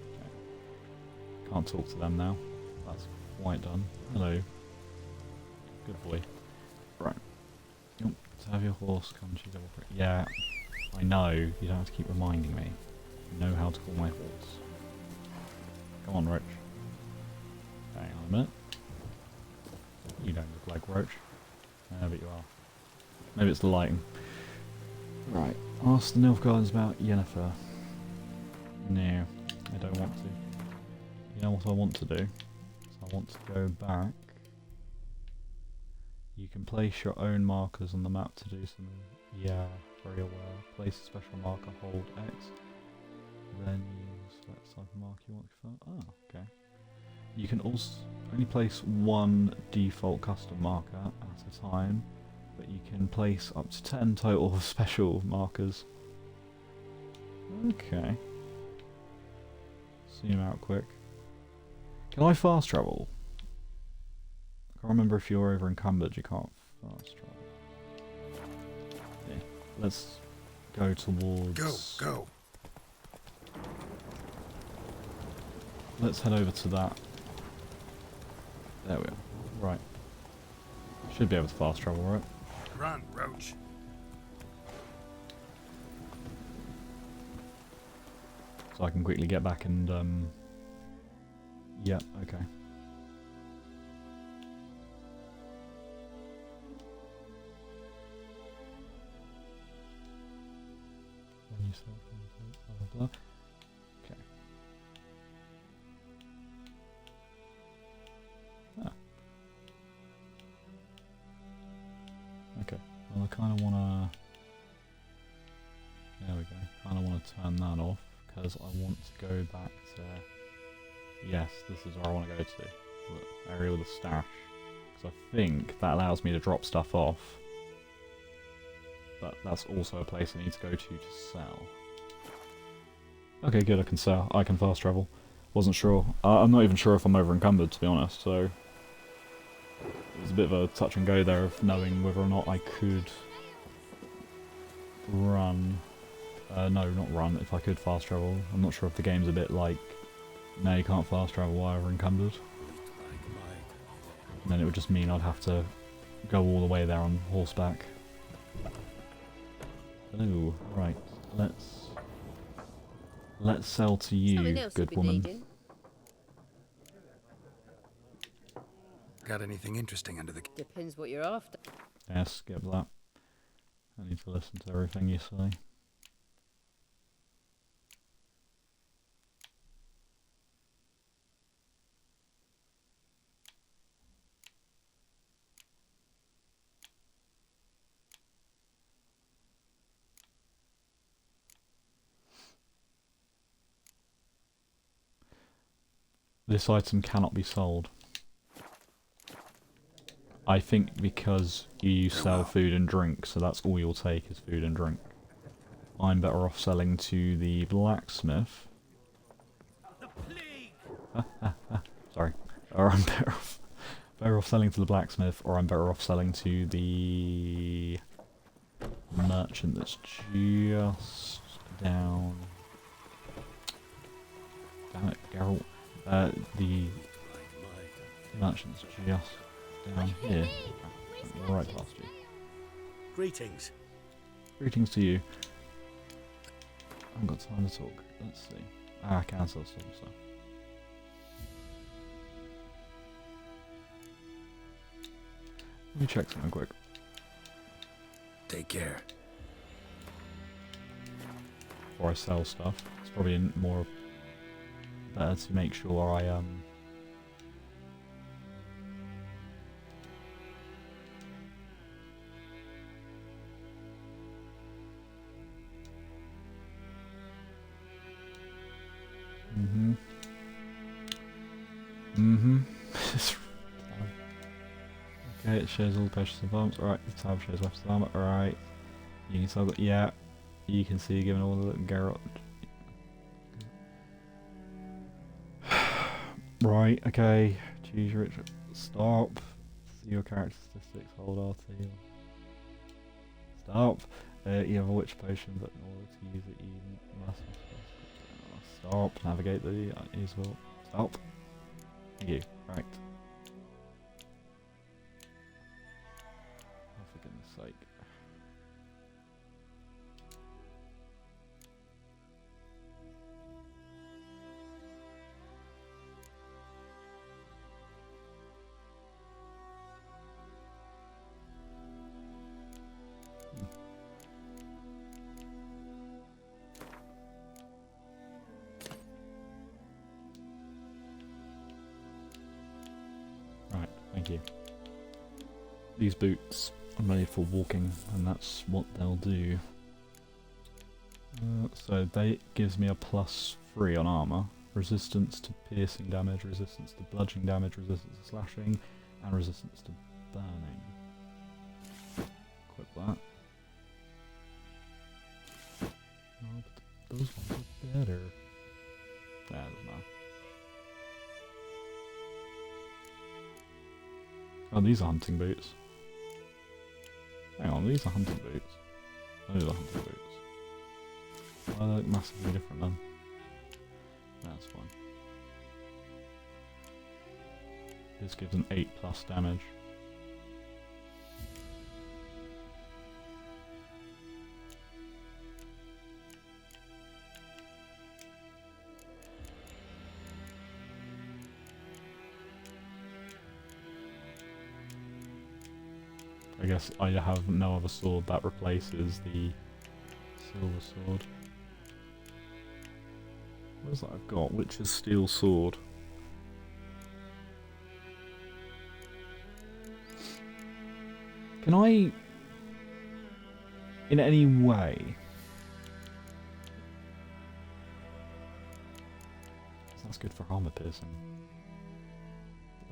Okay. Can't talk to them now. That's quite done. Hello. Good boy. Right. Yep. To have your horse come to double break. Yeah, I know. You don't have to keep reminding me. I know how to call my horse. Come on, Roach. Hang on a minute. You don't look like Roach. There but you are. Maybe it's the lighting. Right. Ask the Nilfgaardians about Yennefer. No, I don't want to. You know what I want to do? So I want to go back. You can place your own markers on the map to do something. Yeah, very aware. Place a special marker, hold X. Then use that type of mark you want to confirm. Oh, okay. You can also only place one default custom marker at a time, but you can place up to 10 total special markers. Okay. Zoom out quick. Can I fast travel? I can't remember if you're over encumbered, you can't fast travel. Yeah, let's go towards... Go! Let's head over to that. There we are. Right. Should be able to fast travel, right? Run, Roach. So I can quickly get back and, yeah, okay. When you self blah blah blah. Okay. Ah. Okay. Well, I kind of want to... There we go. Kind of want to turn that off because I want to go back to... Yes, this is where I want to go to. The area with the stash. Because I think that allows me to drop stuff off. But that's also a place I need to go to sell. Okay, good. I can fast travel. Wasn't sure. I'm not even sure if I'm over encumbered, to be honest. So it was a bit of a touch and go there of knowing whether or not I could run. No, not run. If I could fast travel, I'm not sure if the game's a bit like, no, you can't fast travel while you're encumbered. And then it would just mean I'd have to go all the way there on horseback. Oh, right. Let's sell to you, good woman. Got anything interesting under the... Depends what you're after. Yeah, skip that. I need to listen to everything you say. This item cannot be sold. I think because you sell food and drink, so that's all you'll take is food and drink. I'm better off selling to the blacksmith. Sorry. Or I'm better off selling to the blacksmith, or I'm better off selling to the merchant that's just down. Damn it, Geralt. The merchant's just down here. Right past you. Greetings. Greetings to you. I haven't got time to talk. Let's see. I can sell some stuff. Let me check something quick. Take care. Before I sell stuff, it's probably more better to make sure I Okay, it shows all the purchases of arms. Alright, the tab shows weapons of armor. Alright. You can tell that, yeah. You can see given all the Geralt. Right, okay. Choose your stop. See your character statistics, hold RT. Stop. You have a witch potion, but in order to use it, you must stop. Navigate the usable. Stop. Thank you. Right. Oh, for goodness sake. Right, thank you. These boots are made for walking, and that's what they'll do. So they gives me a +3 on armor, resistance to piercing damage, resistance to bludgeoning damage, resistance to slashing, and resistance to burning. Equip that. Oh, but those ones are better. Nah, doesn't matter. Oh, these are hunting boots. Hang on, these are hunting boots. Those are hunting boots. Why they look massively different then? That's fine. This gives an 8+ damage. I guess I have no other sword that replaces the silver sword. What is that I've got? Which is steel sword? Can I, in any way, that's good for armor piercing.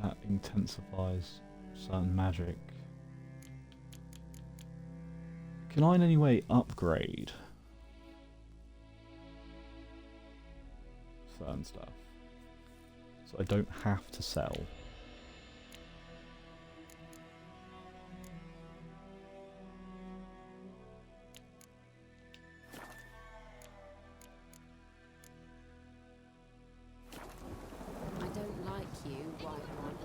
That intensifies certain magic. Can I in any way upgrade burn stuff. So I don't have to sell. I don't like you, white one.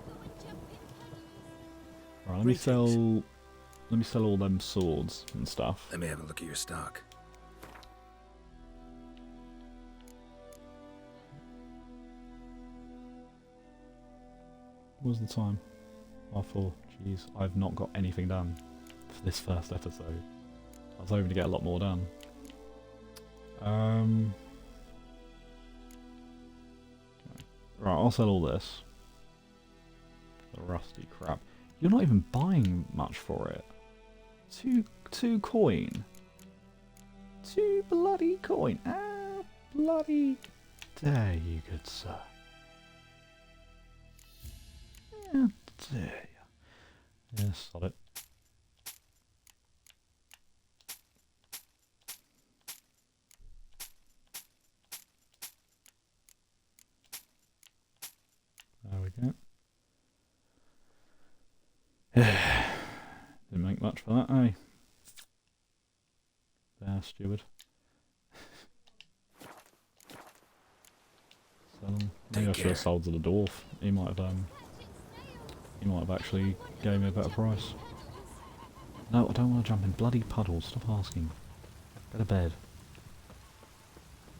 Right, let me sell all them swords and stuff. Let me have a look at your stock. What was the time? R4. Jeez, I've not got anything done for this first episode. I was hoping to get a lot more done. Okay. Right, I'll sell all this. The rusty crap. You're not even buying much for it. Two coin. 2 bloody coin. Ah, bloody dare you, good sir. Yeah, dare you. Yes, got it. There we go. Didn't make much for that, eh? There, steward. Maybe I should have sold to the dwarf. He might have actually gave me a better price. No, I don't want to jump in bloody puddles. Stop asking. Go to bed.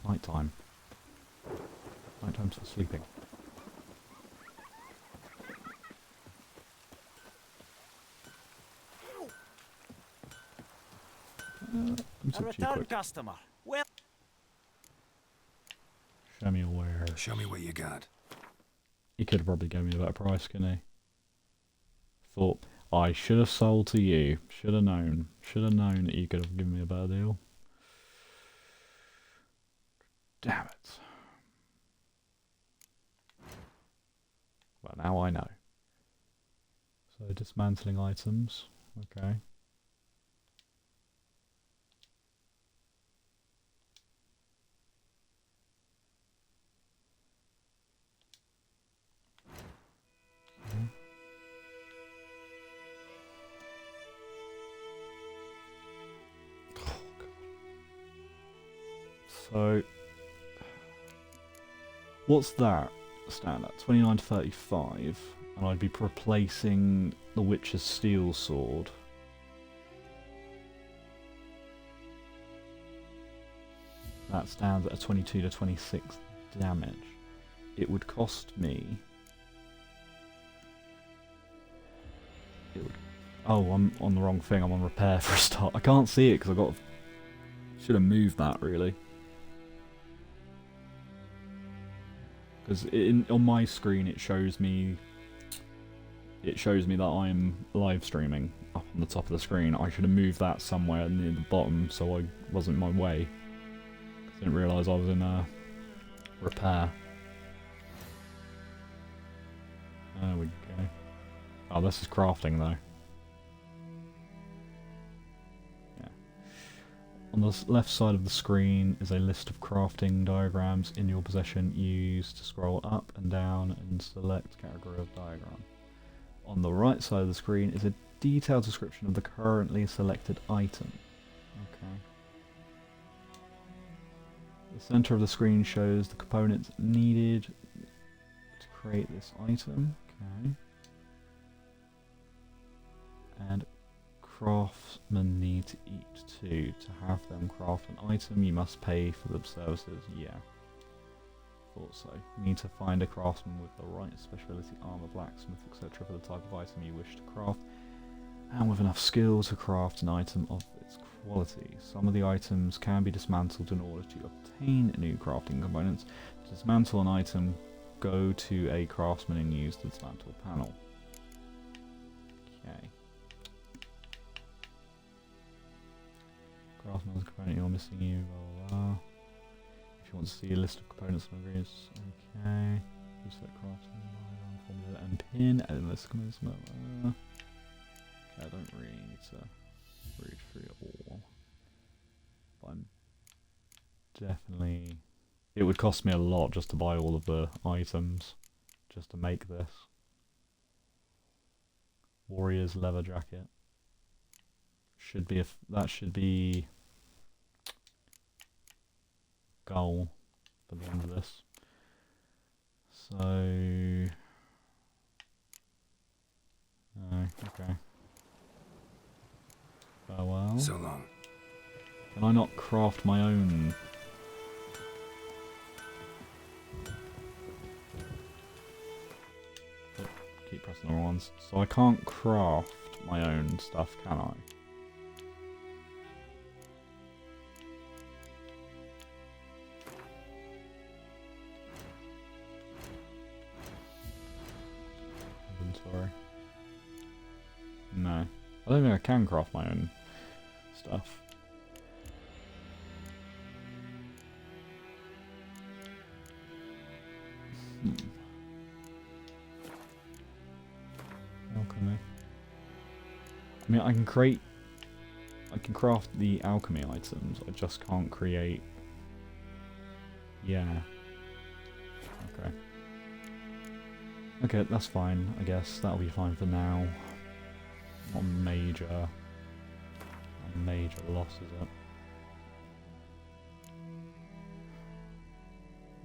Night time. Night time's for sleeping. A return customer. Well, show me your wares. Show me what you got. He could have probably given me a better price, couldn't he? Thought I should have sold to you. Should have known. Should have known that you could have given me a better deal. Damn it. Well, now I know. So dismantling items. Okay. So, what's that stand at? 29 to 35, and I'd be replacing the Witcher's Steel Sword. That stands at a 22 to 26 damage. It would cost me... Oh, I'm on the wrong thing. I'm on repair for a start. I can't see it because I got... Should have moved that, really. Because on my screen it shows me that I'm live streaming up on the top of the screen. I should have moved that somewhere near the bottom so I wasn't in my way. I didn't realise I was in repair. There we go. Oh, this is crafting though. On the left side of the screen is a list of crafting diagrams in your possession. Use to scroll up and down and select category of diagram. On the right side of the screen is a detailed description of the currently selected item. Okay. The center of the screen shows the components needed to create this item. Okay. And craftsmen need to eat too. To have them craft an item, you must pay for the services. Yeah. Thought so. You need to find a craftsman with the right specialty, armor, blacksmith, etc. for the type of item you wish to craft, and with enough skill to craft an item of its quality. Some of the items can be dismantled in order to obtain new crafting components. To dismantle an item, go to a craftsman and use the dismantle panel. Okay. Craftsman's component you're missing, you blah, blah, blah. If you want to see a list of components and ingredients, okay. You select craftsman, formula and pin, and list of components. I don't really need to read through it all. But I'm definitely It would cost me a lot just to buy all of the items, just to make this. Warrior's leather jacket. Should be that should be goal for the end of this. So, okay. Farewell. So long. Can I not craft my own? Keep pressing the wrong ones. So I can't craft my own stuff, can I? Inventory. No. I don't think I can craft my own stuff. Alchemy. I mean, I can craft the alchemy items, I just can't create... Yeah. Okay. Okay, that's fine, I guess. That'll be fine for now. Not a major loss, is it?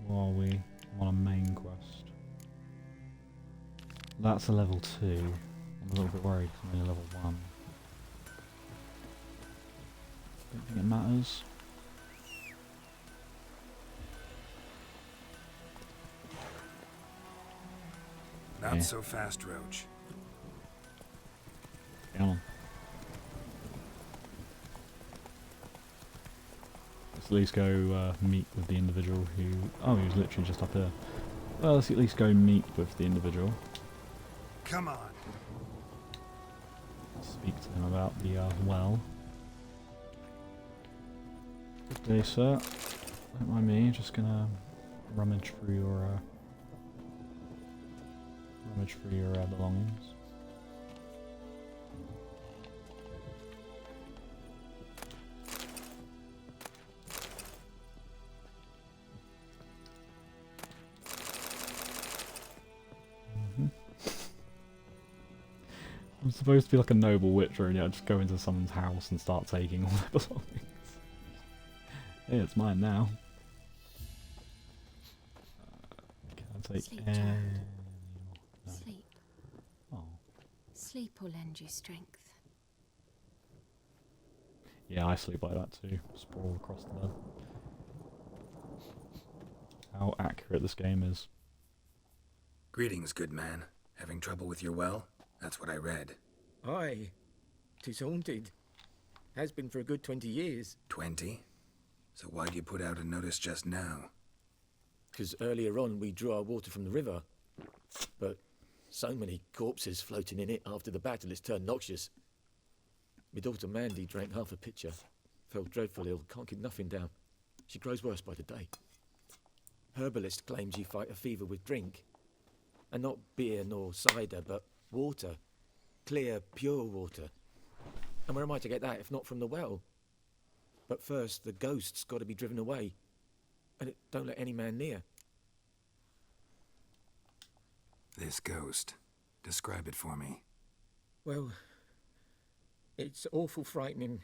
Where are we? On a main quest. That's a level 2. I'm a little bit worried because I'm only level 1. Don't think it matters. Not so fast, Roach. Come on. Let's at least go meet with the individual who... Oh, he was literally just up here. Well, let's at least go meet with the individual. Come on. Speak to him about the well. Good day, sir. Don't mind me, just gonna rummage through your belongings. I'm supposed to be like a noble witcher and I just go into someone's house and start taking all their belongings. Hey, it's mine now. Can I take Sleep, any child. No. Sleep. Oh. Sleep will lend you strength. Yeah, I sleep like that too. Sprawl across the bed. How accurate this game is. Greetings, good man. Having trouble with your well? That's what I read. Aye. 'Tis haunted. Has been for a good 20 years. 20? So why'd you put out a notice just now? 'Cause earlier on we drew our water from the river. But so many corpses floating in it after the battle it's turned noxious. My daughter Mandy drank half a pitcher. Fell dreadful ill, can't keep nothing down. She grows worse by the day. Herbalist claims you fight a fever with drink. And not beer nor cider, but water. Clear, pure water. And where am I to get that if not from the well? But first, the ghost's got to be driven away. And it don't let any man near. This ghost. Describe it for me. Well, it's awful frightening.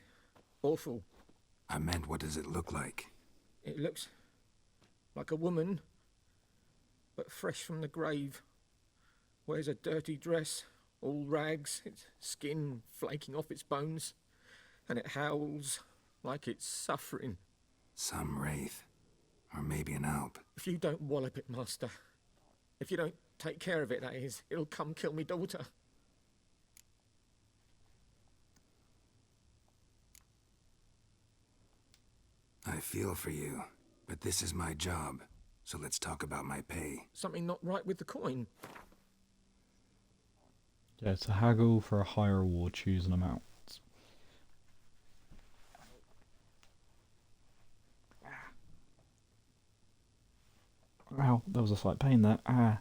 Awful. I meant, what does it look like? It looks like a woman, but fresh from the grave. Wears a dirty dress, all rags, its skin flaking off its bones, and it howls like it's suffering. Some wraith. Or maybe an alp. If you don't wallop it, master, if you don't take care of it, that is, it'll come kill me daughter. I feel for you, but this is my job, so let's talk about my pay. Something not right with the coin. Yeah, to haggle for a higher reward, choose an amount. Ow, there was a slight pain there. Ah.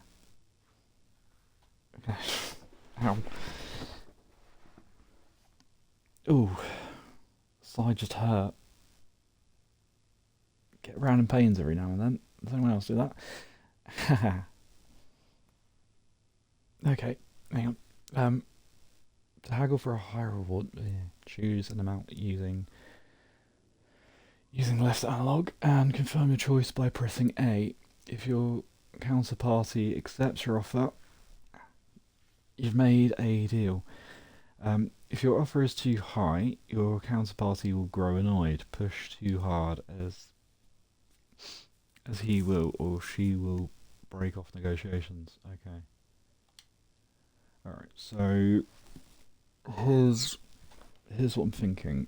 Okay. Ow. Ooh. Side just hurt. Get random pains every now and then. Does anyone else do that? Okay, hang on. To haggle for a higher reward, choose an amount using left analog and confirm your choice by pressing A. If your counterparty accepts your offer, you've made a deal. If your offer is too high, your counterparty will grow annoyed. Push too hard as he will or she will break off negotiations. Okay. Alright, so here's what I'm thinking.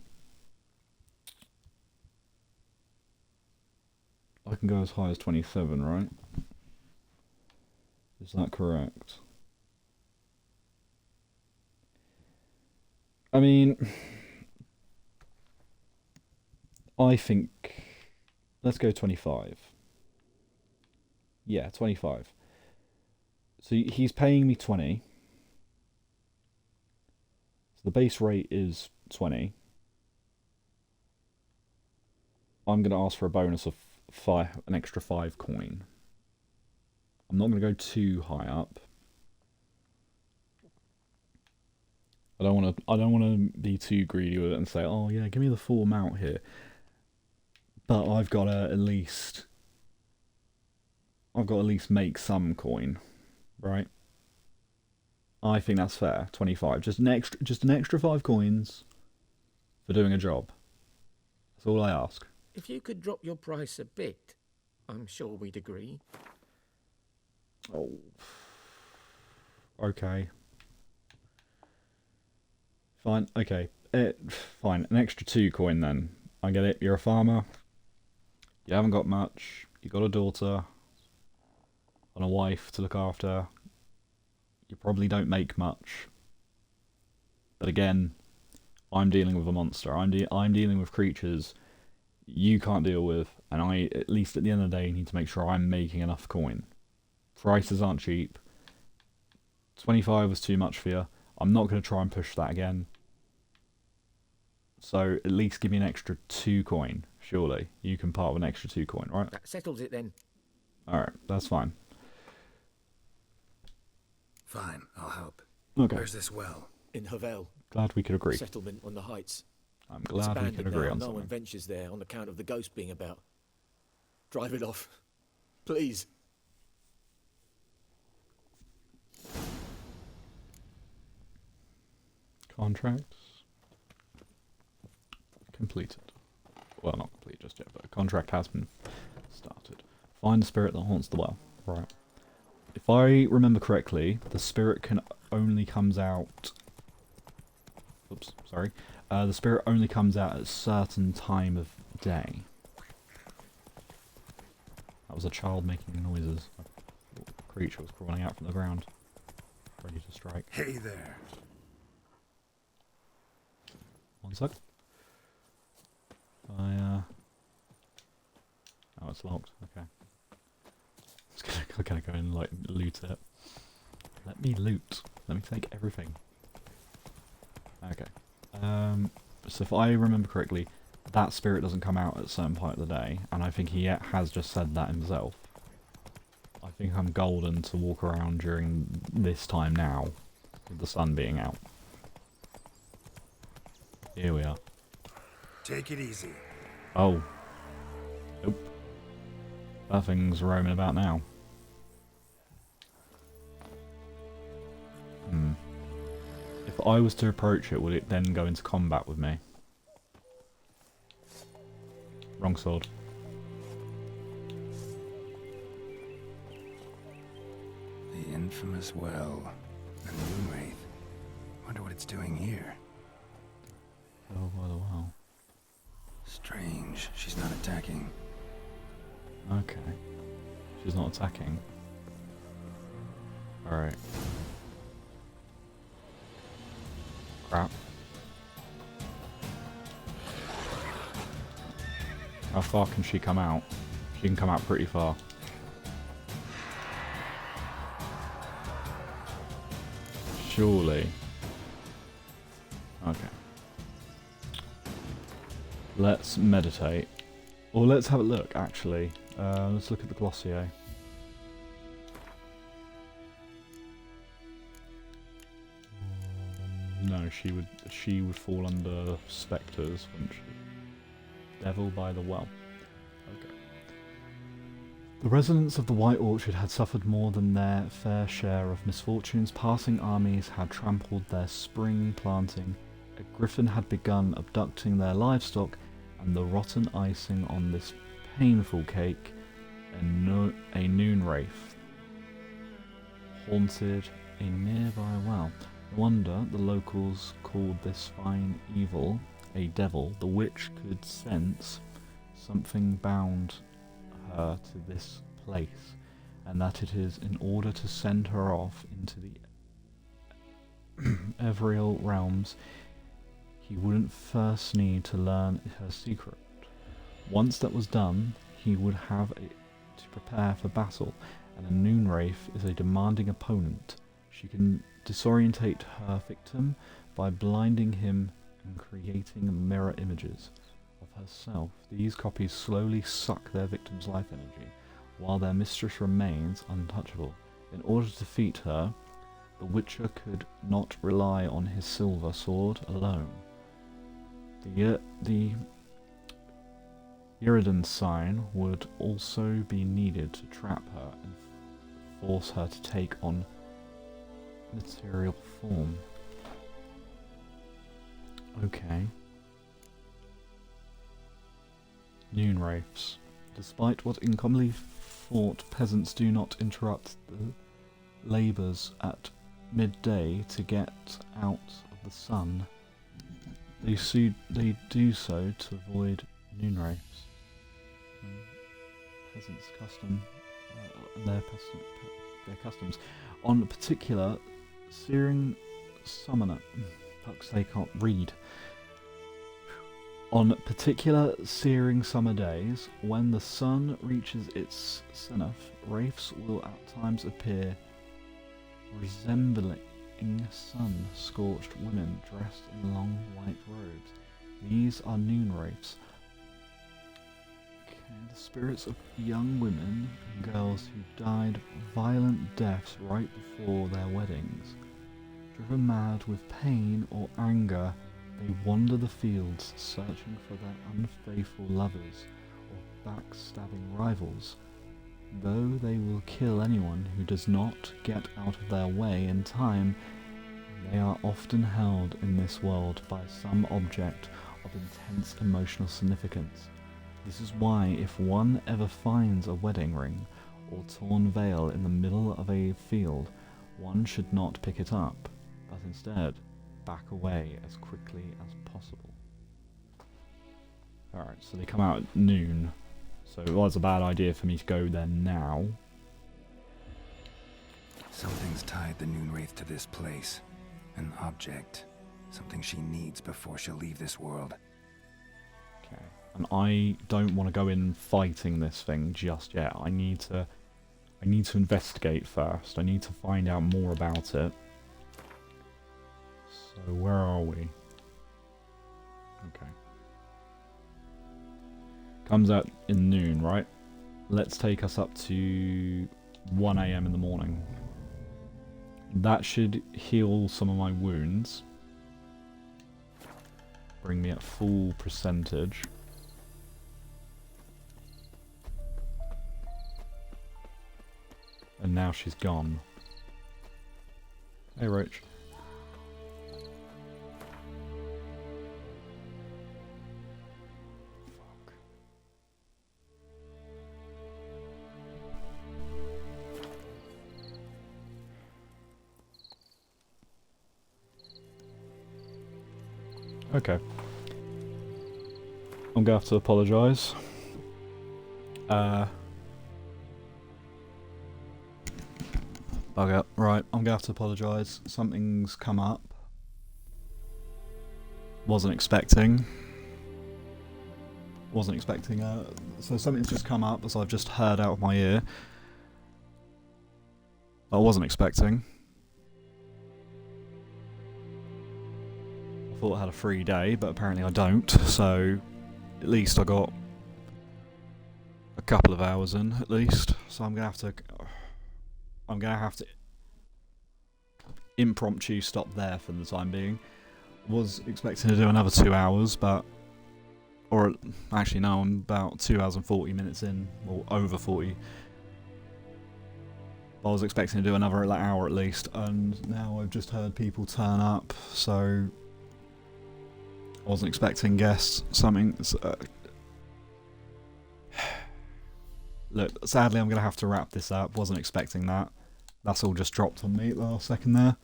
I can go as high as 27, right? Is that correct? I mean, I think let's go 25. Yeah, 25. So he's paying me 20. So the base rate is 20. I'm going to ask for a bonus of an extra 5 coin. I'm not going to go too high up. I don't want to be too greedy with it and say, oh yeah, give me the full amount here. But I've got to at least make some coin, right? I think that's fair. 25, just an extra 5 coins for doing a job. That's all I ask. If you could drop your price a bit, I'm sure we'd agree. Oh. Okay. Fine, okay. Fine, an extra 2 coin then. I get it, you're a farmer. You haven't got much. You got a daughter. And a wife to look after. You probably don't make much. But again, I'm dealing with a monster. I'm dealing with creatures you can't deal with, and I, at least at the end of the day, need to make sure I'm making enough coin. Prices aren't cheap. 25 was too much for you. I'm not going to try and push that again. So at least give me an extra 2 coin, surely. You can part with an extra 2 coin, right? That settles it then. Alright, that's fine. Fine, I'll help. Okay. Where's this well? In Havel. Glad we could agree. Settlement on the heights. I'm glad we could agree on no something. one ventures there on account of the ghost being about. Drive it off. Please. Contracts. Completed. Well, not complete just yet, but a contract has been started. Find the spirit that haunts the well. Right. If I remember correctly, the spirit only comes out... Oops, sorry. The spirit only comes out at a certain time of day. That was a child making noises. A creature was crawling out from the ground, ready to strike. Hey there. One sec. Oh, it's locked. Okay. I'm gonna go and like loot it. Let me loot. Let me take everything. Okay. So if I remember correctly, that spirit doesn't come out at a certain part of the day, and I think he has just said that himself. I think I'm golden to walk around during this time now, with the sun being out. Here we are. Take it easy. Oh. Nope. That thing's roaming about now. If I was to approach it, would it then go into combat with me? Wrong sword. The infamous well. A moon wraith. Wonder what it's doing here. Oh, wow. Strange. She's not attacking. Okay. She's not attacking. Alright. Crap. How far can she come out? She can come out pretty far. Surely. Okay. Let's meditate. Or let's have a look, actually. Let's look at the glossier. No, she would fall under spectres, wouldn't she? Devil by the well. Okay. The residents of the White Orchard had suffered more than their fair share of misfortunes. Passing armies had trampled their spring planting. A griffin had begun abducting their livestock, and the rotten icing on this painful cake, a noon wraith haunted a nearby well. No wonder the locals called this fine evil a devil. The witch could sense something bound her to this place, and that it is in order to send her off into the ethereal realms he wouldn't first need to learn her secret. Once that was done, he would have to prepare for battle, and a noon wraith is a demanding opponent. She can disorientate her victim by blinding him and creating mirror images of herself. These copies slowly suck their victim's life energy, while their mistress remains untouchable. In order to defeat her, the Witcher could not rely on his silver sword alone. The Iridan sign would also be needed to trap her and force her to take on material form. Okay. Noon wraiths. Despite what incommonly thought, peasants do not interrupt the labours at midday to get out of the sun. They do so to avoid noon wraiths. Peasants' custom, their customs. On a particular searing summer, fuck's sake, I can't read. On particular searing summer days, when the sun reaches its zenith, wraiths will at times appear, resembling sun-scorched women dressed in long white robes. These are noon wraiths. The spirits of young women and girls who died violent deaths right before their weddings. Driven mad with pain or anger, they wander the fields searching for their unfaithful lovers or backstabbing rivals. Though they will kill anyone who does not get out of their way in time, they are often held in this world by some object of intense emotional significance. This is why if one ever finds a wedding ring or torn veil in the middle of a field, one should not pick it up, but instead back away as quickly as possible. Alright, so they come out at noon, so it was a bad idea for me to go there now. Something's tied the noon wraith to this place. An object. Something she needs before she'll leave this world. Okay. And I don't want to go in fighting this thing just yet. I need to investigate first. I need to find out more about it. So where are we? Okay. Comes out in noon, right? Let's take us up to 1 AM in the morning. That should heal some of my wounds. Bring me at full percentage. And now she's gone. Hey, Roach. Okay. I'm gonna have to apologise. Bugger. Right, I'm gonna have to apologise. Something's come up. Wasn't expecting. So something's just come up as I've just heard out of my ear. I wasn't expecting. I thought I had a free day, but apparently I don't, so at least I got a couple of hours in at least, so I'm gonna have to impromptu stop there for the time being. Was expecting to do another 2 hours, but actually no, I'm about 2 hours and 40 minutes in, or over 40. I was expecting to do another hour at least, and now I've just heard people turn up, so I wasn't expecting guests. Look, sadly I'm going to have to wrap this up. Wasn't expecting that. That's all just dropped on me at the last second there.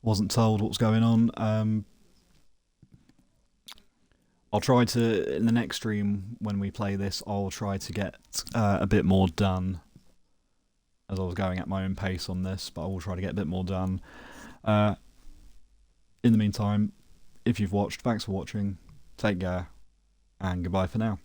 Wasn't told what was going on. I'll try to, in the next stream when we play this, I'll try to get a bit more done. As I was going at my own pace on this, but I will try to get a bit more done. In the meantime, if you've watched, thanks for watching, take care, and goodbye for now.